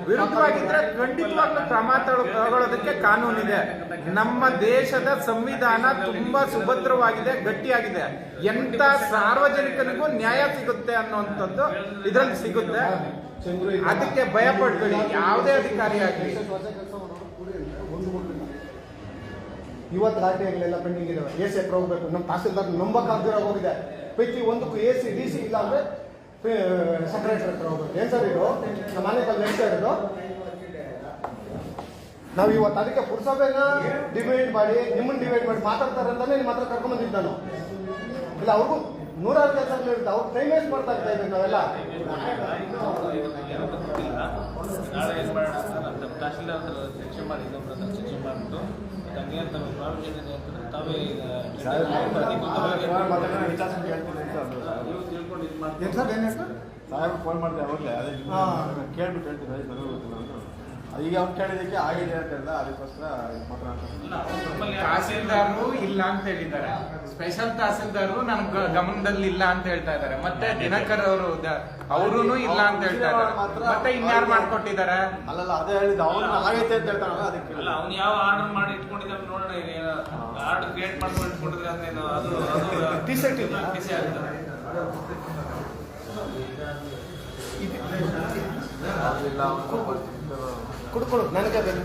ವಿರುದ್ಧವಾಗಿದ್ರೆ ಖಂಡಿತವಾಗ್ಲೂ ಕ್ರಮ ತಗೊಳ್ಳೋದಕ್ಕೆ ಕಾನೂನಿದೆ. ನಮ್ಮ ದೇಶದ ಸಂವಿಧಾನ ತುಂಬಾ ಸುಭದ್ರವಾಗಿದೆ, ಗಟ್ಟಿಯಾಗಿದೆ. ಎಂತ ಸಾರ್ವಜನಿಕನಿಗೂ ನ್ಯಾಯ ಸಿಗುತ್ತೆ ಅನ್ನುವಂಥದ್ದು ಇದ್ರಲ್ಲಿ ಸಿಗುತ್ತೆ. ಅದಕ್ಕೆ ಭಯ ಪಡ್ಬೇಡಿ ಯಾವುದೇ ಅಧಿಕಾರಿ ಆಗ್ಲಿ. ಇವತ್ತು ದಾಖಲೆಗಳೆಲ್ಲ ಪೆಂಡಿಂಗ್ ಇದಾವೆ. AC ಹತ್ರ ಹೋಗ್ಬೇಕು, ನಮ್ಮ ತಹಸೀಲ್ದಾರ್ ನಂಬಕ್ಕಾಗ್ದಿರೋ ಹೋಗಿದೆ. ಪ್ರತಿ ಒಂದಕ್ಕೂ AC DC ಇಲ್ಲ ಅಂದ್ರೆ ಸೆಕ್ರೆಟರಿ ಹತ್ರ ಹೋಗ್ಬೇಕು. ಏನ್ ಸರ್ ಇದು ನಮ್ಮ ಮನೆಯಲ್ಲಿ ಹೇಳ್ತಾ ಇರೋದು? ನಾವು ಇವತ್ತು ಅದಕ್ಕೆ ಪುರಸಭೆನ ಡಿವೈಡ್ ಮಾಡಿ ಮಾತಾಡ್ತಾರೆ ಅಂತಾನೆ ನಿಮ್ಮ ಹತ್ರ ಕರ್ಕೊಂಡ್ ಬಂದಿದ್ದು ನಾನು. ಇಲ್ಲ ಅವ್ರಿಗೂ 100 ಕೆಲಸಗಳು ಇರುತ್ತೆ, ಅವ್ರು ಟೈಮ್ ವೇಸ್ಟ್ ಮಾಡ್ತಾ ಇದ್ದೀವಿ ನಾವೆಲ್ಲ. ನಾಳೆ ಏನು ಮಾಡೋಣ ಸರ್, ನಮ್ಮ ತಹಶೀಲ್ದಾರ್ ಹತ್ರ ಚರ್ಚೆ ಮಾಡಿ, ಇನ್ನೊಬ್ಬರ ಹತ್ರ ಚರ್ಚೆ ಮಾಡಿಬಿಟ್ಟು ಹಂಗೆ ಅಂತ ಪ್ರಾಬ್ಲಮ್ ಏನಿದೆ ಅಂತಂದ್ರೆ ತಾವೇ ನೀವು ತಿಳ್ಕೊಂಡು ಇದು ಮಾಡ್ತೀವಿ. ಸಾಹೇಬ್ ಫೋನ್ ಮಾಡಿದೆ ಅವಾಗಲೇ, ಅದೇ ಕೇಳ್ಬಿಟ್ಟು ಹೇಳ್ತೀನಿ ಈಗ ಅವ್ರು ಕೇಳಿದಕ್ಕೆ ಆಗಿದೆ ಅಂತ ಹೇಳಿದ, ಅದಕ್ಕೋಸ್ಕರ ತಹಸೀಲ್ದಾರರು ಇಲ್ಲ ಅಂತ ಹೇಳಿದ್ದಾರೆ, ಸ್ಪೆಷಲ್ ತಹಸೀಲ್ದಾರರು ನಮ್ ಗಮನದಲ್ಲಿ ಇಲ್ಲ ಅಂತ ಹೇಳ್ತಾ ಇದ್ದಾರೆ. ಮತ್ತೆ ದಿನಕರ್ ಅವರು ಅವರೂ ಇಲ್ಲ ಅಂತ ಹೇಳ್ತಾ ಇದ್ದಾರೆ. ಮತ್ತೆ ಇನ್ಯಾರು ಮಾಡ್ಕೊಟ್ಟಿದ್ದಾರೆ? ಅಲ್ಲಲ್ಲ ಅದೇ ಹೇಳಿದ ಅವ್ರು ಆಗೈತೆ ಅಂತ ಹೇಳ್ತಾರಲ್ಲ, ಅದಕ್ಕೆ ಅಲ್ಲ ಅವ್ನು ಯಾವ ಆರ್ಡರ್ ಮಾಡಿ ಇಟ್ಕೊಂಡಿದ್ದಾನೆ ನೋಡೋಣ. ಈಗ ಆರ್ಡರ್ ಕ್ರಿಯೇಟ್ ಮಾಡ್ಕೊಂಡು ಇಟ್ಕೊಂಡಿದ್ರೆ ಅದೇನು ಅದು ಟಿಸಿ ಆಗ್ತದೆ. ಕುಡ್ಕೊಡು ನನಗೆ ಬೇಕು.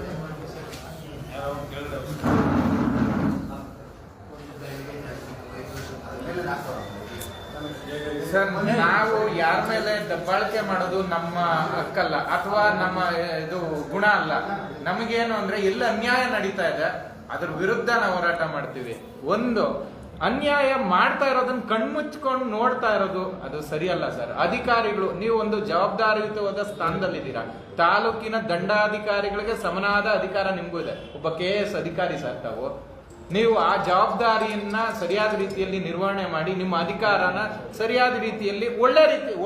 ಸರ್, ನಾವು ಯಾರ ಮೇಲೆ ದಬ್ಬಾಳಿಕೆ ಮಾಡೋದು ನಮ್ಮ ಹಕ್ಕಲ್ಲ ಅಥವಾ ನಮ್ಮ ಇದು ಗುಣ ಅಲ್ಲ. ನಮಗೇನು ಅಂದ್ರೆ ಎಲ್ಲಿ ಅನ್ಯಾಯ ನಡೀತಾ ಇದೆ ಅದ್ರ ವಿರುದ್ಧ ನಾವು ಹೋರಾಟ ಮಾಡ್ತೀವಿ. ಒಂದು ಅನ್ಯಾಯ ಮಾಡ್ತಾ ಇರೋದನ್ನ ಕಣ್ಮುಚ್ಕೊಂಡು ನೋಡ್ತಾ ಇರೋದು ಅದು ಸರಿಯಲ್ಲ ಸರ್. ಅಧಿಕಾರಿಗಳು, ನೀವು ಒಂದು ಜವಾಬ್ದಾರಿಯುತವಾದ ಸ್ಥಾನದಲ್ಲಿದ್ದೀರಾ. ತಾಲೂಕಿನ ದಂಡಾಧಿಕಾರಿಗಳಿಗೆ ಸಮನಾದ ಅಧಿಕಾರ ನಿಮ್ಗೂ ಇದೆ. ಒಬ್ಬ KS ಅಧಿಕಾರಿ ಸರ್ ತಾವು. ನೀವು ಆ ಜವಾಬ್ದಾರಿಯನ್ನ ಸರಿಯಾದ ರೀತಿಯಲ್ಲಿ ನಿರ್ವಹಣೆ ಮಾಡಿ ನಿಮ್ಮ ಅಧಿಕಾರನ ಸರಿಯಾದ ರೀತಿಯಲ್ಲಿ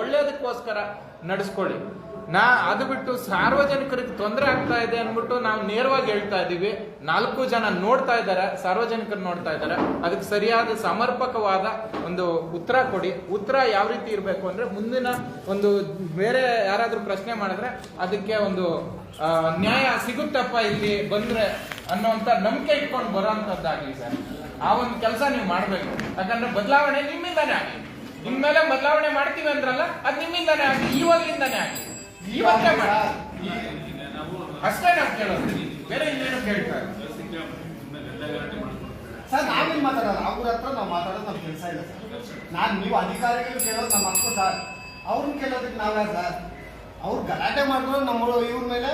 ಒಳ್ಳೇದಕ್ಕೋಸ್ಕರ ನಡೆಸ್ಕೊಳ್ಳಿ. ಅದು ಬಿಟ್ಟು ಸಾರ್ವಜನಿಕರಿಗೆ ತೊಂದರೆ ಆಗ್ತಾ ಇದೆ ಅನ್ಬಿಟ್ಟು ನಾವು ನೇರವಾಗಿ ಹೇಳ್ತಾ ಇದೀವಿ. 4 ಜನ ನೋಡ್ತಾ ಇದ್ದಾರೆ, ಸಾರ್ವಜನಿಕರು ನೋಡ್ತಾ ಇದ್ದಾರೆ. ಅದಕ್ಕೆ ಸರಿಯಾದ ಸಮರ್ಪಕವಾದ ಒಂದು ಉತ್ತರ ಕೊಡಿ. ಉತ್ತರ ಯಾವ ರೀತಿ ಇರಬೇಕು ಅಂದ್ರೆ, ಮುಂದಿನ ಒಂದು ಬೇರೆ ಯಾರಾದ್ರೂ ಪ್ರಶ್ನೆ ಮಾಡಿದ್ರೆ ಅದಕ್ಕೆ ಒಂದು ನ್ಯಾಯ ಸಿಗುತ್ತಪ್ಪ ಇಲ್ಲಿ ಬಂದ್ರೆ ಅನ್ನೋಂಥ ನಂಬಿಕೆ ಇಟ್ಕೊಂಡು ಬರೋಂಥದ್ದಾಗ್ಲಿ ಸರ್. ಆ ಒಂದು ಕೆಲಸ ನೀವು ಮಾಡ್ಬೇಕು. ಯಾಕಂದ್ರೆ ಬದಲಾವಣೆ ನಿಮ್ಮಿಂದಾನೇ ಆಗಲಿ. ಇನ್ಮೇಲೆ ಬದಲಾವಣೆ ಮಾಡ್ತೀವಿ ಅಂದ್ರಲ್ಲ, ಅದು ನಿಮ್ಮಿಂದಾನೇ ಆಗಲಿ, ಇವಾಗಲಿಂದಾನೇ ಆಗಲಿ, ಇವತ್ತೇ ಮಾಡಿ. ಅಷ್ಟೇ ನಾವು ಕೇಳೋದು, ಬೇರೆ ಇನ್ನೇನು ಕೇಳ್ತಾರೆ ಸರ್. ನಾವೇನು ಮಾತಾಡೋದು ಅವ್ರ ಹತ್ರ ನಾವು ಮಾತಾಡೋದು ನಮ್ಮ ಕೆಲಸ ಇಲ್ಲ ಸರ್. ನೀವು ಅಧಿಕಾರಿಗಳು ಕೇಳೋದು ನಮ್ಮ ಹಕ್ಕು ಸರ್. ಅವ್ರನ್ನ ಕೇಳೋದಕ್ಕೆ ನಾವೇ ಸರ್. ಅವ್ರು ಗಲಾಟೆ ಮಾಡಿದ್ರು ನಮ್ಮ ಇವ್ರ ಮೇಲೆ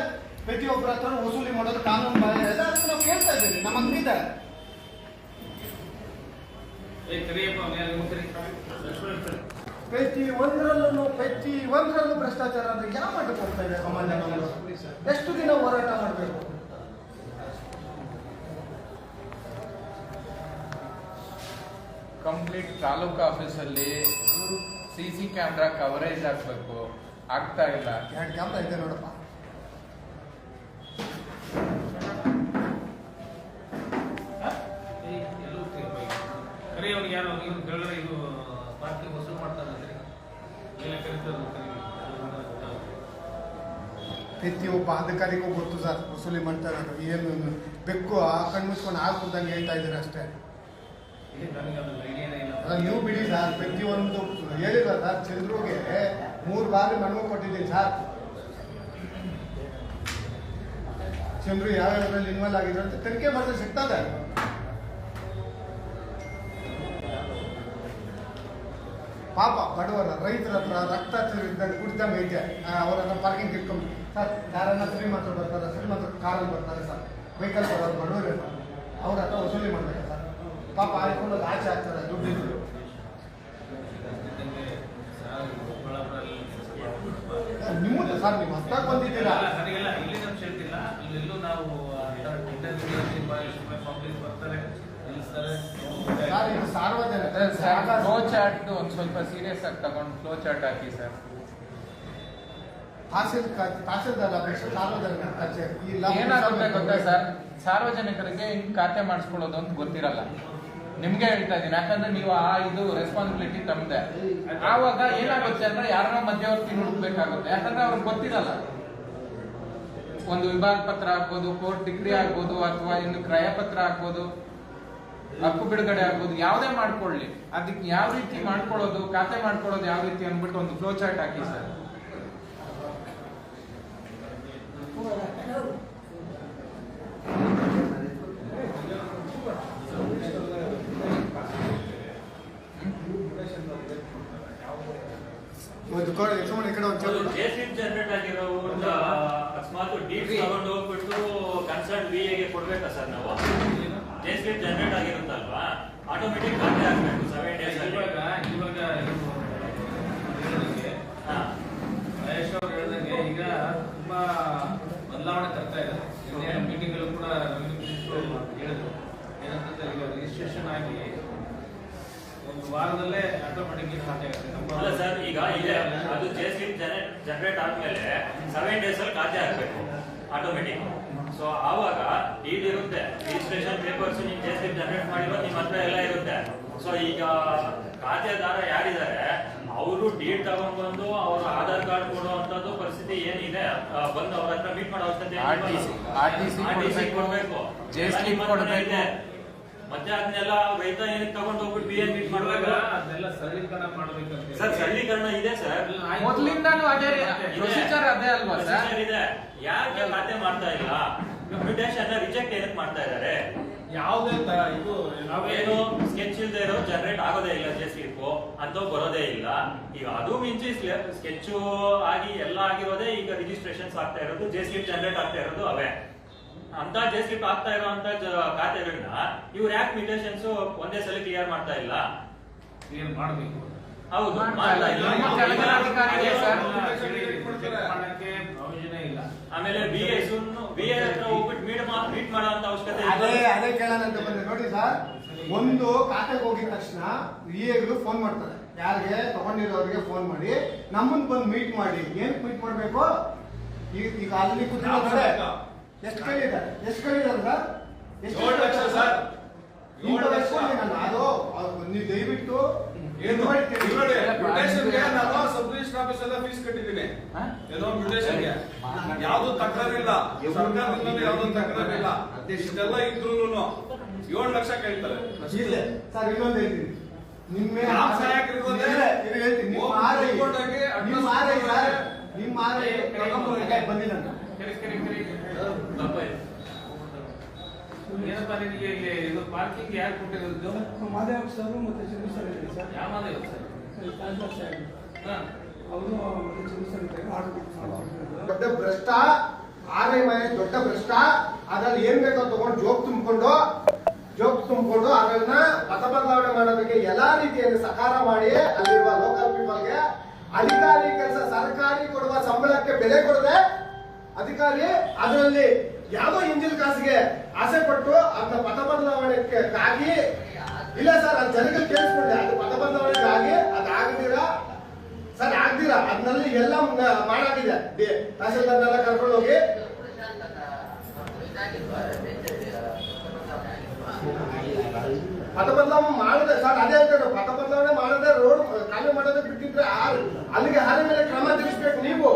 ಪ್ರತಿಯೊಬ್ಬರ ಹತ್ರ ವಸೂಲಿ ಮಾಡೋದು ಕಾನೂನು ಬಾಹಿರ ಇದೆ. ಅದಕ್ಕೆ ನಾವು ಕೇಳ್ತಾ ಇದ್ದೀವಿ, ನಮ್ಮ ಹಕ್ಕಿದೆ. ಪ್ರತಿ ಒಂದರಲ್ಲೂ ಭ್ರಷ್ಟಾಚಾರ ಅಂದ್ರೆ ಯಾವ ಮಟ್ಟಕ್ಕೆ ಹೋಗ್ತಾ ಇದೆ ಸಾಮಾನ್ಯ ಜನರು? ಎಷ್ಟು ದಿನ ಹೋರಾಟ ಮಾಡಬೇಕು? ಕಂಪ್ಲೀಟ್ ತಾಲೂಕು ಆಫೀಸಲ್ಲಿ CC ಕ್ಯಾಮ್ರಾ ಕವರೇಜ್ ಆಗ್ಬೇಕು, ಆಗ್ತಾ ಇಲ್ಲ. 2 ಕ್ಯಾಮ್ರಾ ಇದೆ ನೋಡಪ್ಪ. ಯಾರು ಇದು ಪಾರ್ಕಿಂಗ್ ವಸೂಲು ಮಾಡ್ತಾರೆ ಪ್ರತಿಯೊಬ್ಬ ಅಧಿಕಾರಿಗೂ ಗೊತ್ತು ಸರ್ ವಸೂಲಿ ಮಾಡ್ತಾ ಇರೋದು. ಏನು ಬೆಕ್ಕು ಕಣ್ಮುಚ್ಕೊಂಡು ಹಾಕುದಂಗೆ ಹೇಳ್ತಾ ಇದ್ದೀರಾ ಅಷ್ಟೇ. ನೀವು ಬಿಡಿ ಸರ್. ಪ್ರತಿಯೊಂದು ಹೇಳಿಲ್ಲ ಸರ್. ಚಂದ್ರುಗೆ 3 ಬಾರಿ ಮನವಿ ಕೊಟ್ಟಿದ್ದೀನಿ ಸರ್. ಚಂದ್ರು ಯಾವ್ಯಾವ್ದ್ರಲ್ಲಿ ಇನ್ವಾಲ್ವ್ ಆಗಿದ್ರು ಅಂತ ತನಿಖೆ ಮಾಡಿದ್ರೆ ಸಿಗ್ತದೆ. ಪಾಪ ಬಡವರ ರೈತರ ಹತ್ರ ರಕ್ತ ಕುಡಿದಂಗೆ ಐತೆ. ಅವ್ರ ಹತ್ರ ಪಾರ್ಕಿಂಗ್ ಇಟ್ಕೊಂಡು ಸರ್, ಯಾರನ್ನ ಶ್ರೀಮಂತರು ಬರ್ತಾರೆ, ಶ್ರೀಮಂತರು ಕಾರಲ್ಲಿ ಬರ್ತಾರೆ ಸರ್, ವೆಹಿಕಲ್ ಬರೋದು ಬಡವರು ಇರ್ತಾರೆ, ಅವ್ರ ಹತ್ರ ವಸೂಲಿ ಮಾಡ್ಬೇಕು ಸರ್. ಪಾಪ ಆಯ್ಕೊಂಡು ಆಚೆ ಆಗ್ತಾರೆ ದುಡ್ಡಿದ್ರು. ನಿಮ್ಮದು ಸರ್, ನೀವು ಹೊಸ್ದಾಗಿ ಬಂದಿದ್ದೀರಾ. ಇಲ್ಲಿ ನಮ್ಮ ಹೇಳ್ತಿಲ್ಲ, ಇಲ್ಲೆಲ್ಲೂ ನಾವು ಬರ್ತಾರೆ ಸರ್, ಇದು ಸಾರ್ವಜನಿಕ ಫ್ಲೋ ಚಾರ್ಟ್ ಒಂದು ಸ್ವಲ್ಪ ಸೀರಿಯಸ್ ಆಗಿ ತಗೊಂಡು ಫ್ಲೋ ಚಾರ್ಟ್ ಹಾಕಿ ಸರ್. ತಹಸೀಲ್ದಾರ್ ಆಫೀಸ್ ಸಾರ್ವಜನಿಕ ಕಚೇರಿ. ಏನಾಗುತ್ತೆ ಗೊತ್ತಾ ಸರ್, ಸಾರ್ವಜನಿಕರಿಗೆ ಹಿಂಗ್ ಖಾತೆ ಮಾಡಿಸ್ಕೊಳ್ಳೋದು ಅಂತ ಗೊತ್ತಿರಲ್ಲ. ನಿಮ್ಗೆ ಹೇಳ್ತಾ ಇದ್ದೀನಿ, ಯಾಕಂದ್ರೆ ನೀವು ಇದು ರೆಸ್ಪಾನ್ಸಿಬಿಲಿಟಿ ತಮ್ಮದೆ. ಆವಾಗ ಏನಾಗುತ್ತೆ ಅಂದ್ರೆ ಯಾರನ್ನ ಮಧ್ಯವರ್ತಿ ಹುಡುಕ್ಬೇಕಾಗುತ್ತೆ, ಯಾಕಂದ್ರೆ ಅವ್ರಿಗೆ ಗೊತ್ತಿರಲ್ಲ. ಒಂದು ವಿಭಾಗ ಪತ್ರ ಆಗ್ಬೋದು, ಕೋರ್ಟ್ ಡಿಗ್ರಿ ಆಗ್ಬೋದು, ಅಥವಾ ಇನ್ನು ಕ್ರಯ ಪತ್ರ ಆಗ್ಬೋದು, ಹಕ್ಕು ಬಿಡುಗಡೆ ಆಗ್ಬೋದು, ಯಾವುದೇ ಮಾಡ್ಕೊಳ್ಳಿ. ಅದಕ್ಕೆ ಯಾವ ರೀತಿ ಮಾಡ್ಕೊಳ್ಳೋದು, ಖಾತೆ ಮಾಡ್ಕೊಳ್ಳೋದು ಯಾವ ರೀತಿ ಅಂದ್ಬಿಟ್ಟು ಒಂದು ಫ್ಲೋ ಚಾರ್ಟ್ ಹಾಕಿ ಸರ್. ಜನರೇಟ್ ಆಗಿರೋ ಅಕಸ್ಮಾತ್ ಡೀಡ್ ತಗೊಂಡು ಹೋಗ್ಬಿಟ್ಟು ಕನ್ಸರ್ನ್ VA ಕೊಡ್ಬೇಕಾ ಸರ್ ನಾವು? ಜೆಸ್ಲಿಪ್ ಜನರೇಟ್ ಆಗಿರುತ್ತಲ್ವಾ, ಆಟೋಮೆಟಿಕ್ ಖಾತೆ ಆಗ್ಬೇಕು 7 days ಅಲ್ಲಿ. ಇವಾಗ ಮಹೇಶ್ ಅವರು ಹೇಳಿದಂಗೆ ಈಗ ತುಂಬಾ ಬದಲಾವಣೆ ತರ್ತಾ ಇದೆ. ಮೀಟಿಂಗ್ ಅಲ್ಲೂ ಕೂಡ ಹೇಳಿದ್ರು ಏನಂತಂದ್ರೆ, ಈಗ ರಿಜಿಸ್ಟ್ರೇಷನ್ ಆಗಿ 1 ವಾರದಲ್ಲೇ ಆಟೋಮೆಟಿಕ್ ಖಾತೆ ಆಗುತ್ತೆ. ಅಲ್ಲ ಸರ್, ಈಗ ಇದೆ ಅದು ಜೆಸ್ಲಿಪ್ ಜನರೇಟ್ ಆದ್ಮೇಲೆ 7 days ಅಲ್ಲಿ ಖಾತೆ ಆಗ್ಬೇಕು ಆಟೋಮೆಟಿಕ್. ಸೊ ಆವಾಗ ಡೀಡ್ ಇರುತ್ತೆ, ರಿಜಿಸ್ಟ್ರೇಷನ್ ಪೇಪರ್ಸ್ ನೀವು ಜೆಸ್ಲಿಪ್ ಜನರೇಟ್ ಮಾಡಿರೋ ನಿಮ್ಮ ಹತ್ರ ಎಲ್ಲ ಇರುತ್ತೆ. ಸೊ ಈಗ ಖಾತೆದಾರ ಯಾರಿದ್ದಾರೆ ಅವರು ಡೀಡ್ ತಗೊಂಡ್ಬಂದು ಅವ್ರ ಆಧಾರ್ ಕಾರ್ಡ್ ಕೊಡುವಂತದ್ದು ಪರಿಸ್ಥಿತಿ ಏನಿದೆ, ಬಂದು ಅವ್ರ ಹತ್ರ ಮೀಟ್ ಮಾಡೋ ಅವಶ್ಯಕತೆ RTC ಕೊಡ್ಬೇಕು, ಮತ್ತೆ ಅದನ್ನೆಲ್ಲ ರೈತ ಏನಕ್ಕೆ ತಗೊಂಡು ಹೋಗ್ಬಿಟ್ಟು BA ಮೀಟ್ ಮಾಡ್ಬೇಕು, ಅದನ್ನೆಲ್ಲ ಸರಳೀಕರಣ ಮಾಡಬೇಕಂತ ಸರ್. ಸರಳೀಕರಣ ಇದೆ ಸರ್, ಮೊದಲಿಂದಾನು ಅದೇ ಪ್ರೊಸೀಜರ್ ಅದೇ ಅಲ್ವಾ ಸರ್? ಇದೆ. ಯಾಕೆ ಖಾತೆ ಮಾಡ್ತಾ ಇಲ್ಲ? ಮ್ಯೂಟೇಶನ್ ರಿಜೆಕ್ಟ್ ಏನಕ್ಕೆ ಮಾಡ್ತಾ ಇದ್ದಾರೆ? ಯಾವುದೇ ಇದು ನಾವೇನು ಸ್ಕೆಚ್ ಇಲ್ಲದೆ ಇರೋ ಜನರೇಟ್ ಆಗೋದೇ ಇಲ್ಲ, ಜೆಸ್ಲಿಪ್ ಅಂತ ಬರೋದೇ ಇಲ್ಲ. ಈಗ ಅದು ಮಿಂಚಿ ಸ್ಕೆಚ್ ಆಗಿ ಎಲ್ಲ ಆಗಿರೋದೇ ಈಗ ರಿಜಿಸ್ಟ್ರೇಷನ್ಸ್ ಆಗ್ತಾ ಇರೋದು, ಜೆಸ್ಲಿಪ್ ಜನರೇಟ್ ಆಗ್ತಾ ಇರೋದು ಅವೇ. ಅಂತ ಜೆಸ್ಲಿಪ್ ಆಗ್ತಾ ಇರುವಂತ ಖಾತೆಗಳನ್ನ ಇವ್ರು ಯಾಕೆ ಮ್ಯೂಟೇಷನ್ಸ್ ಒಂದೇ ಸಲ ಕ್ಲಿಯರ್ ಮಾಡ್ತಾ ಇಲ್ಲ? ಏನ್ ಮಾಡ್ಬೇಕು? ಹೌದು, ಮಾಡ್ತಾ ಇಲ್ಲ. ಮಾಡಕ್ಕೆ ಪ್ರಯೋಜನ ಇಲ್ಲ. ಆಮೇಲೆ BA ಹತ್ರ ಹೋಗ್ಬಿಟ್ಟು ಮೀಟ್ ಮಾಡುವಂತ ಅವಶ್ಯಕತೆ ಅದೇ ಕೇಳೋಣ ಅಂತ ಬಂದೆ ನೋಡಿ ಸರ್. ಒಂದು ಖಾತೆಗೆ ಹೋಗಿದ ತಕ್ಷಣ VAಗಳು ಫೋನ್ ಮಾಡ್ತಾರೆ, ಯಾರಿಗೆ ತಗೊಂಡಿರೋರಿಗೆ ಫೋನ್ ಮಾಡಿ ನಮ್ಮನ್ನ ಬಂದು ಮೀಟ್ ಮಾಡಿ. ಏನ್ ಮೀಟ್ ಮಾಡ್ಬೇಕು? ಈಗ ಅಲ್ಲಿ ಕೂತ್ಕೊಂಡ್ರೆ ಎಷ್ಟು ಕಳಿದ್ದಾರೆ ಸರ್? ಎಷ್ಟು 7 ಲಕ್ಷ ಸರ್. ಅದು ನೀವು ದಯವಿಟ್ಟು ಏನು ಮ್ಯೂಟೇಷನ್ಗೆ ನಾನು ಸಬ್ ರಿಜಿಸ್ಟರ್ ಆಫೀಸ್ ಎಲ್ಲ ಫೀಸ್ ಕಟ್ಟಿದ್ದೀನಿ. ಏನೋ ಮ್ಯೂಟೇಷನ್ಗೆ ಯಾವ್ದು ತಕರಾರಿಲ್ಲ, ಸರ್ಕಾರದಿಂದ ಯಾವ್ದು ತಕರಾರಿಲ್ಲ. ಇಷ್ಟೆಲ್ಲ ಇದ್ರು 7 ಲಕ್ಷ ಕೇಳ್ತಾರೆ. ಸರ್ ಇನ್ನೊಂದು ಹೇಳ್ತೀನಿ, ನಿಮ್ಮ ಬಂದಿಲ್ಲ ಏನಪ್ಪ ನಿನಗೆ ಇಲ್ಲಿ ಇದು ಪಾರ್ಕಿಂಗ್ ಯಾರು ಕೊಟ್ಟಿರೋದು? ಮಾದೇವ್ ಸರ್ ಮತ್ತೆ ಚಂದ್ರ ಸರ್ ಇದ್ದಾರೆ ಸರ್. ಯಾವ ಮಾದೇವ್ ಸರ್? ತಾಜ್ ಸರ್ ಅವರು ಚಂದ್ರ ಸರ್ ಇದ್ದಾರೆ. ಆರ್ಡರ್ ದೊಡ್ಡ ಭ್ರಷ್ಟ RI ಮಹೇಶ್ ದೊಡ್ಡ ಭ್ರಷ್ಟ. ಅದ್ರಲ್ಲಿ ಏನ್ ಬೇಕೋ ತಗೊಂಡು ಜೋಕ್ ತುಂಬಿಕೊಂಡು ಅದನ್ನ ಮತ ಬದಲಾವಣೆ ಮಾಡೋದಕ್ಕೆ ಎಲ್ಲಾ ರೀತಿಯಲ್ಲಿ ಸಹಕಾರ ಮಾಡಿ ಅಲ್ಲಿರುವ ಲೋಕಲ್ ಪೀಪಲ್ಗೆ ಅಧಿಕಾರಿ ಕೆಲಸ ಸರ್ಕಾರಿ ಕೊಡುವ ಸಂಬಳಕ್ಕೆ ಬೆಲೆ ಕೊಡದೆ ಅಧಿಕಾರಿ ಅದರಲ್ಲಿ ಯಾವುದೋ ಇಂಜಿಲ್ ಕಾಸಿಗೆ ಆಸೆ ಪಟ್ಟು ಅದನ್ನ ಪಥ ಬದಲಾವಣೆಗಾಗಿ ಇಲ್ಲ ಸರ್, ಅದು ಜನಗಳು ಕೇಳಿಸ್ಕೊಂಡೆ, ಅದು ಪಥ ಬದಲಾವಣೆಗಾಗಿ ಅದಾಗದಿರಾ ಸರ್, ಆಗ್ದಿರಾ ಅದ್ನಲ್ಲಿ ಎಲ್ಲ ಮಾಡಾಗಿದೆ. ತಹಸೀಲ್ದಾರ್ನೆಲ್ಲ ಕರ್ಕೊಂಡು ಹೋಗಿ ಪಥ ಬದಲಾವಣೆ ಮಾಡದೆ ಸರ್, ಅದೇ ಹೇಳ್ತಾರೆ, ಪಥ ಬದಲಾವಣೆ ಮಾಡದೆ ರೋಡ್ ಖಾಲಿ ಮಾಡೋದೇ ಬಿಟ್ಟಿದ್ರೆ ಅಲ್ಲಿಗೆ ಹಾರಿ ಮೇಲೆ ಕ್ರಮ ತಿಳಿಸ್ಬೇಕು ನೀವು.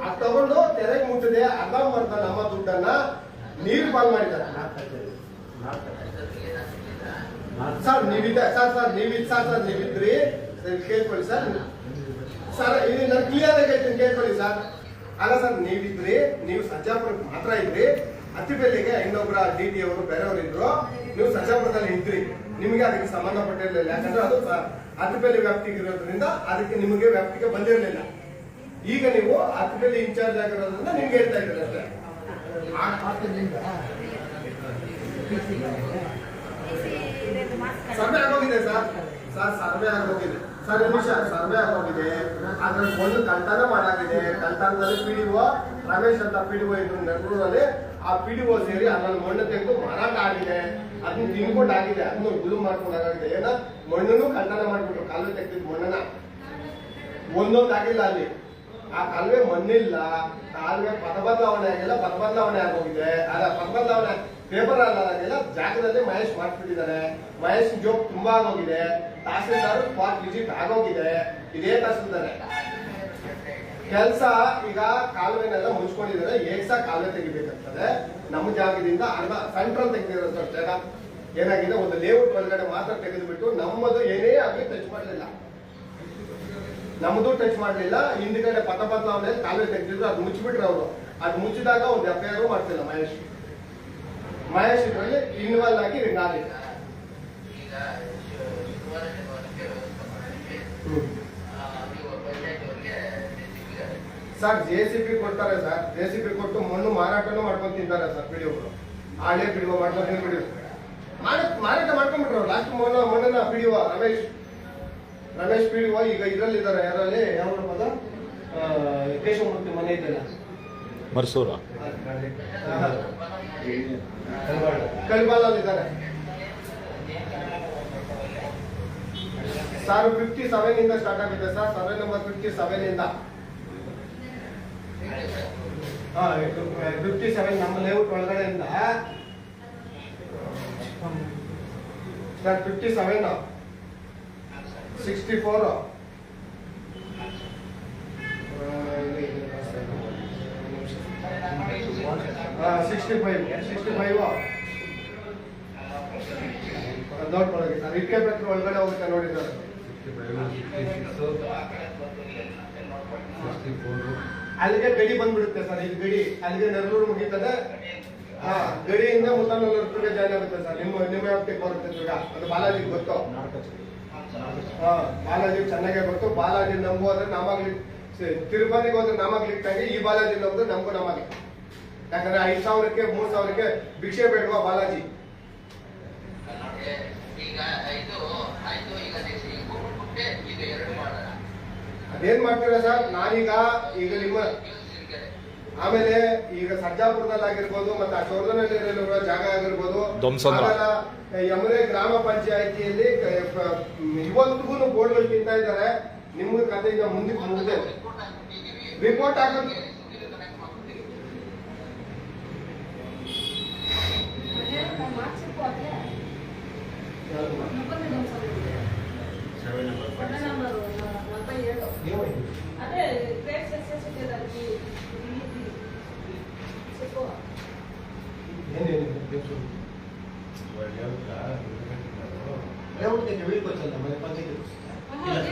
ಅದು ತಗೊಂಡು ತೆರೆಗೆ ಮುಟ್ಟಿದೆ ಅರ್ಧ ಮಾಡ್ತಾರೆ ನಮ್ಮ ದುಡ್ಡನ್ನ ನೀರು ಪಾಲ್ ಮಾಡಿದ್ದಾರೆ ಸರ್. ನೀವಿದ್ರಿ ಕೇಳ್ಕೊಳ್ಳಿ ಸರ್. ಇದು ನಾನು ಕ್ಲಿಯರ್ ಆಗಿ ಹೇಳ್ತೀನಿ, ಕೇಳ್ಕೊಳ್ಳಿ ಸರ್. ಅಲ್ಲ ಸರ್, ನೀವಿದ್ರಿ, ನೀವು ಸಜ್ಜಾಪುರಕ್ಕೆ ಮಾತ್ರ ಇದ್ರಿ. ಅತ್ತಿಬೆಲ್ಲಿಗೆ ಇನ್ನೊಬ್ಬರ DT ಅವರು ಬೇರೆಯವರು ಇದ್ರು, ನೀವು ಸಜ್ಜಾಪುರದಲ್ಲಿ ಇದ್ರಿ. ನಿಮಗೆ ಅದಕ್ಕೆ ಸಂಬಂಧಪಟ್ಟಿರಲಿಲ್ಲ, ಯಾಕಂದ್ರೆ ಅದು ಅತ್ತಿಬೆಲ್ಲಿ ವ್ಯಾಪ್ತಿಗೆ ಇರೋದ್ರಿಂದ ಅದಕ್ಕೆ ನಿಮಗೆ ವ್ಯಾಪ್ತಿಗೆ ಬಂದಿರಲಿಲ್ಲ. ಈಗ ನೀವು ಅತ್ತಿಬೆಲ್ಲಿ ಇನ್ಚಾರ್ಜ್ ಆಗಿರೋದ್ರಿಂದ ನಿಮ್ಗೆ ಹೇಳ್ತಾ ಇದ್ದಾರೆ ಅಷ್ಟೇ. ಸರ್ವೆ ಆಗೋಗಿದೆ ಸರ್, ಸರ್ವೆ ಆಗೋಗಿದೆ ಸರ್, ನಿಮಿಷ ಸರ್ವೆ ಆಗೋಗಿದೆ. ಅದ್ರಲ್ಲಿ ಒಂದು ಕಳ್ತನ ಮಾಡಾಗಿದೆ. ಕಳ್ತನದಲ್ಲಿ PDO ರಮೇಶ್ ಅಂತ PDO ಇದ್ರು ನೆರಳೂರಲ್ಲಿ. ಆ PDO ಸೇರಿ ಅದ್ರಲ್ಲಿ ಮಣ್ಣು ತೆಗೆದು ಮಾರಾಟ ಆಗಿದೆ, ಅದನ್ನ ತಿನ್ಕೊಂಡು ಆಗಿದೆ, ಅದನ್ನ ಗುಲು ಮಾಡ್ಕೊಂಡಾಗಿದೆ. ಏನ ಮಣ್ಣನ್ನು ಕಳ್ತನ ಮಾಡ್ಬಿಟ್ರು, ಕಾಲುವೆ ತೆಗೆದಿದ್ದು ಮಣ್ಣನ್ನ ಒಂದೊಂದಾಗಿಲ್ಲ ಅಲ್ಲಿ. ಆ ಕಾಲುವೆ ಮಣ್ಣಿಲ್ಲ, ಕಾಲುವೆ ಪಥ ಬದಲಾವಣೆ ಆಗಿಲ್ಲ, ಪಥ ಬದಲಾವಣೆ ಆಗೋಗಿದೆ. ಅದ ಪಥ ಬದಲಾವಣೆ ಪೇಪರ್ ಅಲ್ಲಾಗಿಲ್ಲ, ಜಾಗದಲ್ಲಿ ಮಹೇಶ್ ಮಾಡ್ಬಿಟ್ಟಿದ್ದಾರೆ. ಮಹೇಶ್ ಜೋಕ್ ತುಂಬಾ ಆಗೋಗಿದೆ. ತಹಸೀಲ್ದಾರ್ ಸ್ಪಾಟ್ ವಿಸಿಟ್ ಆಗೋಗಿದೆ. ಇದೇ ತಹಸೀಲ್ದಾರೆ ಕೆಲಸ. ಈಗ ಕಾಲುವೆನೆಲ್ಲ ಮುಚ್ಕೊಂಡಿದ್ದಾರೆ, ಏಕ್ಸ ಕಾಲುವೆ ತೆಗಿಬೇಕಾಗ್ತದೆ. ನಮ್ಮ ಜಾಗದಿಂದ ಅರ್ಧ ಸೆಂಟ್ರಲ್ ತೆಗೆದಿರೋ ಜಾಗ ಏನಾಗಿದೆ, ಒಂದು ಲೇಔಟ್ ಒಳಗಡೆ ಮಾತ್ರ ತೆಗೆದುಬಿಟ್ಟು ನಮ್ಮದು ಏನೇ ಆಗಲಿ ಟಚ್ ಮಾಡಲಿಲ್ಲ, ನಮ್ಮದು ಟಚ್ ಮಾಡಲಿಲ್ಲ. ಹಿಂದ್ಗಡೆ ಪಥ ಬದಲಾವಣೆ ಕಾಲುವೆ ತೆಗೆದಿದ್ರು, ಅದು ಮುಚ್ಚಿಬಿಟ್ರೆ ಅವರು. ಅದು ಮುಚ್ಚಿದಾಗ ಒಂದು FIR ಮಾಡ್ತಿಲ್ಲ ಮಹೇಶ್ ಇದರಲ್ಲಿ ಇನ್ವಾಲ್ವ್ ಆಗಿ ರಿಂಗ್ ಆಗಿಲ್ಲ. ಸರ್ JCB ಕೊಡ್ತಾರೆ ಸರ್, JCB ಕೊಟ್ಟು ಮಣ್ಣು ಮಾರಾಟನೂ ಮಾಡ್ಕೊಂಡು ತಿಂತಾರೆ ಸರ್. PDO ಹಳೆ PDO ಮಾಡ್ಕೊಂಡು ಮಾರಾಟ ಮಾಡ್ಕೊಂಡ್ಬಿಟ್ರು. ಲಾಸ್ಟ್ ಮಣ್ಣನ್ನ PDO ರಮೇಶ್ PDO ಈಗ ಇದ್ರಲ್ಲಿದ್ದಾರೆ. ಯಾರಲ್ಲಿ ಯಾವ ಪದ ಕೇಶವಮೂರ್ತಿ ಮನೆ ಇದೆಯಲ್ಲ, ಮರ್ಸೂರ ಕಲ್ಬಾಲಲ್ಲಿ ಇದ್ದಾರೆ ಸರ್. 57 ಇಂದ ಸ್ಟಾರ್ಟ್ ಆಗಿದೆ ಸರ್, ಸರ್ವೆ ನಂಬರ್ 57 ಇಂದ. 57 ನಮ್ಮ ಲೇಔಟ್ ಒಳಗಡೆಯಿಂದ ಸರ್ 57 64 65 ನೋಡ್ಕೊಳ್ಳಿ ಸರ್. ಇಟ್ಕೆ ಪ್ರತಿ ಒಳಗಡೆ ಹೋಗುತ್ತೆ ನೋಡಿ ಸರ್. ಅಲ್ಲಿಗೆ ಗಡಿ ಬಂದ್ಬಿಡುತ್ತೆ ಸರ್. ಈಗ ಗಡಿ ಅಲ್ಲಿಗೆ ನೆರಳೂರು ಮುಗಿತದೆ. ಗಡಿಯಿಂದ ಮುತ್ತನೂರು ಜಾಯ್ನ್ ಆಗುತ್ತೆ ಸರ್. ನಿಮ್ಮ ವ್ಯಾಪ್ತಿಗೆ ಬರುತ್ತೆ ಈಗ. ಅದು ಬಾಲಾಜಿಗೆ ಗೊತ್ತು. ಬಾಲಾಜಿ ಚೆನ್ನಾಗೇ ಗೊತ್ತು. ಬಾಲಾಜಿ ನಂಬು ಅಂದ್ರೆ ನಾಮಾಗ್ಲಿ, ತಿರುಪತಿಗೆ ಹೋದ್ರೆ ನಾಮಾಗ್ಲಿ ಇಟ್ಟಂಗೆ ಈ ಬಾಲಾಜಿ ನಂಬುದು ನಮಗೂ ನಮಗೆ ಯಾಕಂದ್ರೆ 5,000ಕ್ಕೆ 3,000ಕ್ಕೆ ಭಿಕ್ಷೆ ಬೇಡವಾ ಬಾಲಾಜಿ? ಅದೇನ್ ಮಾಡ್ತೀರಾ ಸರ್? ನಾನೀಗ ನಿಮ್ಮ ಆಮೇಲೆ ಈಗ ಸರ್ಜಾಪುರದಲ್ಲಿ ಆಗಿರ್ಬೋದು ಮತ್ತೆ ಅಶೋಧನಲ್ಲಿರುವ ಜಾಗ ಆಗಿರ್ಬೋದು, ಯಮುನೆ ಗ್ರಾಮ ಪಂಚಾಯಿತಿಯಲ್ಲಿ ಇವತ್ತಿಗೂ ಬೋರ್ಡ್ಗಳು ತಿಂತಾ ಇದ್ದಾರೆ. ನಿಮ್ಮ ಕಥೆ ಈಗ ಮುಂದಕ್ಕೆ ಮುಗಿದೆ. ರಿಪೋರ್ಟ್ ಹಾಕೋದು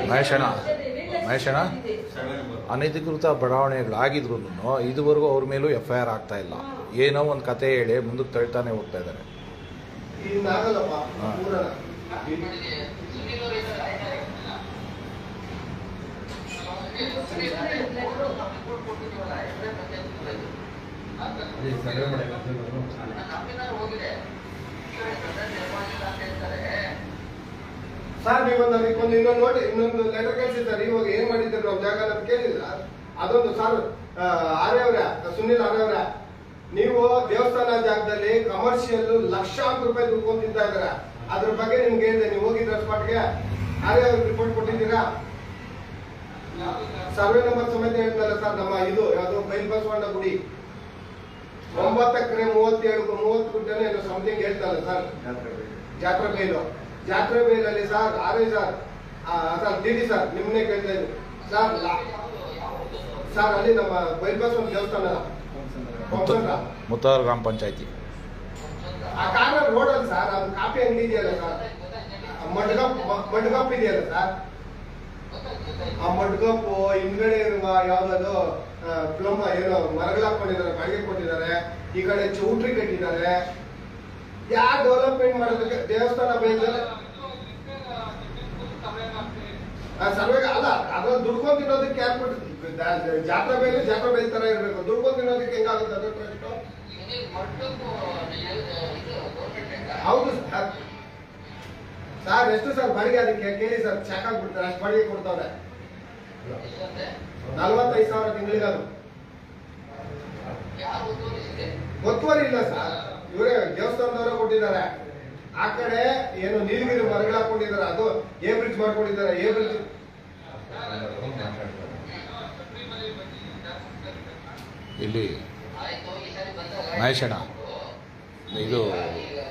ಮಹೇಶಣ್ಣ ಅನಧಿಕೃತ ಬಡಾವಣೆಗಳಾಗಿದ್ರು ಇದುವರೆಗೂ ಅವ್ರ ಮೇಲೂ FIR ಆಗ್ತಾ ಇಲ್ಲ. ಏನೋ ಒಂದು ಕತೆ ಹೇಳಿ ಮುಂದಕ್ಕೆ ತಳ್ತಾನೆ ಹೋಗ್ತಾ ಇದ್ದಾರೆ. ಸರ್ ನೀವೊಂದು ಇನ್ನೊಂದು ನೋಡಿ, ಇನ್ನೊಂದು ಲೆಟರ್ ಕಳಿಸಿದ್ದಾರೆ. ಇವಾಗ ಏನ್ ಮಾಡಿದ್ದಾರೆ ನಾವು ಜಾಗ ಅಂತ ಕೇಳಿಲ್ಲ. ಅದೊಂದು ಸರ್ ಆರ್ಯವರ ಸುನಿಲ್ ಆರ್ಯವರ, ನೀವು ದೇವಸ್ಥಾನ ಜಾಗದಲ್ಲಿ ಕಮರ್ಷಿಯಲ್ ಲಕ್ಷಾಂತರ ರೂಪಾಯಿ ದುಡ್ಕೊಂಡು ಇದ್ದಾರೆ. ಅದ್ರ ಬಗ್ಗೆ ನಿಮ್ಗೆ ಹೇಳಿದೆ, ನೀವು ಹೋಗಿದ್ರ ಸ್ಪಾಟ್ಗೆ ಆರ್ಯವ್ರಿಗೆ ರಿಪೋರ್ಟ್ ಕೊಟ್ಟಿದ್ದೀರಾ? ಸರ್ವೆ ನಂಬರ್ ಸಮೇತ ಹೇಳ್ತಲ್ಲ ಸರ್. ನಮ್ಮ ಇದು ಯಾವುದು ಬೈಲ್ಬಸವಣ್ಣ ಗುಡಿ 9 ಎಕರೆ 30 ಗುಂಟೆನೋ ಏನೋ ಸಮಥಿಂಗ್ ಹೇಳ್ತಲ್ಲ ಸರ್. ಜಾತ್ರೆ ಬೈಲಲ್ಲಿ ಸರ್ ಆರ್ಯ ಸರ್ ದಿದಿ ಸರ್ ನಿಮ್ಮನ್ನೇ ಕೇಳ್ತಾ ಇದ್ರು ಸರ್ ಅಲ್ಲಿ ನಮ್ಮ ಬೈಲ್ಬಸವಣ್ಣ ದೇವಸ್ಥಾನ ಮುತ್ತಾರ ಗ್ರಾಮ ಪಂಚಾಯತಿ ಆ ಕಾರ್ನರ್ ರೋಡ್ ಅಲ್ಲಿ ಸರ್, ಅದು ಕಾಫಿ ಅಂಗಡಿ ಇದೆಯಲ್ಲ ಸರ್, ಮಡ್ಗಪ್ ಇದೆಯಲ್ಲ ಸರ್, ಆ ಮಡ್ಗಪ್ ಹಿಂದ್ಗಡೆ ಇರುವ ಯಾವ್ದದು ಪ್ಲಮ್ ಏನೋ ಮರಗಳು ಹಾಕೊಂಡಿದ್ದಾರೆ, ಬಾಡಿಗೆ ಕೊಟ್ಟಿದ್ದಾರೆ. ಈ ಕಡೆ ಚೌಟ್ರಿ ಕಟ್ಟಿದ್ದಾರೆ. ಯಾರು ಡೆವಲಪ್ಮೆಂಟ್ ಮಾಡೋದಕ್ಕೆ ದೇವಸ್ಥಾನ ಬೇಕಲ್ಲ ಸರ್ವೆ ಅಲ್ಲ. ಅದ್ರಲ್ಲಿ ದುಡ್ಕೊಂಡ್ ತಿನ್ನೋದಕ್ಕೆ ಯಾರು ಕೊಟ್ಟು ಜಾತ್ರೆ ಬೇರೆ ತರ ಇರ್ಬೇಕು. ದುಡ್ಕೊಂಡ್ ತಿನ್ನೋದಕ್ಕೆ ಹೆಂಗಾಗುತ್ತೆ ಅದು ಪ್ರಶ್ನೆ. ಹೌದು ಸರ್ ಎಷ್ಟು ಸರ್ ಬಾಡಿಗೆ ಅದಕ್ಕೆ ಕೇಳಿ ಸರ್, ಚೆಕ್ ಆಗ್ಬಿಡ್ತಾರೆ. ಅಷ್ಟು ಬಾಡಿಗೆ ಕೊಡ್ತಾವ್ರೆ. 45,000 ತಿಂಗಳಿಗೆ. ಅದು ಒತ್ತುವರಿ ಇಲ್ಲ ಸರ್, ಇವರೇ ದೇವಸ್ಥಾನದವರೇ ಕೊಟ್ಟಿದ್ದಾರೆ. ಆ ಕಡೆ ಏನು ನೀಲಗಿರಿ ಮರಗಳು ಹಾಕೊಂಡಿದ್ದಾರೆ, ಅದು ಎ ಬ್ರಿಡ್ಜ್ ಮಾಡ್ಕೊಂಡಿದ್ದಾರೆ. ಎ ಬ್ರಿಡ್ಜ್ ಇಲ್ಲಿ ಮಹೇಶಣ್ಣ ಇದು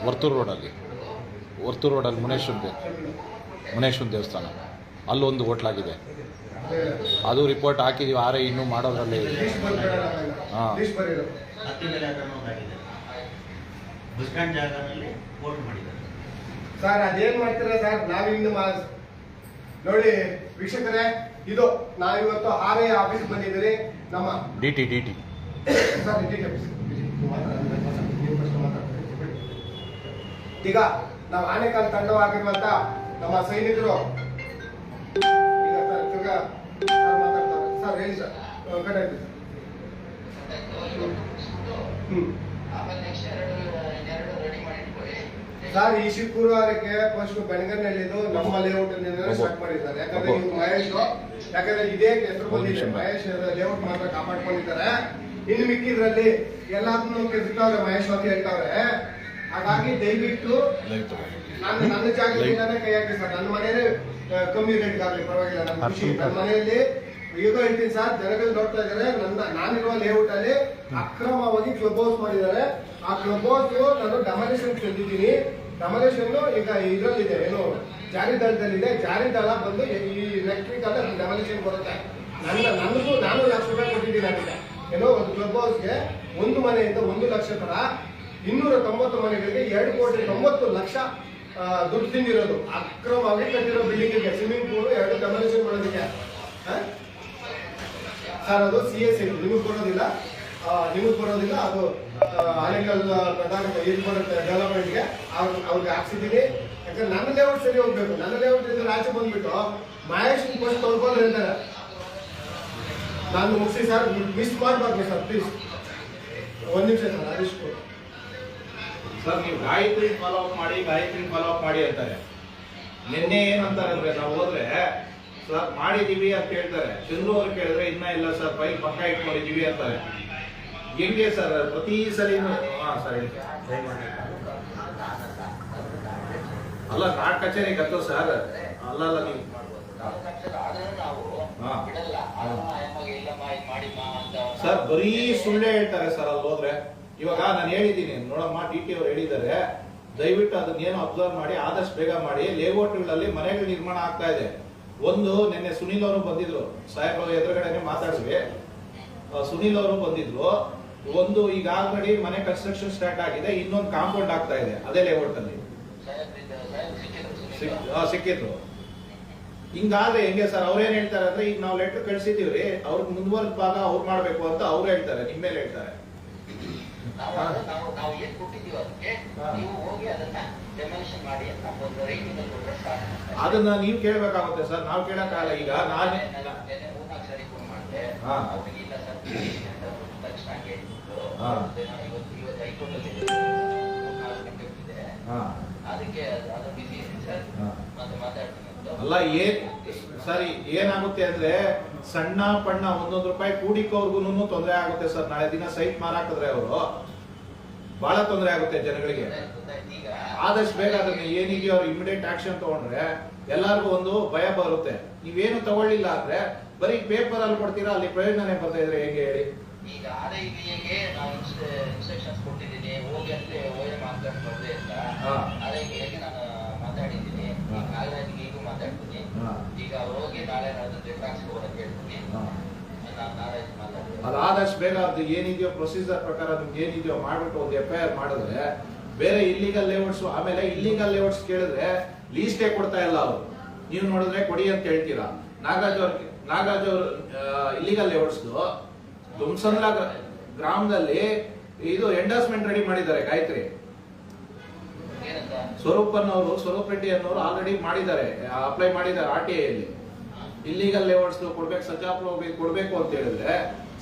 ವರ್ತೂರು ರೋಡಲ್ಲಿ ಮುನೇಶ್ವರ ದೇವಸ್ಥಾನ ಅಲ್ಲೊಂದು ಹೋಟ್ಲಾಗಿದೆ. ಅದು ರಿಪೋರ್ಟ್ ಹಾಕಿದೀವಿ. ಆರೆ ಇನ್ನೂ ಮಾಡೋದ್ರಲ್ಲಿ ಹಾಂ ಸರ್ ಅದೇನ್ ಮಾಡ್ತೀರಾ ಸರ್? ನಾವಿನ್ನು ನೋಡಿ ವೀಕ್ಷಕರೇ, ಇದು ನಾವಿವತ್ತು ಆರ್ಐ ಆಫೀಸ್ ಬಂದಿದ್ದೀರಿ. ನಮ್ಮ ಡಿ ಟಿ ಸರ್ ಈಗ ನಾವು ಆನೆಕಲ್ ತಂಡವಾಗಿರುವಂತ ನಮ್ಮ ಸೈನಿಕರು ಈಗ ಸರ್ ಮಾತಾಡ್ತಾರೆ. ಸರ್ ಹೇಳಿ ಸರ್, ಕಡೆ ಸರ್ ಈ ಶುಕ್ರವಾರಕ್ಕೆ ಫಸ್ಟ್ ಬೆಳಗನಹಳ್ಳಿದು ನಮ್ಮ ಲೇಔಟ್ ಸ್ಟಾರ್ಟ್ ಮಾಡಿದ್ದಾರೆ. ಯಾಕಂದ್ರೆ ಇವ್ರು ಮಹೇಶ್, ಯಾಕಂದ್ರೆ ಇದೇ ಹೆಸರು ಬಂದಿದೆ, ಮಹೇಶ್ ಲೇಔಟ್ ಮಾತ್ರ ಕಾಪಾಡ್ಕೊಂಡಿದ್ದಾರೆ. ಇನ್ನು ಮಿಕ್ಕಿದ್ರಲ್ಲಿ ಎಲ್ಲಾದ್ರೂ ಕೆಲ್ಸವ್ರೆ ಮಹೇಶ್ ಅಂತ ಹೇಳ್ತಾವ್ರೆ. ಹಾಗಾಗಿ ದಯವಿಟ್ಟು ನನ್ನ ಜಾಗದಿಂದಾನೇ ಕೈ ಹಾಕಿ ಸರ್. ನನ್ನ ಮನೆಯಲ್ಲೇ ಕಮ್ಮಿ ರೇಟ್ಗಾಗಲಿ ಪರವಾಗಿಲ್ಲ, ನನ್ನ ಖುಷಿ. ನನ್ನ ಮನೆಯಲ್ಲಿ ಈಗ ಹೇಳ್ತೀನಿ ಸರ್, ಜನಗಳು ನೋಡ್ತಾ ಇದ್ದಾರೆ. ನಾನಿರುವ ಲೇಔಟ್ ಅಲ್ಲಿ ಅಕ್ರಮವಾಗಿ ಕ್ಲಬ್ ಹೌಸ್ ಮಾಡಿದ್ದಾರೆ. ಆ ಕ್ಲಬ್ ಹೌಸ್ ನಾನು ಡೆಮಾಲಿಷನ್ ತಂದಿದ್ದೀನಿ. ಡೆಮಾಲಿಷನ್ ಈಗ ಇದ್ರಲ್ಲಿದೆ, ಏನು ಜಾರಿ ದಳದಲ್ಲಿದೆ. ಜಾರಿ ದಳ ಬಂದು ಈ ನೆಕ್ಸ್ಟ್ ವೀಕ್ ಅಲ್ಲಿ ಡೆಮಾಲಿಷನ್ ಬರುತ್ತೆ. ನನಗೂ 4 ಲಕ್ಷ ರೂಪಾಯಿ ಕೊಟ್ಟಿದ್ದೀನಿ. ಅದಕ್ಕೆ ಏನೋ ಒಂದು ಕ್ಲಬ್ ಹೌಸ್ಗೆ ಒಂದು ಮನೆಯಿಂದ 1 ಲಕ್ಷ ತರ 290 ಮನೆಗಳಿಗೆ 2,90,00,000 ದುಡ್ಡು ತಿಂದಿರೋದು. ಅಕ್ರಮವಾಗಿ ಕಟ್ಟಿರೋ ಬಿಲ್ಡಿಂಗ್ ಸ್ವಿಮ್ಮಿಂಗ್ ಪೂಲ್ 2 ಡೆಮಾಲಿಷನ್ ಮಾಡೋದಕ್ಕೆ ಸರ್. ಅದು CS ನಿಮಗೆ ಬರೋದಿಲ್ಲ, ಅದು ಆನೇಕಲ್ ಪ್ರಧಾನ ಇದು ಬರುತ್ತೆ ಡೆವಲಪ್ಮೆಂಟ್ಗೆ. ಅವ್ರಿಗೆ ಹಾಕ್ಸಿದ್ದೀನಿ. ಯಾಕಂದ್ರೆ ನನ್ನ ಲೇಔಟ್ ಸರಿ ಹೋಗ್ಬೇಕು. ನನ್ನ ಲೇಔಟ್ ಇಂದ ಆಚೆ ಬಂದ್ಬಿಟ್ಟು ಮಹೇಶ್ ಫಸ್ಟ್ ತೊಳ್ಕೊಂಡು ಹೇಳ್ತಾರೆ. ನಾನು ಮುಗಿಸಿ ಸರ್, ಮಿಸ್ ಮಾಡಬಾರ್ದು ಸರ್ ಪ್ಲೀಸ್. ಒಂದು ನಿಮಿಷ ಸರ್ ಅದಿಷ್ಟು ಸರ್ ನೀವು ಗಾಯತ್ರಿ ಫಾಲೋ ಅಪ್ ಮಾಡಿ ಅಂತಾರೆ. ನಿನ್ನೆ ಏನಂತಾರೆ ಅಂದ್ರೆ ನಾವು ಹೋದ್ರೆ ಸರ್ ಮಾಡಿದೀವಿ ಅಂತ ಹೇಳ್ತಾರೆ. ಚಂದ್ರು ಅವ್ರು ಕೇಳಿದ್ರೆ ಇನ್ನ ಇಲ್ಲ ಸರ್ ಫೈಲ್ ಪಕ್ಕ ಇಟ್ಕೊಂಡಿದೀವಿ ಅಂತಾರೆ. ಹೆಂಗೆ ಸರ್ ಪ್ರತಿ ಸಲ ಸರ್ ಅಲ್ಲ ನಾಟ್ ಕಚೇರಿ ಗತ್ತು ಸರ್ ಅಲ್ಲ ನೀವು ಸರ್ ಬರೀ ಸುಳ್ಳೆ ಹೇಳ್ತಾರೆ ಸರ್ ಅಲ್ಲಿ ಹೋದ್ರೆ. ಇವಾಗ ನಾನು ಹೇಳಿದ್ದೀನಿ ನೋಡಮ್ಮ, DT ಅವ್ರು ಹೇಳಿದ್ದಾರೆ, ದಯವಿಟ್ಟು ಅದನ್ನೇನು ಅಬ್ಸರ್ವ್ ಮಾಡಿ ಆದಷ್ಟು ಬೇಗ ಮಾಡಿ. ಲೇಔಟ್ಗಳಲ್ಲಿ ಮನೆಗಳು ನಿರ್ಮಾಣ ಆಗ್ತಾ ಇದೆ. ಒಂದು ನಿನ್ನೆ ಸುನಿಲ್ ಅವರು ಬಂದಿದ್ರು, ಸಾಹೇಬ್ ಎದುರುಗಡೆನೆ ಮಾತಾಡಿದ್ವಿ. ಸುನಿಲ್ ಅವರು ಬಂದಿದ್ರು. ಒಂದು ಈಗ ಆಲ್ರೆಡಿ ಮನೆ ಕನ್ಸ್ಟ್ರಕ್ಷನ್ ಸ್ಟಾರ್ಟ್ ಆಗಿದೆ, ಇನ್ನೊಂದು ಕಾಂಪೌಂಡ್ ಆಗ್ತಾ ಇದೆ ಅದೇ ಲೇಔಟ್ ಅಲ್ಲಿ ಸಿಕ್ಕಿದ್ರು. ಹಿಂಗಾದ್ರೆ ಹೆಂಗೆ ಸರ್? ಅವ್ರೇನ್ ಹೇಳ್ತಾರೆ ಅಂದ್ರೆ ಈಗ ನಾವು ಲೆಟರ್ ಕಳ್ಸಿದೀವ್ರಿ, ಅವ್ರಿಗೆ ಮುಂದುವರೆದ ಭಾಗ ಅವ್ರು ಮಾಡ್ಬೇಕು ಅಂತ ಅವ್ರು ಹೇಳ್ತಾರೆ, ನಿಮ್ಮ ಮೇಲೆ ಹೇಳ್ತಾರೆ. ಅದನ್ನ ನೀವು ಕೇಳ್ಬೇಕಾಗುತ್ತೆ ಸರ್, ನಾವು ಕೇಳಕ್ಕಾಗಲ್ಲ. ಈಗ ನಾನೇ ಅಲ್ಲ ಸರಿ ಏನಾಗುತ್ತೆ ಅಂದ್ರೆ ಸಣ್ಣ ಪಣ್ಣ ಒಂದೊಂದು ರೂಪಾಯಿ ಕೂಡಿಕೋರ್ಗು ತೊಂದರೆ ಆಗುತ್ತೆ ಸರ್. ನಾಳೆ ದಿನ ಸೈಟ್ ಮಾರಾಕಿದ್ರೆ ಅವರು ಬಹಳ ತೊಂದರೆ ಆಗುತ್ತೆ ಜನಗಳಿಗೆ. ಆದಷ್ಟು ಬೇಗ ಅದನ್ನ ಏನಿದೆಯೋ ಅವ್ರು ಇಮಿಡಿಯೇಟ್ ಆಕ್ಷನ್ ತಗೊಂಡ್ರೆ ಎಲ್ಲಾರ್ಗು ಒಂದು ಭಯ ಬರುತ್ತೆ. ನೀವೇನು ತಗೊಳ್ಳಿಲ್ಲ ಅಂದ್ರೆ ಬರೀ ಪೇಪರ್ ಅಲ್ಲಿ ಕೊಡ್ತೀರಾ, ಅಲ್ಲಿ ಪ್ರಯೋಜನನೇ ಬರ್ತಾ ಇದ್ರೆ ಹೇಗೆ ಹೇಳಿ? ಈಗ ಆರ್ಐಬಿಗೆ ನಾವು ಇನ್ಸ್ಟ್ರಕ್ಷನ್ಸ್ ಕೊಟ್ಟಿದ್ದೀನಿ, ಹೋಗಿ ಅಲ್ಲಿ ಓಎ ಮಾರ್ಕ್ಸ್ ಬರ್ದೆ ಅಂತ. ಆರ್ಐಬಿಗೆ ನಾನು ಮಾತಾಡಿದ್ದೀನಿ, ನಾಗರಾಜ್ಗೆ ಈಗೂ ಮಾತಾಡ್ತೀನಿ. ಈಗ ಹೋಗಿ ನಾಳೆ ನಾನು ರೆಫರೆನ್ಸ್ ಹೋಗಕ್ಕೆ ಹೇಳ್ತೀನಿ. ಅದಾದಷ್ಟು ಬೇಗ ಅದು ಏನಿದೆಯೋ ಪ್ರೊಸೀಜರ್ ಪ್ರಕಾರ ನಿಮ್ಗೆ ಏನಿದೆಯೋ ಮಾಡ್ಬಿಟ್ಟು ಒಂದು FIR ಮಾಡಿದ್ರೆ ಬೇರೆ ಇಲ್ಲಿಗಲ್ ಲೇಔಟ್ಸ್, ಆಮೇಲೆ ಇಲ್ಲಿಗಲ್ ಲೇಔಟ್ಸ್ ಕೇಳಿದ್ರೆ ಲೀಸ್ಟೇ ಕೊಡ್ತಾ ಇಲ್ಲ ಅವರು. ನೀವು ನೋಡಿದ್ರೆ ಕೊಡಿ ಅಂತ ಹೇಳ್ತೀರಾ. ನಾಗರಾಜ್ ಅವರು ಇಲ್ಲಿಗಲ್ ಲೇಔಟ್ಸ್ ದುಮ್ಸಂದ್ರ ಗ್ರಾಮದಲ್ಲಿ ಇದು ಎಂಡೋರ್ಸ್ಮೆಂಟ್ ರೆಡಿ ಮಾಡಿದ್ದಾರೆ. ಗಾಯತ್ರಿ ಸ್ವರೂಪ್ ರೆಡ್ಡಿ ಅನ್ನೋರು ಆಲ್ರೆಡಿ ಮಾಡಿದ್ದಾರೆ, ಅಪ್ಲೈ ಮಾಡಿದ್ದಾರೆ RTI ಅಲ್ಲಿ. ಇಲ್ಲಿಗಲ್ ಲೇಔಟ್ಸ್ ಕೊಡ್ಬೇಕು, ಸಜ್ಜಾಪುರ ಕೊಡ್ಬೇಕು ಅಂತ ಹೇಳಿದ್ರೆ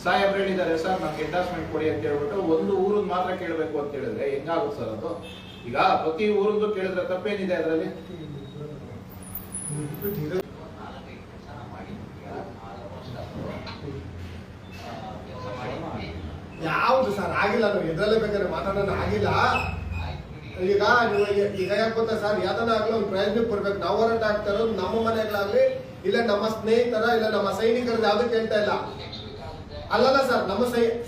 ಸಾಹೇಬ್ರು ಹೇಳಿದ್ದಾರೆ ಸರ್ ನಮ್ಗೆ ಎಂಡೋರ್ಸ್ಮೆಂಟ್ ಕೊಡಿ ಅಂತ ಹೇಳ್ಬಿಟ್ಟು ಒಂದು ಊರದ್ ಮಾತ್ರ ಕೇಳಬೇಕು ಅಂತ ಹೇಳಿದ್ರೆ ಹೆಂಗಾಗುತ್ತೆ ಸರ್ ಅದು? ಈಗ ಪ್ರತಿ ಊರದ್ದು ಕೇಳಿದ್ರೆ ತಪ್ಪೇನಿದೆ ಅದರಲ್ಲಿ? ಯಾವ್ದು ಸರ್ ಆಗಿಲ್ಲ, ನಾವು ಎದ್ರಲ್ಲೇ ಬೇಕಾದ್ರೆ ಮಾತಾಡೋಣ ಆಗಿಲ್ಲ. ಈಗ ನೀವು ಈಗ ಯಾಕೆ ಗೊತ್ತಾ ಸರ್, ಯಾವ್ದನ್ನ ಆಗ್ಲಿ ಒಂದು ಪ್ರಯತ್ನಕ್ಕೆ ಬರ್ಬೇಕು. ನಾವು ಹೋರಾಟ ಆಗ್ತಾ ಇರೋದು ನಮ್ಮ ಮನೆಗಳಾಗ್ಲಿ, ಇಲ್ಲ ನಮ್ಮ ಸ್ನೇಹಿತರ, ಇಲ್ಲ ನಮ್ಮ ಸೈನಿಕರದ್ದು ಯಾವ್ದು ಕೇಳ್ತಾ ಇಲ್ಲ. ಅಲ್ಲಲ್ಲ ಸರ್,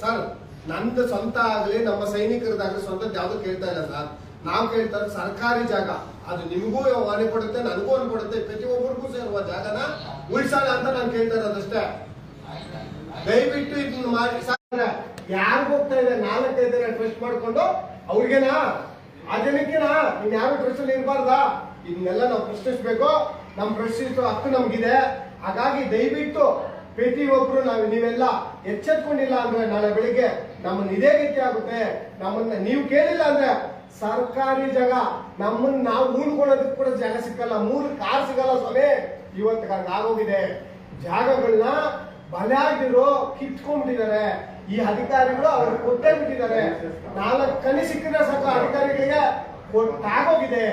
ಸರ್ ನಂದು ಸ್ವಂತ ಆಗ್ಲಿ, ನಮ್ಮ ಸೈನಿಕರದಾಗ್ಲಿ ಸ್ವಂತದ್ದು ಯಾವ್ದು ಕೇಳ್ತಾ ಇಲ್ಲ ಸರ್. ನಾವು ಕೇಳ್ತಾ ಇರೋದು ಸರ್ಕಾರಿ ಜಾಗ, ಅದು ನಿಮಗೂ ಹಾನಿ ಕೊಡುತ್ತೆ, ನನಗೂ ಹಾನಿ ಕೊಡುತ್ತೆ, ಪ್ರತಿಯೊಬ್ಬರಿಗೂ ಸೇರುವ ಜಾಗನ ಉಳಿಸೋಣ ಅಂತ ನಾನು ಕೇಳ್ತಾ ಇರೋದಷ್ಟೇ. ದಯವಿಟ್ಟು ಇದನ್ನ ಮಾಡಿ ಸರ್. ಯಾರು ಹೋಗ್ತಾ ಇದೆ 4-5 ಜನ ಟ್ರಸ್ಟ್ ಮಾಡ್ಕೊಂಡು ಅವ್ರಿಗೆನಾ ಆ ಜನಕ್ಕೆನಾ ಇನ್ ಯಾರು ಟ್ರಸ್ಟ್ ಅಲ್ಲಿ ಇರಬಾರ್ದಾ? ಇದನ್ನೆಲ್ಲ ನಾವು ಪ್ರಶ್ನಿಸ್ಬೇಕು. ನಮ್ ಪ್ರಶ್ನಿಸೋ ಹಕ್ಕು ನಮ್ಗಿದೆ. ಹಾಗಾಗಿ ದಯವಿಟ್ಟು ಪ್ರತಿಯೊಬ್ರು ನೀವೆಲ್ಲ ಎಚ್ಚೆತ್ಕೊಂಡಿಲ್ಲ ಅಂದ್ರೆ ನಾಳೆ ಬೆಳಿಗ್ಗೆ ನಮ್ಮನ್ನ ಇದೇ ಗತಿ ಆಗುತ್ತೆ. ನಮ್ಮನ್ನ ನೀವು ಕೇಳಿಲ್ಲ ಅಂದ್ರೆ ಸರ್ಕಾರಿ ಜಾಗ ನಮ್ಮನ್ನ ನಾವು ಉಳ್ಕೊಳ್ಳೋದಕ್ಕೆ ಕೂಡ ಜಾಗ ಸಿಕ್ಕಲ್ಲ, 3 ಕಾರ್ ಸಿಗಲ್ಲ ಸ್ವಾಮಿ. ಇವತ್ತು ಆಗೋಗಿದೆ. ಜಾಗಗಳನ್ನ ಬಲಾಗಿರೋ ಕಿತ್ಕೊಂಡ್ಬಿಟ್ಟಿದ್ದಾರೆ ಈ ಅಧಿಕಾರಿಗಳು, ಅವ್ರಿಗೆ ಕೊಟ್ಟೇ ಬಿಟ್ಟಿದ್ದಾರೆ. 4 ಕಣಿ ಸಿಕ್ಕಿದ್ರೆ ಸಾಕು ಅಧಿಕಾರಿಗಳಿಗೆ ಕೊಟ್ಟಾಗೋಗಿದೆ.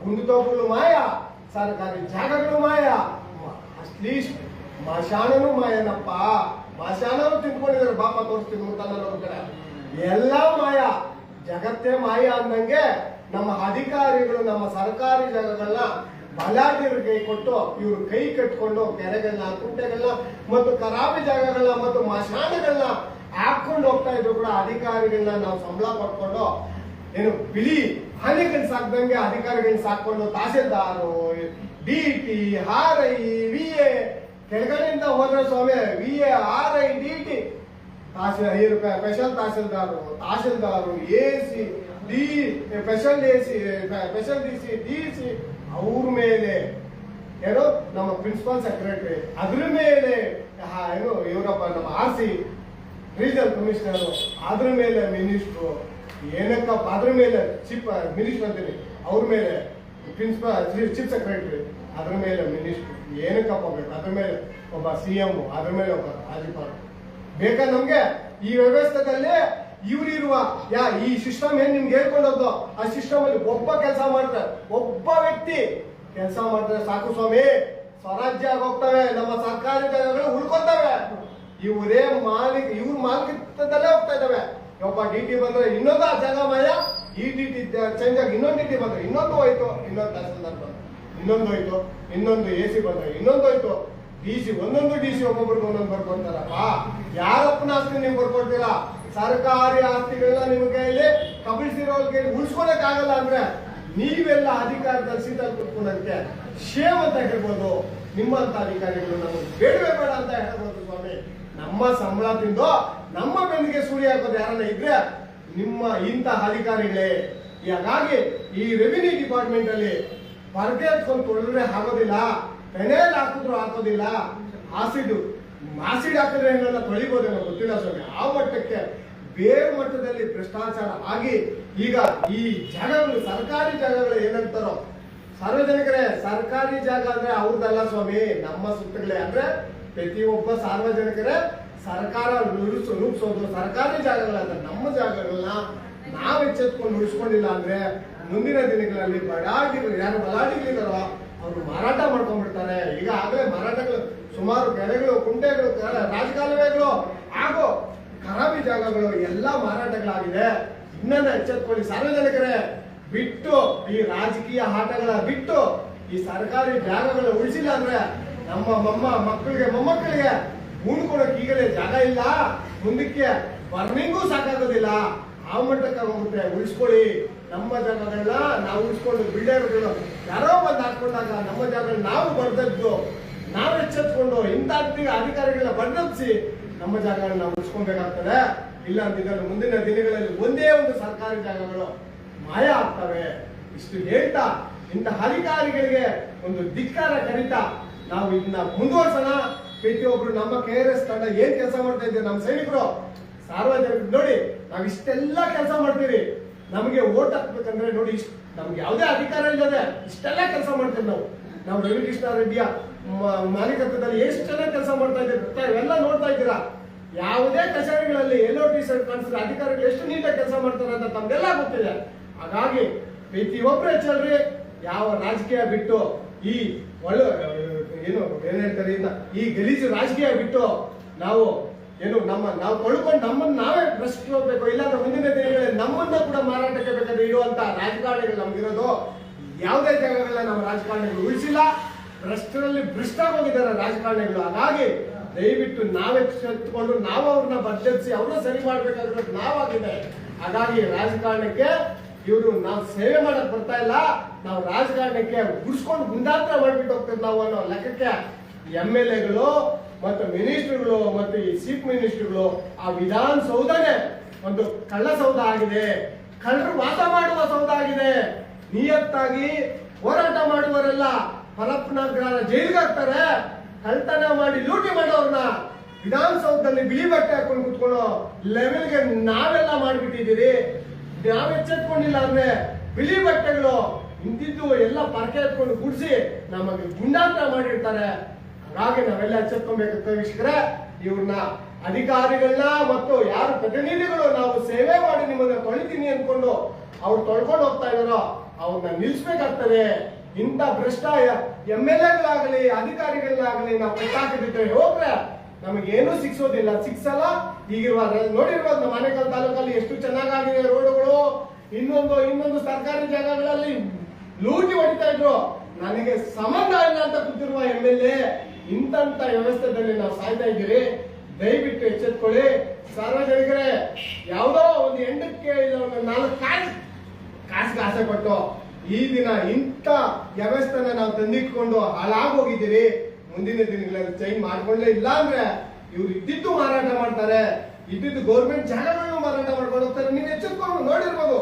ಗುಂಡುತೋಪುಗಳು ಮಾಯ, ಸರ್ಕಾರಿ ಜಾಗಗಳು ಮಾಯ, ಅಟ್ಲೀಸ್ಟ್ ಮಶಾನನು ಮಾಯನಪ್ಪ. ಮಶಾನನು ತಿಂದ್ಕೊಂಡಿದ್ದಾರೆ. ಬಾಪ ತೋರಿಸ್ತೀನಿ ಮುತ್ತನ್ನೋರ್ ಕಡೆ ಎಲ್ಲ ಮಾಯ, ಜಗತ್ತೇ ಮಾಯ ಅಂದಂಗೆ ನಮ್ಮ ಅಧಿಕಾರಿಗಳು ನಮ್ಮ ಸರ್ಕಾರಿ ಜಾಗಗಳನ್ನ ಬಲಾಢ್ಯರ ಕೈ ಕೊಟ್ಟು ಇವರು ಕೈ ಕಟ್ಕೊಂಡು ಕೆರೆಗಳನ್ನ, ಕುಂಟೆಗಳನ್ನ ಮತ್ತು ಖರಾಬಿ ಜಾಗಗಳನ್ನ ಮತ್ತು ಮಶಾನಗಳನ್ನ ಹಾಕೊಂಡು ಹೋಗ್ತಾ ಇದ್ರು ಕೂಡ ಅಧಿಕಾರಿಗಳನ್ನ ನಾವು ಸಂಬಳ ಪಡ್ಕೊಂಡು ಏನು ಬಿಳಿ ಆನೆಗಳನ್ನ ಸಾಕ್ದಂಗೆ ಅಧಿಕಾರಿಗಳನ್ನ ಸಾಕೊಂಡು ತಹಸೀಲ್ದಾರು, DT, RI, VA ಕೆಳಗಡೆಯಿಂದ ಹೋದ್ರೆ ಸ್ವಾಮಿ VA, RI, DT, special tahsildar, AC, special DC, DC ಅವ್ರ ಮೇಲೆ ಏನೋ ನಮ್ಮ ಪ್ರಿನ್ಸಿಪಲ್ ಸೆಕ್ರೆಟರಿ, ಅದ್ರ ಮೇಲೆ ಏನು ಇವರಪ್ಪ ನಮ್ಮ RC ರೀಜನಲ್ ಕಮಿಷನರ್, ಅದ್ರ ಮೇಲೆ ಮಿನಿಸ್ಟ್ರು, ಏನಕ್ಕಪ್ಪ ಅದ್ರ ಮೇಲೆ ಚೀಫ್ ಮಿನಿಸ್ಟರ್ ಅಂತೀನಿ, ಅವ್ರ ಮೇಲೆ ಪ್ರಿನ್ಸಿಪಲ್ ಚೀಫ್ ಸೆಕ್ರೆಟರಿ, ಅದ್ರ ಮೇಲೆ ಮಿನಿಸ್ಟ್ರು, ಏನಕ್ಕಪ್ಪ ಬೇಕು? ಅದ್ರ ಮೇಲೆ ಒಬ್ಬ CM, ಅದ್ರ ಮೇಲೆ ಒಬ್ಬ ರಾಜ್ಯಪಾಲ ಬೇಕಾ ನಮ್ಗೆ? ಈ ವ್ಯವಸ್ಥೆದಲ್ಲಿ ಇವರಿರುವ ಈ ಸಿಸ್ಟಮ್ ಏನ್ ನಿಮ್ಗೆ ಹೇಳ್ಕೊಂಡದ್ದು ಆ ಸಿಸ್ಟಮ್ ಅಲ್ಲಿ ಒಬ್ಬ ಕೆಲಸ ಮಾಡಿದ್ರೆ, ಒಬ್ಬ ವ್ಯಕ್ತಿ ಕೆಲಸ ಮಾಡಿದ್ರೆ ಸಾಕು ಸ್ವಾಮಿ, ಸ್ವರಾಜ್ಯ ಆಗೋಗ್ತವೆ, ನಮ್ಮ ಸರ್ಕಾರಿ ಜಾಗಗಳು ಉಳ್ಕೊತವೆ. ಇವರೇ ಇವ್ರ ಮಾಲೀಕತ್ವದಲ್ಲೇ ಹೋಗ್ತಾ ಇದಾವೆ. ಒಬ್ಬ ಡಿ.ಟಿ ಬಂದ್ರೆ ಇನ್ನೊಂದು ಆ ಜಾಗ ಮಾಯ, ಈ ಡಿ.ಟಿ ಚೇಂಜ್ ಆಗಿ ಇನ್ನೊಂದು ಡಿ.ಟಿ ಬಂದ್ರೆ ಇನ್ನೊಂದು ಹೋಯ್ತು, ಇನ್ನೊಂದು ತಹಸೀಲ್ದಾರ್ ಬಂದ್ರೆ ಇನ್ನೊಂದು ಹೋಯ್ತು, ಇನ್ನೊಂದು ಎ.ಸಿ ಬಂದ್ರೆ ಇನ್ನೊಂದು ಹೋಯ್ತು, ಡಿ.ಸಿ ಒಂದೊಂದು ಡಿ.ಸಿ ಒಬ್ಬೊಬ್ರಿಗೆ ಒಂದೊಂದು ಬರ್ಕೊಡ್ತಾರಪ್ಪ. ಯಾರಪ್ಪನ ಆಸ್ತಿ ನೀವು ಬರ್ಕೊಡ್ತೀರಾ? ಸರ್ಕಾರಿ ಆಸ್ತಿಗಳನ್ನ ನಿಮ್ಗೆ ಇಲ್ಲಿ ಕಬಳಿಸಿರೋರ್ಗೆ ಉಳಿಸ್ಕೊಳಕ್ ಆಗಲ್ಲ ಅಂದ್ರೆ ನೀವೆಲ್ಲ ಅಧಿಕಾರದಲ್ಲಿ ಸೀಟಲ್ಲಿ ಕುತ್ಕೊಂಡಂತೆ ಶೇಮ್ ಅಂತ ಹೇಳ್ಬೋದು. ನಿಮ್ಮಂತ ಅಧಿಕಾರಿಗಳು ನಮಗೆ ಬೇಡವೇ ಬೇಡ ಅಂತ ಹೇಳ್ಬೋದು ಸ್ವಾಮಿ. ನಮ್ಮ ಸಂಬಳ ತಿಂದು ನಮ್ಮ ಬೆನ್ನಿಗೆ ಸುಳಿ ಹಾಕೋದು ಯಾರನ್ನ ಇದ್ರೆ ನಿಮ್ಮ ಇಂಥ ಅಧಿಕಾರಿಗಳೇ. ಹಾಗಾಗಿ ಈ ರೆವಿನ್ಯೂ ಡಿಪಾರ್ಟ್ಮೆಂಟ್ ಅಲ್ಲಿ ಪರದೆ ಹತ್ಕೊಂಡು ತೊಳೆದ್ರೆ ಆಗೋದಿಲ್ಲ, ಫೆನೈಲ್ ಹಾಕಿದ್ರು ಹಾಕೋದಿಲ್ಲ, ಆಸಿಡ್ ಹಾಕಿದ್ರೆ ಏನೆಲ್ಲ ತೊಳಿಬೋದೇನೋ ಗೊತ್ತಿಲ್ಲ ಸ್ವಾಮಿ. ಆ ಮಟ್ಟಕ್ಕೆ ಬೇರೆ ಮಟ್ಟದಲ್ಲಿ ಭ್ರಷ್ಟಾಚಾರ ಆಗಿ ಈಗ ಈ ಜಾಗಗಳು, ಸರ್ಕಾರಿ ಜಾಗಗಳು ಏನಂತಾರೋ, ಸಾರ್ವಜನಿಕರೇ ಸರ್ಕಾರಿ ಜಾಗ ಅಂದ್ರೆ ಅವ್ರದ್ದಲ್ಲ ಸ್ವಾಮಿ, ನಮ್ಮ ಸುತ್ತಗಳೇ. ಅಂದ್ರೆ ಪ್ರತಿಯೊಬ್ಬ ಸಾರ್ವಜನಿಕರೇ ಸರ್ಕಾರ ರೂಪಿಸೋದು ಸರ್ಕಾರಿ ಜಾಗಗಳಲ್ಲ. ನಮ್ಮ ಜಾಗಗಳನ್ನ ನಾವು ಎಚ್ಚೆತ್ಕೊಂಡು ಉಳಿಸ್ಕೊಂಡಿಲ್ಲ ಅಂದ್ರೆ ಮುಂದಿನ ದಿನಗಳಲ್ಲಿ ಯಾರು ಬಲಾಢ್ಯಗಳಿದಾರೋ ಅವರು ಮಾರಾಟ ಮಾಡ್ಕೊಂಡ್ಬಿಡ್ತಾರೆ. ಈಗ ಆಗಲೇ ಮಾರಾಟಗಳು ಸುಮಾರು ಕೆರೆಗಳು, ಕುಂಟೆಗಳು, ರಾಜಕಾಲುವೆಗಳು ಹಾಗೂ ಖರಾಬಿ ಜಾಗಗಳು ಎಲ್ಲ ಮಾರಾಟಗಳಾಗಿದೆ. ಇನ್ನೊಂದು ಎಚ್ಚೆತ್ಕೊಳ್ಳಿ ಸಾರ್ವಜನಿಕರೇ, ಬಿಟ್ಟು ಈ ರಾಜಕೀಯ ಆಟಗಳ ಬಿಟ್ಟು ಈ ಸರ್ಕಾರಿ ಜಾಗಗಳು ಉಳಿಸಿಲ್ಲ ಅಂದ್ರೆ ನಮ್ಮ ಮಕ್ಕಳಿಗೆ ಮೊಮ್ಮಕ್ಕಳಿಗೆ ಉಣ್ಕೊಳಕ್ ಈಗಲೇ ಜಾಗ ಇಲ್ಲ, ಮುಂದಕ್ಕೆ ಬರ್ನಿಂಗೂ ಸಾಕಾಗೋದಿಲ್ಲ. ಆ ಮಟ್ಟಕ್ಕೆ ಹೋಗುತ್ತೆ. ಉಳಿಸ್ಕೊಳ್ಳಿ ನಮ್ಮ ಜಾಗಗಳನ್ನ ನಾವು ಉಳಿಸ್ಕೊಂಡು, ಬಿಲ್ಡರ್ಗಳು ಯಾರೋ ಬಂದು ಹಾಕೊಂಡಾಗ ನಮ್ಮ ಜಾಗಗಳನ್ನ ನಾವು ಬರ್ದದ್ದು ನಾವು ಎಚ್ಚೆತ್ಕೊಂಡು ಇಂಥ ಅಧಿಕಾರಿಗಳನ್ನ ಬರ್ದಿಸಿ ನಮ್ಮ ಜಾಗಗಳನ್ನ ನಾವು ಉಳಿಸ್ಕೊಬೇಕಾಗ್ತದೆ. ಇಲ್ಲ ಅಂತಿದ್ರೆ ಮುಂದಿನ ದಿನಗಳಲ್ಲಿ ಒಂದೇ ಒಂದು ಸರ್ಕಾರಿ ಜಾಗಗಳು ಮಾಯ ಆಗ್ತವೆ. ಇಷ್ಟು ಹೇಳ್ತಾ ಇಂಥ ಅಧಿಕಾರಿಗಳಿಗೆ ಒಂದು ಧಿಕ್ಕಾರ ಕರೀತಾ ನಾವು ಇದನ್ನ ಮುಂದುವರ್ಸೋಣ. ಪ್ರತಿಯೊಬ್ರು ನಮ್ಮ KRS ತಂಡ ಏನ್ ಕೆಲಸ ಮಾಡ್ತಾ ಇದ್ದೀವಿ, ನಮ್ಮ ಸೈನಿಕರು ಸಾರ್ವಜನಿಕರು ನೋಡಿ, ನಾವ್ ಇಷ್ಟೆಲ್ಲ ಕೆಲಸ ಮಾಡ್ತೀವಿ. ನಮಗೆ ಓಟ್ ಹಾಕ್ಬೇಕಂದ್ರೆ ನೋಡಿ, ನಮ್ಗೆ ಯಾವುದೇ ಅಧಿಕಾರ ಇಲ್ಲದೆ ಇಷ್ಟೆಲ್ಲ ಕೆಲಸ ಮಾಡ್ತೀವಿ ನಾವು ರವಿಕೃಷ್ಣ ರೆಡ್ಡಿಯ ಮಾಲೀಕತ್ವದಲ್ಲಿ ಎಷ್ಟೆಲ್ಲ ಕೆಲಸ ಮಾಡ್ತಾ ಇದ್ದೀವಿ ಇವೆಲ್ಲ ನೋಡ್ತಾ ಇದ್ದೀರಾ. ಯಾವುದೇ ಕಚೇರಿಗಳಲ್ಲಿ ಎಲ್ಲೋ ಟಿ ಶರ್ಟ್ ಕಾಣಿಸಿದ್ರೆ ಅಧಿಕಾರಿಗಳು ಎಷ್ಟು ನೀಟಾಗಿ ಕೆಲಸ ಮಾಡ್ತಾರೆ ಅಂತ ತಮ್ಗೆಲ್ಲ ಗೊತ್ತಿದೆ. ಹಾಗಾಗಿ ಪ್ರತಿಯೊಬ್ಬರು ಹೆಚ್ಚಲ್ರಿ, ಯಾವ ರಾಜಕೀಯ ಬಿಟ್ಟು ಈ ಒಳ್ಳೆ ಏನ್ ಹೇಳ್ತಾರೆ ಈ ಗಲೀಜು ರಾಜಕೀಯ ಬಿಟ್ಟು ನಾವು ನಾವು ಕೊಳ್ಳುಕೊಂಡು ನಮ್ಮನ್ನ ನಾವೇ ಭ್ರಷ್ಟ್ ಹೋಗ್ಬೇಕು. ಇಲ್ಲಾಂದ್ರೆ ಮುಂದಿನ ದಿನಗಳಲ್ಲಿ ನಮ್ಮನ್ನ ಕೂಡ ಮಾರಾಟಕ್ಕೆ ಬೇಕಾದ್ರೆ ಇರುವಂತ ರಾಜಕಾರಣಿಗಳು ನಮ್ಗಿರೋದು. ಯಾವುದೇ ಜಾಗಗಳನ್ನ ನಮ್ಮ ರಾಜಕಾರಣಿಗಳು ಉಳಿಸಿಲ್ಲ, ಭ್ರಷ್ಟರಲ್ಲಿ ಭ್ರಷ್ಟಾಗಿ ಹೋಗಿದ್ದಾರೆ ರಾಜಕಾರಣಿಗಳು. ಹಾಗಾಗಿ ದಯವಿಟ್ಟು ನಾವೆತ್ಕೊಂಡು ನಾವು ಅವ್ರನ್ನ ಬದಲಿಸಿ ಅವ್ರನ್ನ ಸರಿ ಮಾಡ್ಬೇಕಾಗಿರೋದು ನಾವಾಗಿದೆ. ಹಾಗಾಗಿ ರಾಜಕಾರಣಕ್ಕೆ ಇವರು ನಾವು ಸೇವೆ ಮಾಡಕ್ ಬರ್ತಾ ಇಲ್ಲ, ನಾವು ರಾಜಕಾರಣಕ್ಕೆ ಗುಡ್ಸ್ಕೊಂಡು ಗುಂಡಾಂತರ ಮಾಡ್ಬಿಟ್ಟು ಹೋಗ್ತೀವಿ ನಾವು ಅನ್ನೋ ಲೆಕ್ಕಕ್ಕೆ MLAಗಳು ಮತ್ತು ಮಿನಿಸ್ಟರ್ಗಳು ಮತ್ತು ಈ ಚೀಫ್ ಮಿನಿಸ್ಟರ್ಗಳು ಆ ವಿಧಾನಸೌಧನೇ ಒಂದು ಕಳ್ಳ ಸೌಧ ಆಗಿದೆ, ಕಳ್ಳರು ವಾಸ ಮಾಡುವ ಸೌಧ ಆಗಿದೆ. ನಿಯತ್ತಾಗಿ ಹೋರಾಟ ಮಾಡುವವರೆಲ್ಲ ಫಲಪ್ನಗರ ಜೈಲಿಗೆ ಹಾಕ್ತಾರೆ, ಕಳ್ತನ ಮಾಡಿ ಲೂಟಿ ಮಾಡೋರ್ನ ವಿಧಾನಸೌಧದಲ್ಲಿ ಬಿಳಿ ಬಟ್ಟೆ ಹಾಕೊಂಡು ಕುತ್ಕೊಳ್ಳೋ ಲೆವೆಲ್ಗೆ ನಾವೆಲ್ಲ ಮಾಡ್ಬಿಟ್ಟಿದ್ದೀರಿ. ನಾವ್ ಎಚ್ಚೆತ್ಕೊಂಡಿಲ್ಲ ಅಂದ್ರೆ ಬಿಳಿ ಬಟ್ಟೆಗಳು ಇಂತಿದ್ದು ಎಲ್ಲ ಪರಕೆ ಎತ್ಕೊಂಡು ಗುಡಿಸಿ ನಮಗೆ ಗುಂಡಾಂತರ ಮಾಡಿರ್ತಾರೆ. ಹಾಗಾಗಿ ನಾವೆಲ್ಲ ಎಚ್ಚೆತ್ಕೊಬೇಕಾಗ್ತದೆ ವೀಕ್ಷಕರೇ. ಇವ್ರನ್ನ ಅಧಿಕಾರಿಗಳನ್ನ ಮತ್ತು ಯಾರು ಪ್ರತಿನಿಧಿಗಳು ನಾವು ಸೇವೆ ಮಾಡಿ ನಿಮ್ಮನ್ನ ತೊಳಿತೀನಿ ಅನ್ಕೊಂಡು ಅವ್ರು ತೊಳ್ಕೊಂಡು ಹೋಗ್ತಾ ಇದಾರೋ ಅವ್ರನ್ನ ನಿಲ್ಸ್ಬೇಕಾಗ್ತದೆ. ಇಂಥ ಭ್ರಷ್ಟ MLAಗಳಾಗಲಿ ಅಧಿಕಾರಿಗಳಾಗಲಿ ನಾವು ಕಟ್ಟಾಕಿದ್ರೆ ಹೋಗ್ರೆ ನಮಗೇನು ಸಿಕ್ಸೋದಿಲ್ಲ, ಸಿಕ್ಸಲ್ಲ. ಈಗಿರುವ ನೋಡಿರ್ಬೋದು ನಮ್ಮ ಮನೆಕಲ್ ತಾಲೂಕಲ್ಲಿ ಎಷ್ಟು ಚೆನ್ನಾಗಿದೆ ರೋಡ್ಗಳು. ಇನ್ನೊಂದು ಸರ್ಕಾರಿ ಜಾಗಗಳಲ್ಲಿ ಲೂಟಿ ಹೊಡಿತಾ ಇದ್ರು. ನನಗೆ ಸಂಬಂಧ ಇಲ್ಲ ಅಂತ ಕೂತಿರುವ MLA. ಇಂಥ ವ್ಯವಸ್ಥೆಯಲ್ಲಿ ನಾವು ಸಾಯ್ತಾ ಇದ್ದೀರಿ. ದಯವಿಟ್ಟು ಎಚ್ಚೆತ್ಕೊಳ್ಳಿ ಸಾರ್ವಜನಿಕರೇ. ಯಾವುದೋ ಒಂದು ಹೆಂಡಕ್ಕೆ ಇಲ್ಲ ಒಂದು 4 ಕಾಸಿಗೆ ಆಸೆ ಪಟ್ಟು ಈ ದಿನ ಇಂಥ ವ್ಯವಸ್ಥೆನ ನಾವು ತಂದಿಟ್ಕೊಂಡು ಹಾಳಾಗೋಗಿದ್ದೀರಿ. ಮುಂದಿನ ದಿನಗಳಲ್ಲಿ ಚೇಂಜ್ ಮಾಡ್ಕೊಳ್ಳೇ ಇಲ್ಲ ಅಂದ್ರೆ ಇವ್ರು ಇದ್ದಿದ್ದು ಮಾರಾಟ ಮಾಡ್ತಾರೆ, ಇದ್ದಿದ್ದು ಗೌರ್ಮೆಂಟ್ ಜಾಗಗಳನ್ನು ಮಾರಾಟ ಮಾಡ್ಕೊಂಡು ಹೋಗ್ತಾರೆ. ನೀವು ಎಚ್ಚೆತ್ಕೊಂಡು ನೋಡಿರ್ಬೋದು,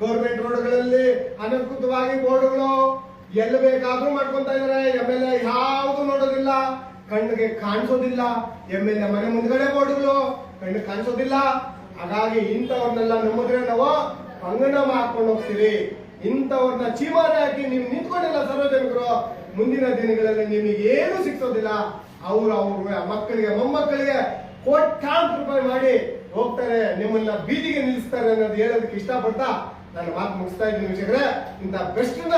ಗೌರ್ಮೆಂಟ್ ರೋಡ್ಗಳಲ್ಲಿ ಅನಧಿಕೃತವಾಗಿ ಬೋರ್ಡ್ಗಳು ಎಲ್ಲಿ ಬೇಕಾದ್ರೂ ಮಾಡ್ಕೊಂತ ಇದಾರೆ. MLA ಯಾವುದು ನೋಡೋದಿಲ್ಲ, ಕಣ್ಣಿಗೆ ಕಾಣಿಸೋದಿಲ್ಲ. MLA ಮನೆ ಮುಂದ್ಗಡೆ ಬೋರ್ಡ್ಗಳು ಕಣ್ಣಿಗೆ ಕಾಣಿಸೋದಿಲ್ಲ. ಹಾಗಾಗಿ ಇಂಥವ್ರನ್ನೆಲ್ಲ ನಂಬಿದ್ರೆ ನಾವು ಅಂಗನಮ ಹಾಕೊಂಡು ಹೋಗ್ತೀವಿ. ಇಂಥವ್ರನ್ನ ಚೀಮಾರಿ ಹಾಕಿ ನೀವು ನಿಂತ್ಕೊಂಡಿಲ್ಲ ಸಾರ್ವಜನಿಕರು, ಮುಂದಿನ ದಿನಗಳಲ್ಲಿ ನಿಮಗೆ ಏನು ಸಿಕ್ಸೋದಿಲ್ಲ. ಅವ್ರ ಮಕ್ಕಳಿಗೆ ಮೊಮ್ಮಕ್ಕಳಿಗೆ ಕೋಟ್ಯಾಂತರ ರೂಪಾಯಿ ಮಾಡಿ ಹೋಗ್ತಾರೆ, ನಿಮ್ಮನ್ನ ಬೀದಿಗೆ ನಿಲ್ಲಿಸ್ತಾರೆ ಅನ್ನೋದು ಹೇಳೋದಕ್ಕೆ ಇಷ್ಟಪಡ್ತಾ ನಾನು ಮಾತು ಮುಗಿಸ್ತಾ ಇದ್ದೀನಿ ವೀಕ್ಷಕರೇ. ಇಂಥ ಬೆಸ್ಟ್ನ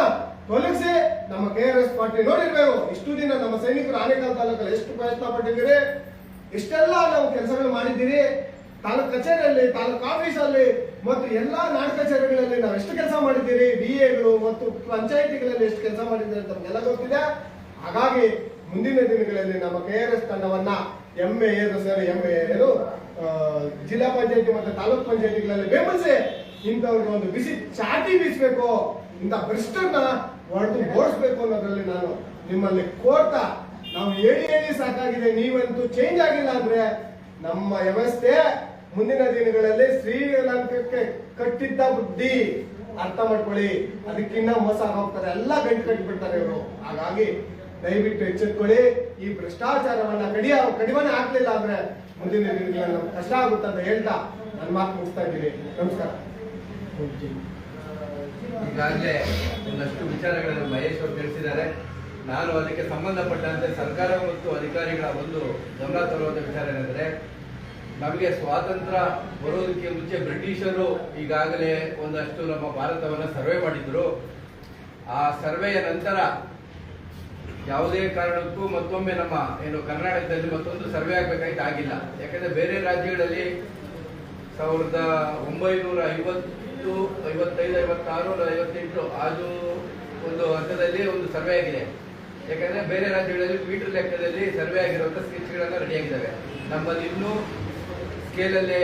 ತೊಲಗಿಸಿ ನಮ್ಮ KRS ಪಾರ್ಟಿ ನೋಡಿರ್ಬೇಕು. ಇಷ್ಟು ದಿನ ನಮ್ಮ ಸೈನಿಕರು ಆನೇಕಲ್ ತಾಲೂಕಲ್ಲಿ ಎಷ್ಟು ಪ್ರಯತ್ನ ಪಟ್ಟಿದ್ದೀರಿ, ಇಷ್ಟೆಲ್ಲ ನಾವು ಕೆಲಸಗಳು ಮಾಡಿದ್ದೀರಿ. ತಾಲೂಕ್ ಕಚೇರಿಯಲ್ಲಿ, ತಾಲೂಕ್ ಆಫೀಸಲ್ಲಿ ಮತ್ತು ಎಲ್ಲಾ ನಾಡ ಕಚೇರಿಗಳಲ್ಲಿ ನಾವು ಎಷ್ಟು ಕೆಲಸ ಮಾಡಿದ್ದೀರಿ, BAಗಳು ಮತ್ತು ಪಂಚಾಯಿತಿಗಳಲ್ಲಿ ಎಷ್ಟು ಕೆಲಸ ಮಾಡಿದ್ದೀರಿ ಅಂತ ನಮಗೆಲ್ಲ ಗೊತ್ತಿದೆ. ಹಾಗಾಗಿ ಮುಂದಿನ ದಿನಗಳಲ್ಲಿ ನಮ್ಮ KRS ತಂಡವನ್ನ ಜಿಲ್ಲಾ ಪಂಚಾಯತಿ ಮತ್ತು ತಾಲೂಕ್ ಪಂಚಾಯತಿಗಳಲ್ಲಿ ಬೆಂಬಲಿಸಿ ಇಂಥವ್ರಿಗೆ ಒಂದು ಬಿಸಿ ಚಾಟಿ ಬೀಸಬೇಕು, ಇಂಥ ಭ್ರಷ್ಟರನ್ನ ಹೊಡೆದು ಓಡಿಸ್ಬೇಕು ಅನ್ನೋದ್ರಲ್ಲಿ ನಾನು ನಿಮ್ಮಲ್ಲಿ ಕೋರ್ತಾ, ನಾವು ಹೇಳಿ ಸಾಕಾಗಿದೆ. ನೀವಂತೂ ಚೇಂಜ್ ಆಗಿಲ್ಲ ಅಂದ್ರೆ ನಮ್ಮ ವ್ಯವಸ್ಥೆ ಮುಂದಿನ ದಿನಗಳಲ್ಲಿ ಶ್ರೀಲಂಕಕ್ಕೆ ಕಟ್ಟಿದ್ದ ಬುದ್ಧಿ ಅರ್ಥ ಮಾಡ್ಕೊಳ್ಳಿ. ಅದಕ್ಕಿನ್ನ ಮೋಸ ಹೋಗ್ತಾರೆ, ಎಲ್ಲ ಗಂಟು ಕಟ್ಟಿಬಿಡ್ತಾರೆ ಇವರು. ಹಾಗಾಗಿ ದಯವಿಟ್ಟು ಎಚ್ಚೆತ್ಕೊಳ್ಳಿ. ಈ ಭ್ರಷ್ಟಾಚಾರವನ್ನ ಕಡಿವಾಣ ಹಾಕ್ಲಿಲ್ಲ ಅಂದ್ರೆ ಮುಂದಿನ ದಿನಗಳಲ್ಲಿ ನಮ್ಗೆ ಕಷ್ಟ ಆಗುತ್ತೆ ಅಂತ ಹೇಳ್ತಾ ನನ್ನ ಮಾತು ಮುಗಿಸ್ತಾ ಇದ್ದೀನಿ. ನಮಸ್ಕಾರ. ಈಗಾಗಲೇ ಒಂದಷ್ಟು ವಿಚಾರಗಳನ್ನು ಮಹೇಶ್ ಅವರು ತಿಳಿಸಿದ್ದಾರೆ. ನಾನು ಅದಕ್ಕೆ ಸಂಬಂಧಪಟ್ಟಂತೆ ಸರ್ಕಾರ ಮತ್ತು ಅಧಿಕಾರಿಗಳ ಒಂದು ಗಮನ ತರುವಂತ ವಿಚಾರ ಏನೆಂದರೆ, ನಮಗೆ ಸ್ವಾತಂತ್ರ್ಯ ಬರೋದಕ್ಕೆ ಮುಂಚೆ ಬ್ರಿಟಿಷರು ಈಗಾಗಲೇ ಒಂದಷ್ಟು ನಮ್ಮ ಭಾರತವನ್ನು ಸರ್ವೆ ಮಾಡಿದ್ರು. ಆ ಸರ್ವೆಯ ನಂತರ ಯಾವುದೇ ಕಾರಣಕ್ಕೂ ಮತ್ತೊಮ್ಮೆ ನಮ್ಮ ಕರ್ನಾಟಕದಲ್ಲಿ ಮತ್ತೊಂದು ಸರ್ವೆ ಆಗಬೇಕಾಯ್ತು, ಆಗಿಲ್ಲ. ಯಾಕಂದ್ರೆ ಬೇರೆ ರಾಜ್ಯಗಳಲ್ಲಿ 1950, 55, 56, 58 ಅದು ಒಂದು ಹಂತದಲ್ಲಿ ಒಂದು ಸರ್ವೆ ಆಗಿದೆ. ಯಾಕಂದ್ರೆ ಬೇರೆ ರಾಜ್ಯಗಳಲ್ಲಿ ಮೀಟರ್ ಲೆಕ್ಕದಲ್ಲಿ ಸರ್ವೆ ಆಗಿರುವಂತಹ ಸ್ಕೆಚ್ಗಳೆಲ್ಲ ರೆಡಿ ಆಗಿದ್ದಾವೆ. ನಮ್ಮಲ್ಲಿ ಇನ್ನೂ ಸ್ಕೇಲಲ್ಲೇ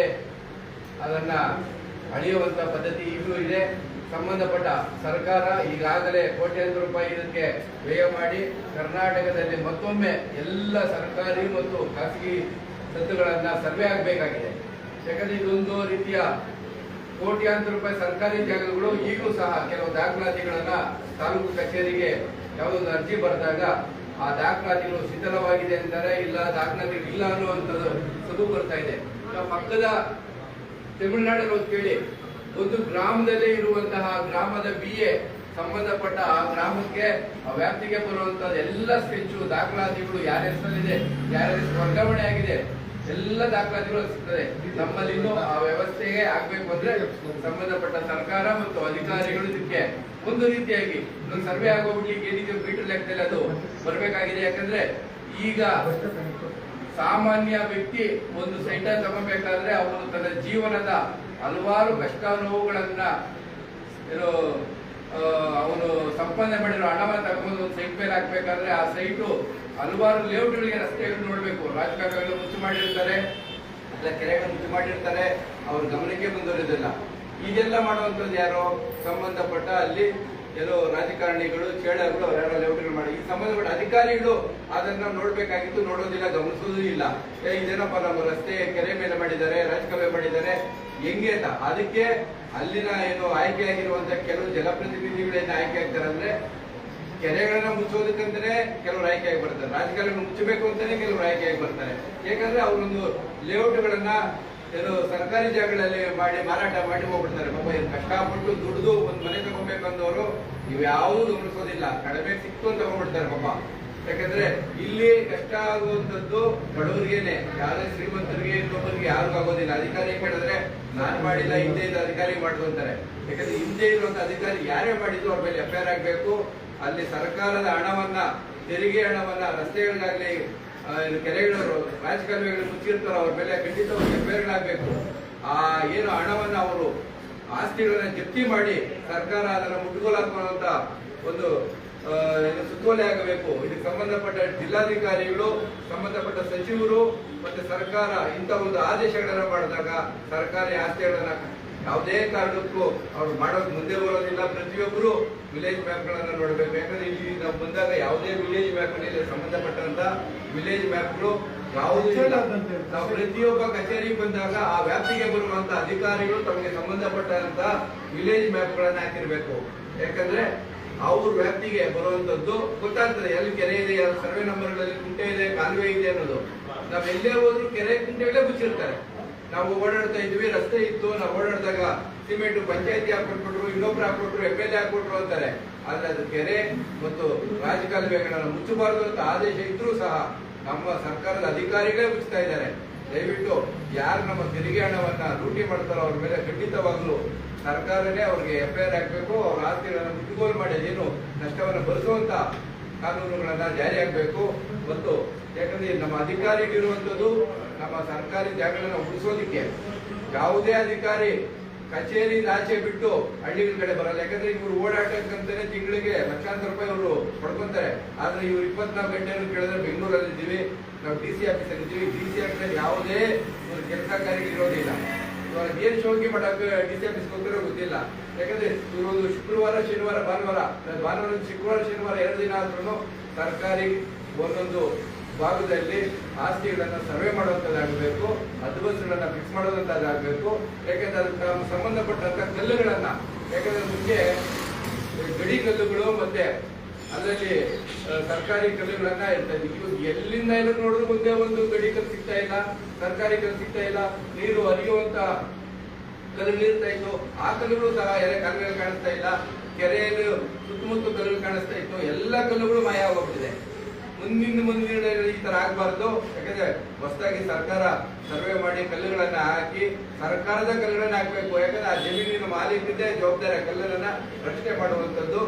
ಅದನ್ನ ಅಳೆಯುವಂತ ಪದ್ಧತಿ ಈಗಲೂ ಇದೆ. ಸಂಬಂಧಪಟ್ಟ ಸರ್ಕಾರ ಈಗಾಗಲೇ ಕೋಟ್ಯಾಂತರ ರೂಪಾಯಿ ಇದಕ್ಕೆ ವ್ಯಯ ಮಾಡಿ ಕರ್ನಾಟಕದಲ್ಲಿ ಮತ್ತೊಮ್ಮೆ ಎಲ್ಲ ಸರ್ಕಾರಿ ಮತ್ತು ಖಾಸಗಿ ಸ್ವತ್ತುಗಳನ್ನ ಸರ್ವೆ ಆಗಬೇಕಾಗಿದೆ. ಯಾಕಂದ್ರೆ ಇದೊಂದು ರೀತಿಯ ಕೋಟ್ಯಾಂತರ ರೂಪಾಯಿ ಸರ್ಕಾರಿ ಜಾಗಗಳು ಈಗಲೂ ಸಹ ಕೆಲವು ದಾಖಲಾತಿಗಳನ್ನ ತಾಲೂಕು ಕಚೇರಿಗೆ ಯಾವುದೊಂದು ಅರ್ಜಿ ಬರೆದಾಗ ಆ ದಾಖಲಾತಿಗಳು ಶಿಥಿಲವಾಗಿದೆ ಅಂತಾರೆ, ಇಲ್ಲ ದಾಖಲಾತಿಗಳು ಇಲ್ಲ ಅನ್ನುವಂಥದ್ದು ಸದು ಬರ್ತಾ ಇದೆ. ಪಕ್ಕದ ತಮಿಳುನಾಡಲ್ಲಿ ಕೇಳಿ, ಒಂದು ಗ್ರಾಮದಲ್ಲೇ ಇರುವಂತಹ ಗ್ರಾಮದ BA ಸಂಬಂಧಪಟ್ಟ ಆ ಗ್ರಾಮಕ್ಕೆ ಆ ವ್ಯಾಪ್ತಿಗೆ ಬರುವಂತಹ ಎಲ್ಲ ಸ್ಕೆಚ್ಚು ದಾಖಲಾತಿಗಳು ಯಾರ ಹೆಸರಲ್ಲಿದೆ, ಯಾರ ಹೆಸರು ವರ್ಗಾವಣೆ ಆಗಿದೆ, ಎಲ್ಲ ದಾಖಲಾತಿಗಳು ಸಿಗ್ತದೆ. ನಮ್ಮಲ್ಲಿ ಇನ್ನೂ ಆ ವ್ಯವಸ್ಥೆಗೆ ಆಗ್ಬೇಕು ಅಂದ್ರೆ ಸಂಬಂಧಪಟ್ಟ ಸರ್ಕಾರ ಮತ್ತು ಅಧಿಕಾರಿಗಳು ಇದಕ್ಕೆ ಒಂದು ರೀತಿಯಾಗಿ ಸರ್ವೆ ಆಗೋಗ್ಲಿಕ್ಕೆ ಏನಿದೆ ಮೀಟರ್ ಲೆಕ್ಕದಲ್ಲಿ ಅದು ಬರಬೇಕಾಗಿದೆ. ಯಾಕಂದ್ರೆ ಈಗ ಸಾಮಾನ್ಯ ವ್ಯಕ್ತಿ ಒಂದು ಸೈಟ್ ತಗೋಬೇಕಾದ್ರೆ ಅವನು ತನ್ನ ಜೀವನದ ಹಲವಾರು ಕಷ್ಟ ನೋವುಗಳನ್ನ ಅವನು ಸಂಪಾದನೆ ಮಾಡಿರೋ ಹಣವನ್ನು ತಗೊಂಡು ಒಂದು ಸೈಟ್ ಮೇಲೆ ಹಾಕ್ಬೇಕಾದ್ರೆ ಆ ಸೈಟು ಹಲವಾರು ಲೇಔಟ್ಗಳಿಗೆ ರಸ್ತೆಗಳು ನೋಡ್ಬೇಕು. ರಾಜಕಾರಣಿಗಳು ಮುಚ್ಚು ಮಾಡಿರ್ತಾರೆ, ಇಲ್ಲ ಕೆರೆಗಳು ಮುಚ್ಚು ಮಾಡಿರ್ತಾರೆ, ಅವ್ರ ಗಮನಕ್ಕೆ ಬಂದೋರಿದಿಲ್ಲ. ಇದೆಲ್ಲ ಮಾಡುವಂಥದ್ದು ಯಾರು? ಸಂಬಂಧಪಟ್ಟ ಅಲ್ಲಿ ರಾಜಕಾರಣಿಗಳು, ಚೇಳರುಗಳು, ಅವರೆಲ್ಲ ಲೇಔಟ್ಗಳು ಮಾಡಿ. ಈ ಸಂಬಂಧಪಟ್ಟ ಅಧಿಕಾರಿಗಳು ಅದನ್ನ ನೋಡ್ಬೇಕಾಗಿತ್ತು, ನೋಡೋದಿಲ್ಲ, ಗಮನಿಸೋದು ಇಲ್ಲ. ಇದೇನಪ್ಪ ನಮ್ಮ ರಸ್ತೆ ಕೆರೆ ಮೇಲೆ ಮಾಡಿದ್ದಾರೆ, ರಾಜಕಾಲುವೆ ಮಾಡಿದ್ದಾರೆ, ಹೆಂಗೆ ಅಂತ. ಅದಕ್ಕೆ ಅಲ್ಲಿನ ಆಯ್ಕೆಯಾಗಿರುವಂತ ಕೆಲವು ಜನಪ್ರತಿನಿಧಿಗಳೇನು ಆಯ್ಕೆ ಆಗ್ತಾರೆ ಅಂದ್ರೆ, ಕೆರೆಗಳನ್ನ ಮುಚ್ಚೋದಕ್ಕಂತಾನೆ ಕೆಲವರು ಆಯ್ಕೆಯಾಗಿ ಬರ್ತಾರೆ, ರಾಜಕಾರಣ ಮುಚ್ಚಬೇಕು ಅಂತಾನೆ ಕೆಲವರು ಆಯ್ಕೆಯಾಗಿ ಬರ್ತಾರೆ. ಯಾಕಂದ್ರೆ ಅವರೊಂದು ಲೇಔಟ್ಗಳನ್ನ ಸರ್ಕಾರಿ ಜಾಗಗಳಲ್ಲಿ ಮಾಡಿ ಮಾರಾಟ ಮಾಡಿ ಹೋಗ್ಬಿಡ್ತಾರೆ. ಪಾಪ ಕಷ್ಟಪಟ್ಟು ದುಡಿದು ಒಂದು ಮನೆ ತಗೋಬೇಕಂದವರು ಇವ್ಯಾವುದೂ ಗಮನಿಸೋದಿಲ್ಲ, ಕಡಿಮೆ ಸಿಕ್ತು ಅಂತ ತಗೊಂಡ್ಬಿಡ್ತಾರೆ ಪಾಪ. ಯಾಕಂದ್ರೆ ಇಲ್ಲಿ ಕಷ್ಟ ಆಗುವಂತದ್ದು ಬಡವರಿಗೇನೆ, ಯಾರೇ ಶ್ರೀಮಂತರಿಗೆ ಇನ್ನೊಬ್ಬರಿಗೆ ಯಾರಿಗೂ ಆಗೋದಿಲ್ಲ. ಅಧಿಕಾರಿ ಕೇಳಿದ್ರೆ ನಾನು ಮಾಡಿಲ್ಲ, ಹಿಂದೆ ಇದ್ದ ಅಧಿಕಾರಿ ಮಾಡುದು ಅಂತಾರೆ. ಯಾಕಂದ್ರೆ ಹಿಂದೆ ಇರುವಂತ ಅಧಿಕಾರಿ ಯಾರೇ ಮಾಡಿದ್ರು ಅವ್ರ ಮೇಲೆ FIR ಆಗ್ಬೇಕು. ಅಲ್ಲಿ ಸರ್ಕಾರದ ಹಣವನ್ನ, ತೆರಿಗೆ ಹಣವನ್ನ ರಸ್ತೆಗಳಿಗಾಗ್ಲಿ, ಕೆರೆಗಳು, ರಾಜಕಾಲುವೆಗಳು ಮುಚ್ಚಿರ್ತಾರೋ ಅವ್ರ ಮೇಲೆ ಖಂಡಿತ FIR ಆಗ್ಬೇಕು. ಆ ಏನು ಹಣವನ್ನ ಅವರು ಆಸ್ತಿಗಳನ್ನ ಜಪ್ತಿ ಮಾಡಿ ಸರ್ಕಾರ ಅದನ್ನ ಮುಟ್ಟುಗೋಲು ಹಾಕುವಂತ ಒಂದು ಸುತ್ತೋಲೆ ಆಗಬೇಕು. ಇದಕ್ಕೆ ಸಂಬಂಧಪಟ್ಟ ಜಿಲ್ಲಾಧಿಕಾರಿಗಳು, ಸಂಬಂಧಪಟ್ಟ ಸಚಿವರು ಮತ್ತೆ ಸರ್ಕಾರ ಇಂಥ ಒಂದು ಆದೇಶಗಳನ್ನ ಮಾಡಿದಾಗ ಸರ್ಕಾರಿ ಆಸ್ತಿಗಳನ್ನ ಯಾವುದೇ ಕಾರಣಕ್ಕೂ ಅವ್ರು ಮಾಡೋದು ಮುಂದೆ ಬರೋದಿಲ್ಲ. ಪ್ರತಿಯೊಬ್ಬರು ವಿಲೇಜ್ ಮ್ಯಾಪ್ ಗಳನ್ನ ನೋಡಬೇಕು. ಯಾಕಂದ್ರೆ ಇಲ್ಲಿ ನಾವು ಬಂದಾಗ ಯಾವುದೇ ವಿಲೇಜ್ ಮ್ಯಾಪ್ ನಲ್ಲಿ ಸಂಬಂಧಪಟ್ಟಂತ ವಿಲೇಜ್ ಮ್ಯಾಪ್ಗಳು ಯಾವುದೂ ಇಲ್ಲ. ನಾವು ಪ್ರತಿಯೊಬ್ಬ ಕಚೇರಿಗೆ ಬಂದಾಗ ಆ ವ್ಯಾಪ್ತಿಗೆ ಬರುವಂತ ಅಧಿಕಾರಿಗಳು ತಮಗೆ ಸಂಬಂಧಪಟ್ಟಂತ ವಿಲೇಜ್ ಮ್ಯಾಪ್ ಗಳನ್ನ ಹಾಕಿರ್ಬೇಕು. ಯಾಕಂದ್ರೆ ಅವ್ರ ವ್ಯಾಪ್ತಿಗೆ ಬರುವಂತದ್ದು ಗೊತ್ತಾಗ್ತದೆ, ಎಲ್ಲಿ ಕೆರೆ ಇದೆ, ಸರ್ವೆ ನಂಬರ್ಗಳಲ್ಲಿ ಕುಂಟೆ ಇದೆ, ಕಾಲುವೆ ಇದೆ ಅನ್ನೋದು. ನಾವ್ ಎಲ್ಲೇ ಹೋದ್ರು ಕೆರೆ ಕುಂಟೆಗಳೇ ಮುಚ್ಚಿರ್ತಾರೆ. ನಾವು ಓಡಾಡ್ತಾ ಇದ್ವಿ, ರಸ್ತೆ ಇತ್ತು, ನಾವು ಓಡಾಡಿದಾಗ ಸಿಮೆಂಟ್ ಪಂಚಾಯತಿ ಹಾಕೊಟ್ಬಿಟ್ರು, ಇನ್ನೊಬ್ರು ಹಾಕೊಟ್ರು, MLA ಹಾಕೊಟ್ರು ಅಂತಾರೆ. ಆದ್ರೆ ಅದು ಕೆರೆ ಮತ್ತು ರಾಜಕಾಲುವೆಗಳನ್ನ ಮುಚ್ಚಬಾರದು ಅಂತ ಆದೇಶ ಇದ್ರೂ ಸಹ ನಮ್ಮ ಸರ್ಕಾರದ ಅಧಿಕಾರಿಗಳೇ ಮುಚ್ತಾ ಇದ್ದಾರೆ. ದಯವಿಟ್ಟು ಯಾರು ನಮ್ಮ ತೆರಿಗೆ ಹಣವನ್ನ ಲೂಟಿ ಮಾಡ್ತಾರೋ ಅವ್ರ ಮೇಲೆ ಖಂಡಿತವಾಗ್ಲೂ ಸರ್ಕಾರನೇ ಅವ್ರಿಗೆ FIR ಹಾಕಬೇಕು. ಅವ್ರ ಆಸ್ತಿಗಳನ್ನು ಮುಟ್ಟುಗೋಲು ಮಾಡಿ ಅದೇನು ನಷ್ಟವನ್ನು ಭರಿಸುವಂತ ಕಾನೂನುಗಳನ್ನ ಜಾರಿ ಆಗಬೇಕು. ಮತ್ತು ಯಾಕಂದ್ರೆ ನಮ್ಮ ಅಧಿಕಾರಿಗಳಿರುವಂಥದ್ದು ನಮ್ಮ ಸರ್ಕಾರಿ ಜಾಗಗಳನ್ನ ಉಳಿಸೋದಿಕ್ಕೆ. ಯಾವುದೇ ಅಧಿಕಾರಿ ಕಚೇರಿ ಆಚೆ ಬಿಟ್ಟು ಹಳ್ಳಿಗಳ ಕಡೆ ಬರಲ್ಲ. ಯಾಕಂದ್ರೆ ಇವರು ಓಡಾಟಕ್ಕಂತಾನೆ ತಿಂಗಳಿಗೆ ಲಕ್ಷಾಂತರ ರೂಪಾಯಿ ಅವರು ಪಡ್ಕೊಂತಾರೆ. ಆದ್ರೆ ಇವ್ರು 24 ಗಂಟೆನೂ ಕೇಳಿದ್ರೆ ಬೆಂಗಳೂರಲ್ಲಿ ಇದ್ದೀವಿ, ನಾವು DC ಆಫೀಸಲ್ಲಿ ಇದ್ದೀವಿ. DC ಆಫೀಸಲ್ಲಿ ಯಾವುದೇ ಒಂದು ಕೆಲಸ ಕಾರ್ಯ ಇರೋದಿಲ್ಲ. ಇವಾಗ ಏನ್ ಶೋಕಿ ಮಾಡಕ್ಕೆ DC ಆಫೀಸ್ಗೆ ಹೋಗ್ತಿರೋ ಗೊತ್ತಿಲ್ಲ. ಯಾಕಂದ್ರೆ ಇವರು ಶುಕ್ರವಾರ ಶನಿವಾರ ಭಾನುವಾರ ಶುಕ್ರವಾರ ಶನಿವಾರ 2 ದಿನ ಆದ್ರೂ ಸರ್ಕಾರಿ ಒಂದೊಂದು ಭಾಗದಲ್ಲಿ ಆಸ್ತಿಗಳನ್ನ ಸರ್ವೆ ಮಾಡುವಂತದ್ದಾಗಬೇಕು, ಅಡ್ವರ್ಸ್ಗಳನ್ನ ಫಿಕ್ಸ್ ಮಾಡೋದಂತಾಗಬೇಕು. ಯಾಕಂದ್ರೆ ಅದಕ್ಕೆ ಸಂಬಂಧಪಟ್ಟಂತ ಕಲ್ಲುಗಳನ್ನ, ಯಾಕಂದ್ರೆ ಮುಂಚೆ ಗಡಿ ಕಲ್ಲುಗಳು ಮತ್ತೆ ಅದರಲ್ಲಿ ಸರ್ಕಾರಿ ಕಲ್ಲುಗಳನ್ನ ಇರ್ತದೆ. ಎಲ್ಲಿಂದ ಎಲ್ಲ ನೋಡಿದ್ರು ಮುಂದೆ ಒಂದು ಗಡಿ ಕಲ್ಲು ಸಿಗ್ತಾ ಇಲ್ಲ, ಸರ್ಕಾರಿ ಕಲ್ಲು ಸಿಗ್ತಾ ಇಲ್ಲ. ನೀರು ಹರಿಯುವಂತ ಕಲ್ಲುಗಳು ಇರ್ತಾ ಇತ್ತು, ಆ ಕಲ್ಲುಗಳು ಸಹ ಕಾಲುಗಳು ಕಾಣಿಸ್ತಾ ಇಲ್ಲ. ಕೆರೆಯಲ್ಲಿ ಸುತ್ತಮುತ್ತ ಕಲ್ಲುಗಳು ಕಾಣಿಸ್ತಾ ಇತ್ತು, ಎಲ್ಲ ಕಲ್ಲುಗಳು ಮಾಯ ಆಗೋಗ್ಬಿಟ್ಟಿದೆ. ಮುಂದಿನ ಈ ತರ ಆಗಬಾರ್ದು. ಯಾಕಂದ್ರೆ ಹೊಸದಾಗಿ ಸರ್ಕಾರ ಸರ್ವೆ ಮಾಡಿ ಕಲ್ಲುಗಳನ್ನ ಹಾಕಿ ಸರ್ಕಾರದ ಕಲ್ಲುಗಳನ್ನ ಹಾಕ್ಬೇಕು. ಯಾಕಂದ್ರೆ ಆ ಜಮೀನಿನ ಮಾಲೀಕರದೇ ಜವಾಬ್ದಾರಿ ಕಲ್ಲುಗಳನ್ನ ರಕ್ಷಣೆ ಮಾಡುವಂತದ್ದು,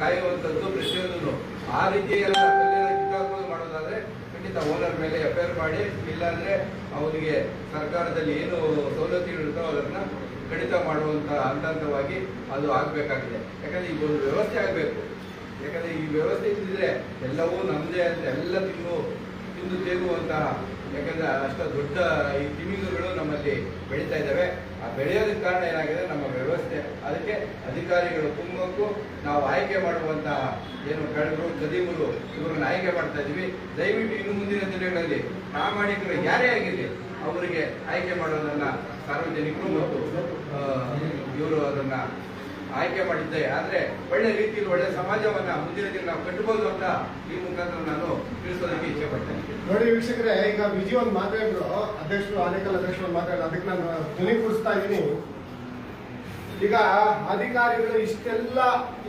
ಕಾಯುವಂತದ್ದು ಪ್ರತಿಯೊಂದು. ಆ ರೀತಿ ಎಲ್ಲ ಕಲ್ಲಿನ ಕಿತ್ತಾಕೋದು ಮಾಡೋದಾದ್ರೆ ಖಂಡಿತ ಓನರ್ ಮೇಲೆ FIR ಮಾಡಿ, ಇಲ್ಲಾಂದ್ರೆ ಅವರಿಗೆ ಸರ್ಕಾರದಲ್ಲಿ ಏನು ಸವಲತ್ತುಗಳು ಇರ್ತಾವೋ ಅದನ್ನ ಕಡಿತ ಮಾಡುವಂತ ಹಂತವಾಗಿ ಅದು ಆಗ್ಬೇಕಾಗಿದೆ. ಯಾಕಂದ್ರೆ ಈಗ ಒಂದು ವ್ಯವಸ್ಥೆ ಆಗ್ಬೇಕು. ಯಾಕಂದ್ರೆ ಈ ವ್ಯವಸ್ಥೆ ಇದ್ದಿದ್ರೆ ಎಲ್ಲವೂ ನಮ್ಮದೇ ಅಂತ ಎಲ್ಲ ತಿಂದು ತೇಗುವಂತಹ, ಯಾಕಂದ್ರೆ ಅಷ್ಟು ದೊಡ್ಡ ಈ ತಿಮಿಂಗಗಳು ನಮ್ಮಲ್ಲಿ ಬೆಳೀತಾ ಇದ್ದಾವೆ. ಆ ಬೆಳೆಯೋದಕ್ಕೆ ಕಾರಣ ಏನಾಗಿದೆ ನಮ್ಮ ವ್ಯವಸ್ಥೆ. ಅದಕ್ಕೆ ಅಧಿಕಾರಿಗಳು ತುಂಬಕ್ಕೂ ನಾವು ಆಯ್ಕೆ ಮಾಡುವಂತಹ ಏನು ಕಳ್ಳರು ಗದೀಮರು ಇವ್ರನ್ನ ಆಯ್ಕೆ ಮಾಡ್ತಾ ಇದೀವಿ. ದಯವಿಟ್ಟು ಇನ್ನು ಮುಂದಿನ ದಿನಗಳಲ್ಲಿ ಪ್ರಾಮಾಣಿಕರು ಯಾರೇ ಆಗಿರಲಿ ಅವರಿಗೆ ಆಯ್ಕೆ ಮಾಡೋದನ್ನ ಸಾರ್ವಜನಿಕರು ಮತ್ತು ಇವರು ಅದನ್ನ ಆಯ್ಕೆ ಮಾಡಿದ್ದೆ. ಆದ್ರೆ ಒಳ್ಳೆ ರೀತಿಯಲ್ಲಿ ಒಳ್ಳೆ ಸಮಾಜವನ್ನ ಮುಂದಿನ ದಿನ ನಾವು ಕಟ್ಟಬಹುದು ಅಂತ ಈ ಮುಖಾಂತರ ನಾನು ತಿಳಿಸೋದಕ್ಕೆ ಇಚ್ಛೆ ಪಡ್ತೇನೆ. ನೋಡಿ ವೀಕ್ಷಕರೇ, ಈಗ ವಿಜಿ ಒಂದು ಮಾತಾಡಿದ್ರು, ಅಧ್ಯಕ್ಷರು ಆನೇಕಲ್ ಅಧ್ಯಕ್ಷರು ಮಾತಾಡಿದ್ರು, ಅದಕ್ಕೆ ನಾನು ಧ್ವನಿ ಕೂರಿಸ್ತಾ ಇದ್ದೀನಿ. ಈಗ ಅಧಿಕಾರಿಗಳು ಇಷ್ಟೆಲ್ಲ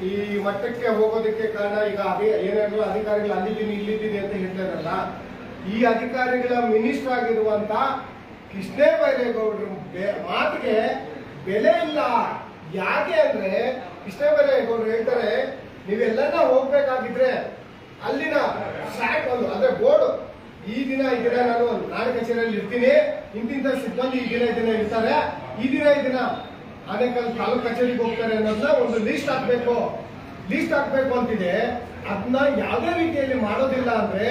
ಈ ಮಟ್ಟಕ್ಕೆ ಹೋಗೋದಕ್ಕೆ ಕಾರಣ, ಈಗ ಏನಾದ್ರು ಅಧಿಕಾರಿಗಳು ಅಲ್ಲಿದ್ದೀನಿ ಇಲ್ಲಿದ್ದೀನಿ ಅಂತ ಹೇಳ್ತಾರಲ್ಲ, ಈ ಅಧಿಕಾರಿಗಳ ಮಿನಿಸ್ಟರ್ ಆಗಿರುವಂತ ಕೃಷ್ಣ ಬೈರೇಗೌಡರ ಮಾತಿಗೆ ಬೆಲೆ ಇಲ್ಲ. ಯಾಕೆ ಅಂದ್ರೆ ಕೃಷ್ಣ ಬೈರೇಗೌಡರು ಹೇಳ್ತಾರೆ, ನೀವೆಲ್ಲನ ಹೋಗ್ಬೇಕಾಗಿದ್ರೆ ಅಲ್ಲಿನ ಸ್ಟ್ಯಾಟ್ ಒಂದು ಅಂದ್ರೆ ಬೋರ್ಡ್, ಈ ದಿನ ನಾನು ನಾಳೆ ಕಚೇರಿಯಲ್ಲಿ ಇರ್ತೀನಿ, ಇಂತಿಂತ ಸಿಬ್ಬಂದಿ ಈ ದಿನ ಇರ್ತಾರೆ, ಈ ದಿನ ಆನೇಕಲ್ ತಾಲೂಕ್ ಕಚೇರಿಗೆ ಹೋಗ್ತಾರೆ ಅನ್ನೋದನ್ನ ಒಂದು ಲೀಸ್ಟ್ ಹಾಕ್ಬೇಕು ಅಂತಿದೆ. ಅದನ್ನ ಯಾವುದೇ ರೀತಿಯಲ್ಲಿ ಮಾಡೋದಿಲ್ಲ ಅಂದ್ರೆ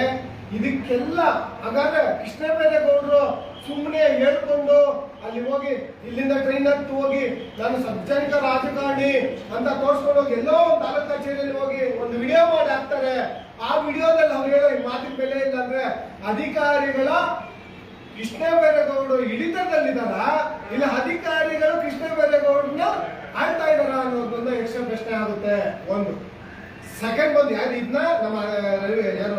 ಇದಕ್ಕೆಲ್ಲ ಹಾಗಾದ್ರೆ ಕೃಷ್ಣ ಬೈರೇಗೌಡರು ಸುಮ್ಮನೆ ಹೇಳ್ಕೊಂಡು ಅಲ್ಲಿ ಹೋಗಿ ಇಲ್ಲಿಂದ ಟ್ರೈನ್ ಹತ್ತು ಹೋಗಿ ನಾನು ಸಾರ್ವಜನಿಕ ರಾಜಕಾರಣಿ ಅಂತ ತೋರಿಸ್ಕೊಂಡು ಹೋಗಿ ಎಲ್ಲೋ ಒಂದು ತಾಲೂಕ್ ಕಚೇರಿಯಲ್ಲಿ ಹೋಗಿ ಒಂದು ವಿಡಿಯೋ ಮಾಡಿ ಹಾಕ್ತಾರೆ. ಆ ವಿಡಿಯೋದಲ್ಲಿ ಅವ್ರು ಹೇಳೋ ಈ ಮಾತಿನ ಬೆಲೆ ಇಲ್ಲ ಅಂದ್ರೆ ಅಧಿಕಾರಿಗಳ ಕೃಷ್ಣ ಬೈರೇಗೌಡರು ಹಿಡಿತದಲ್ಲಿದ್ದಾರ, ಇಲ್ಲ ಅಧಿಕಾರಿಗಳು ಕೃಷ್ಣ ಬೈರೇಗೌಡರನ್ನ ಆಳ್ತಾ ಇದಾರ ಅನ್ನೋದೊಂದು ಎಕ್ಸ್ಟ್ರಾ ಪ್ರಶ್ನೆ ಆಗುತ್ತೆ. ಒಂದು ಸೆಕೆಂಡ್ ಬಂದು ಯಾರು ಇದನ್ನ ನಮ್ಮ ಯಾರು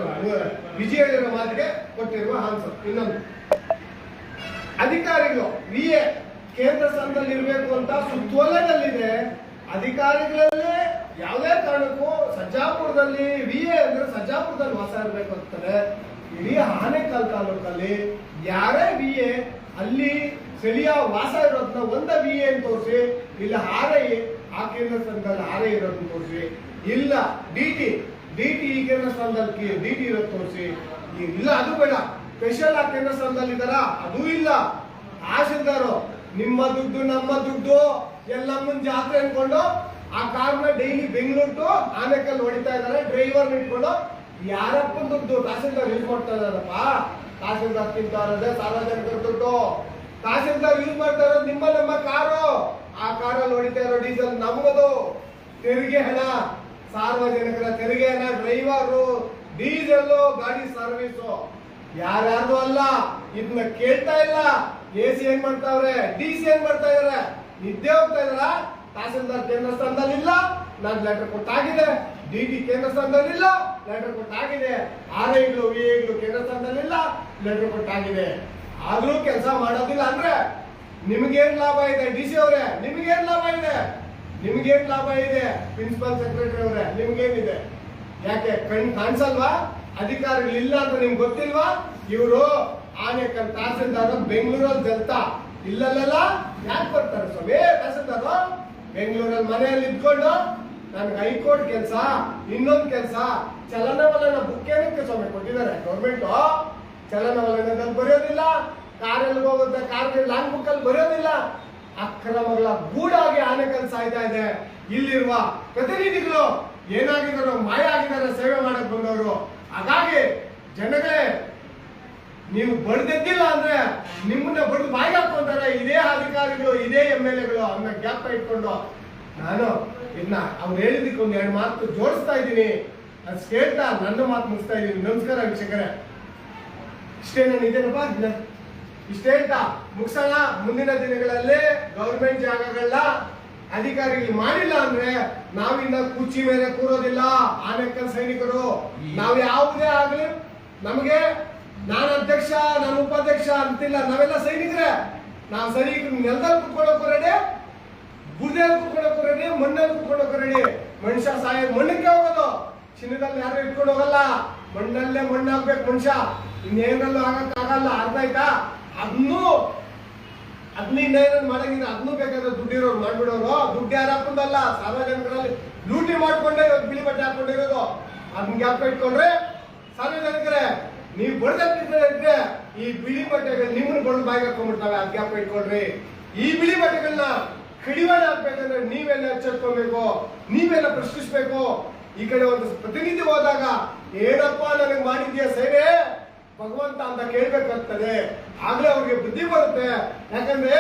ವಿಜಯ ಹೇಳಿರೋ ಮಾತಿಗೆ ಕೊಟ್ಟಿರುವ ಆನ್ಸರ್. ಇನ್ನೊಂದು, ಅಧಿಕಾರಿಗಳು VA ಕೇಂದ್ರ ಸ್ಥಾನದಲ್ಲಿ ಇರಬೇಕು ಅಂತ ಸುತ್ತೋಲೆಯಲ್ಲಿದೆ. ಅಧಿಕಾರಿಗಳಲ್ಲೇ ಯಾವುದೇ ಕಾರಣಕ್ಕೂ ಸರ್ಜಾಪುರದಲ್ಲಿ VA ಅಂದ್ರೆ ಸರ್ಜಾಪುರದಲ್ಲಿ ವಾಸ ಇರಬೇಕು ಅಂತಾರೆ. ಇಡೀ ಆನೇಕಲ್ ತಾಲೂಕಲ್ಲಿ ಯಾರೇ VA ಅಲ್ಲಿ ಸ್ಥಳೀಯ ವಾಸ ಇರೋದನ್ನ ಒಂದ VA ಅಂತ ತೋರಿಸಿ, ಇಲ್ಲ RI ಆ ಕೇಂದ್ರ ಸ್ಥಾನದಲ್ಲಿ RI ಇರೋದನ್ನ ತೋರಿಸಿ, ಇಲ್ಲ DT ಈ ಕೇಂದ್ರ ಸ್ಥಾನದಲ್ಲಿ DT ಇರೋದು ತೋರಿಸಿ, ಇಲ್ಲ ಅದು ಬೇಡ ಸ್ಪೆಷಲ್ ಆ ಕೇಂದ್ರ ಸ್ಥಾನದಲ್ಲಿ ಇದ್ದಾರ ಅದು ಇಲ್ಲ. ತಹಶೀಲ್ದಾರು ನಿಮ್ಮ ದುಡ್ಡು ನಮ್ಮ ದುಡ್ಡು ಎಲ್ಲಮ್ಮನ ಜಾತ್ರೆ ಅನ್ಕೊಂಡು ಆ ಕಾರ್ನ ಡೈಲಿ ಬೆಂಗಳೂರು ಟು ಆನೇಕಲ್ ಹೊಡಿತಾ ಇದಾರೆ. ಡ್ರೈವರ್ ಇಟ್ಕೊಂಡು ಯಾರಪ್ಪನ ದುಡ್ಡು ತಹಶೀಲ್ದಾರ್ ಯೂಸ್ ಮಾಡ್ತಾ ಇದಾರಪ್ಪ. ತಹಶೀಲ್ದಾರ್ ತಿಂತಾ ಇರೋದೇ ಸಾರ್ವಜನಿಕರ ದುಡ್ಡು. ತಹಶೀಲ್ದಾರ್ ಯೂಸ್ ಮಾಡ್ತಾ ಇರೋದು ನಮ್ಮ ಕಾರು, ಆ ಕಾರಲ್ಲಿ ಹೊಡಿತಾ ಇರೋ ಡೀಸೆಲ್ ನಮ್ಮದು. ತೆರಿಗೆ ಹಣ, ಸಾರ್ವಜನಿಕರ ತೆರಿಗೆ ಹಣ, ಡ್ರೈವರು, ಡೀಸೆಲ್, ಗಾಡಿ ಸರ್ವಿಸು ಯಾರ್ಯಾರ್ದು ಅಲ್ಲ. ಇದನ್ನ ಕೇಳ್ತಾ ಇಲ್ಲ. AC ಏನ್ ಮಾಡ್ತಾವ್ರೆ, DC ಏನ್ ಮಾಡ್ತಾ ಇದಾರೆ, ನಿದ್ದೆ ಹೋಗ್ತಾ ಇದಾರ. ತಹಸೀಲ್ದಾರ್ ಕೇಂದ್ರ ಸ್ಥಾನದಲ್ಲಿ ಇಲ್ಲ, ನಾನು ಲೆಟರ್ ಕೊಟ್ಟಾಗಿದೆ. DT ಕೇಂದ್ರ ಸ್ಥಾನದಲ್ಲಿ ಇಲ್ಲ, ಲೆಟರ್ ಕೊಟ್ಟಾಗಿದೆ. RIಗಳು VAಗಳು ಕೇಂದ್ರ ಸ್ಥಾನದಲ್ಲಿ ಇಲ್ಲ, ಲೆಟರ್ ಕೊಟ್ಟಾಗಿದೆ. ಆದ್ರೂ ಕೆಲಸ ಮಾಡೋದಿಲ್ಲ ಅಂದ್ರೆ ನಿಮ್ಗೇನ್ ಲಾಭ ಇದೆ? DC ಅವರೇ ನಿಮ್ಗೇನ್ ಲಾಭ ಇದೆ? ನಿಮ್ಗೇನ್ ಲಾಭ ಇದೆ? ಪ್ರಿನ್ಸಿಪಲ್ ಸೆಕ್ರೆಟರಿ ಅವರೇ ನಿಮ್ಗೇನಿದೆ? ಯಾಕೆ ಕಾಣಿಸಲ್ವಾ? ಅಧಿಕಾರಿಗಳಿಲ್ಲ ಅಂತ ನಿಮ್ಗೆ ಗೊತ್ತಿಲ್ವಾ? ಇವರು ಆನೇಕಲ್ ತಹಸೀಲ್ದಾರ್ ಬೆಂಗಳೂರಲ್ಲಿ ಗೆಲ್ತಾ ಇಲ್ಲಲ್ಲ ಯಾಕೆ ಬರ್ತಾರೆ ಸ್ವಾಮಿ ತಹಸೀಲ್ದಾರ್ ಬೆಂಗಳೂರಲ್ಲಿ ಮನೆಯಲ್ಲಿ ಇದ್ಕೊಂಡು ನನ್ಗೆ ಹೈಕೋರ್ಟ್ ಕೆಲಸ ಇನ್ನೊಂದು ಕೆಲಸ ಚಲನವಲನ ಬುಕ್ ಏನಕ್ಕೆ ಸ್ವಾಮಿ ಕೊಟ್ಟಿದ್ದಾರೆ ಗೌರ್ಮೆಂಟ್ ಚಲನವಲನದಲ್ಲಿ ಬರೆಯೋದಿಲ್ಲ ಕಾರಲ್ಲಿ ಹೋಗುತ್ತೆ ಕಾರ್ಗೆ ಲಾಂಗ್ ಬುಕ್ ಅಲ್ಲಿ ಬರೆಯೋದಿಲ್ಲ ಅಕ್ರಮಗಳ ಗೂಡಾಗಿ ಆನೇಕಲ್ ಸಾಯ್ತಾ ಇದೆ ಇಲ್ಲಿರುವ ಪ್ರತಿನಿಧಿಗಳು ಏನಾಗಿದ್ದಾರೆ ಮಾಯ ಆಗಿದ್ದಾರೆ ಸೇವೆ ಮಾಡಕ್ ಬಂದವರು ಹಾಗಾಗಿ ಜನಗಳೇ ನೀವು ಬಡ್ದಿದ್ದಿಲ್ಲ ಅಂದ್ರೆ ನಿಮ್ಮನ್ನ ಬಡ್ದು ಬಾಯಿ ಹಾಕೊಂತಾರೆ ಇದೇ ಅಧಿಕಾರಿಗಳು ಇದೇ MLAಗಳು ಅನ್ನೋ ಗ್ಯಾಪ್ ಇಟ್ಕೊಂಡು ನಾನು ಇನ್ನ ಅವ್ರು ಹೇಳಿದಕ್ಕೆ ಒಂದ್ 2 ಮಾತು ಜೋಡಿಸ್ತಾ ಇದ್ದೀನಿ ಅದು ಕೇಳ್ತಾ ನನ್ನ ಮಾತು ಮುಗಿಸ್ತಾ ಇದ್ದೀನಿ ನಮಸ್ಕಾರ ವೀಕ್ಷಕರೇ ಇಷ್ಟೇ ನಾನು ಇದೇನಪ್ಪ ಇಷ್ಟ ಹೇಳ್ತಾ ಮುಗಿಸೋಣ ಮುಂದಿನ ದಿನಗಳಲ್ಲಿ ಗೌರ್ಮೆಂಟ್ ಜಾಗಗಳನ್ನ ಅಧಿಕಾರಿಗಳು ಮಾಡಿಲ್ಲ ಅಂದ್ರೆ ನಾವಿನ್ನ ಕುರ್ಚಿ ಮೇಲೆ ಕೂರೋದಿಲ್ಲ ಆನೇಕಲ್ ಸೈನಿಕರು ನಾವು ಯಾವುದೇ ಆಗ್ಲಿ ನಮಗೆ ನಾನು ಅಧ್ಯಕ್ಷ ನಾನು ಉಪಾಧ್ಯಕ್ಷ ಅಂತಿಲ್ಲ ನಾವೆಲ್ಲ ಸೈನಿಕರೇ ನಾವು ಸೈನಿಕರು ನೆಲದಲ್ಲಿ ಕುತ್ಕೊಳ್ಳೋಕು ರೆಡಿ ಗುಡ್ಡೆಯಲ್ಲಿ ಕುತ್ಕೊಳ್ಳೋಕು ರೆಡಿ ಮಣ್ಣಲ್ಲಿ ಕುತ್ಕೊಳ್ಳೋಕು ರೆಡಿ ಮನುಷ್ಯ ಸಾಯ ಮಣ್ಣಕ್ಕೆ ಹೋಗೋದು ಚಿನ್ನದಲ್ಲಿ ಯಾರು ಇಟ್ಕೊಂಡು ಹೋಗಲ್ಲ ಮಣ್ಣಲ್ಲೇ ಮಣ್ಣಾಗ್ಬೇಕು ಮನುಷ್ಯ ಇನ್ನೇನಲ್ಲೂ ಆಗಕ್ಕಾಗಲ್ಲ ಅರ್ಥ ಆಯ್ತಾ ಅದನ್ನು ಇನ್ನೇನು ಮಾಡಂಗಿದ್ರೆ ಅದನ್ನು ಬೇಕಾದ್ರೆ ದುಡ್ಡಿರೋರು ಮಾಡ್ಬಿಡೋರು ದುಡ್ಡು ಯಾರು ಹಾಕೊಂಡಲ್ಲ ಸಾರ್ವಜನಿಕರಲ್ಲಿ ಲೂಟಿ ಮಾಡ್ಕೊಂಡೆ ಇವತ್ತು ಬಿಳಿ ಬಟ್ಟೆ ಹಾಕೊಂಡಿರೋದು ಅದನ್ನ ಗ್ಯಾಪ್ ಇಟ್ಕೊಂಡ್ರೆ ಸಾರ್ವಜನಿಕರೇ ನೀವು ಬಡ್ದಿದ್ರೆ ಈ ಬಿಳಿ ಬಟ್ಟೆಗಳು ನಿಮ್ಮನ್ನ ಬಡ್ದು ಬಾಯಿಗೆ ಹಾಕೊಂಡ್ಬಿಡ್ತಾವೆ ಅದ್ ಗ್ಯಾಪ್ ಇಟ್ಕೊಳ್ರಿ ಈ ಬಿಳಿ ಬಟ್ಟೆಗಳನ್ನ ಕಡಿವಾಣ ಹಾಕ್ಬೇಕಂದ್ರೆ ನೀವೆಲ್ಲ ಎಚ್ಚೆತ್ಕೊಬೇಕು ನೀವೆಲ್ಲ ಪ್ರಶ್ನಿಸ್ಬೇಕು ಈ ಕಡೆ ಒಂದು ಪ್ರತಿನಿಧಿ ಹೋದಾಗ ಏನಪ್ಪಾ ನನಗೆ ಮಾಡಿದ್ಯಾ ಸೇವೆ ಭಗವಂತ ಅಂತ ಕೇಳ್ಬೇಕಾಗ್ತದೆ ಆಗ್ಲೇ ಅವ್ರಿಗೆ ಬುದ್ಧಿ ಬರುತ್ತೆ ಯಾಕಂದ್ರೆ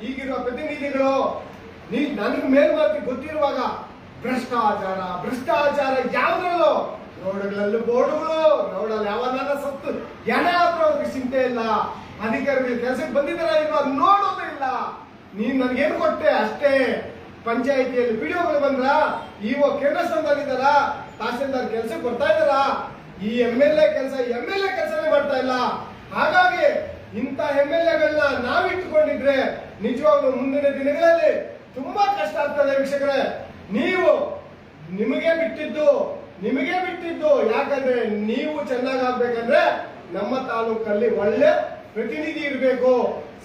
ಈಗಿರುವ ಪ್ರತಿನಿಧಿಗಳು ನನಗೆ ಮೇಲ್ಮಾತಿ ಗೊತ್ತಿರುವಾಗ ಭ್ರಷ್ಟಾಚಾರ ಯಾವ್ದ್ರಲ್ಲೂ ರೋಡ್ಗಳಲ್ಲೂ ಬೋರ್ಡ್ಗಳು ರೋಡಲ್ಲಿ ಯಾವನ್ನ ಸತ್ತು ಜನ ಹತ್ರ ಅವ್ರಿಗೆ ಚಿಂತೆ ಇಲ್ಲ ಅಧಿಕಾರಿಗಳು ಕೆಲಸಕ್ಕೆ ಬಂದಿದ್ದಾರ ಇಲ್ವಾ ನೋಡೋದು ಇಲ್ಲ ನೀನ್ ನನ್ಗೇನು ಕೊಟ್ಟೆ ಅಷ್ಟೇ ಪಂಚಾಯಿತಿಯಲ್ಲಿ ಪಿಡಿಒಗಳು ಬಂದ್ರ ಇಒ ಕೇಂದ್ರ ಸ್ಥಾನದಲ್ಲಿದ್ದಾರ ತಹಸೀಲ್ದಾರ್ ಕೆಲಸಕ್ಕೆ ಬರ್ತಾ ಇದಾರ ಈ MLA ಕೆಲಸನೇ ಮಾಡ್ತಾ ಇಲ್ಲ ಹಾಗಾಗಿ ಇಂಥ MLAಗಳನ್ನ ನಾವಿಟ್ಟುಕೊಂಡಿದ್ರೆ ನಿಜವಾಗ್ಲೂ ಮುಂದಿನ ದಿನಗಳಲ್ಲಿ ತುಂಬಾ ಕಷ್ಟ ಆಗ್ತದೆ ವೀಕ್ಷಕರೇ ನೀವು ನಿಮಗೆ ಬಿಟ್ಟಿದ್ದು ಯಾಕಂದ್ರೆ ನೀವು ಚೆನ್ನಾಗಾಗ್ಬೇಕಂದ್ರೆ ನಮ್ಮ ತಾಲೂಕಲ್ಲಿ ಒಳ್ಳೆ ಪ್ರತಿನಿಧಿ ಇರಬೇಕು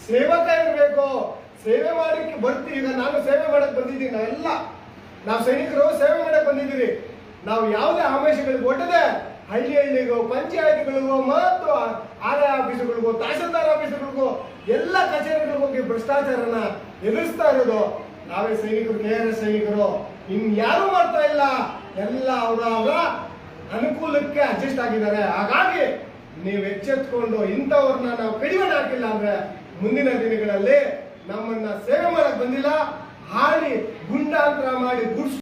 ಸೇವಕ ಇರಬೇಕು ಸೇವೆ ಮಾಡಕ್ಕೆ ಬರ್ತೀವಿ ಈಗ ನಾನು ಸೇವೆ ಮಾಡಕ್ ಬಂದಿದ್ದೀನಿ ನಾವು ಸೈನಿಕರು ಸೇವೆ ಮಾಡಕ್ ಬಂದಿದ್ದೀವಿ ನಾವು ಯಾವುದೇ ಆಮಿಷಗಳಿಗೆ ಒಡ್ಡದೆ ಹಳ್ಳಿಗೂ ಪಂಚಾಯತ್ಗಳಿಗೂ ಮತ್ತು ಆದಾಯ ಆಫೀಸುಗಳಿಗೂ ತಹಸೀಲ್ದಾರ್ ಆಫೀಸುಗಳಿಗೂ ಎಲ್ಲ ಕಚೇರಿಗಳಿಗೂ ಹೋಗಿ ಭ್ರಷ್ಟಾಚಾರನ ಎದುರಿಸ್ತಾ ಇರೋದು ನಾವೇ ಸೈನಿಕರು KRS ಸೈನಿಕರು ಇನ್ಯಾರು ಮಾಡ್ತಾ ಇಲ್ಲ ಎಲ್ಲ ಅವರ ಅನುಕೂಲಕ್ಕೆ ಅಡ್ಜಸ್ಟ್ ಆಗಿದ್ದಾರೆ ಹಾಗಾಗಿ ನೀವು ಎಚ್ಚೆತ್ಕೊಂಡು ಇಂಥವ್ರನ್ನ ನಾವು ಕಡಿವಾಣ ಹಾಕಿಲ್ಲ ಅಂದ್ರೆ ಮುಂದಿನ ದಿನಗಳಲ್ಲಿ ನಮ್ಮನ್ನ ಸೇವೆ ಮಾಡಕ್ ಬಂದಿಲ್ಲ ಹಾಡಿ ಗುಂಡಾಂತರ ಮಾಡಿ ಗುಡ್ಸ್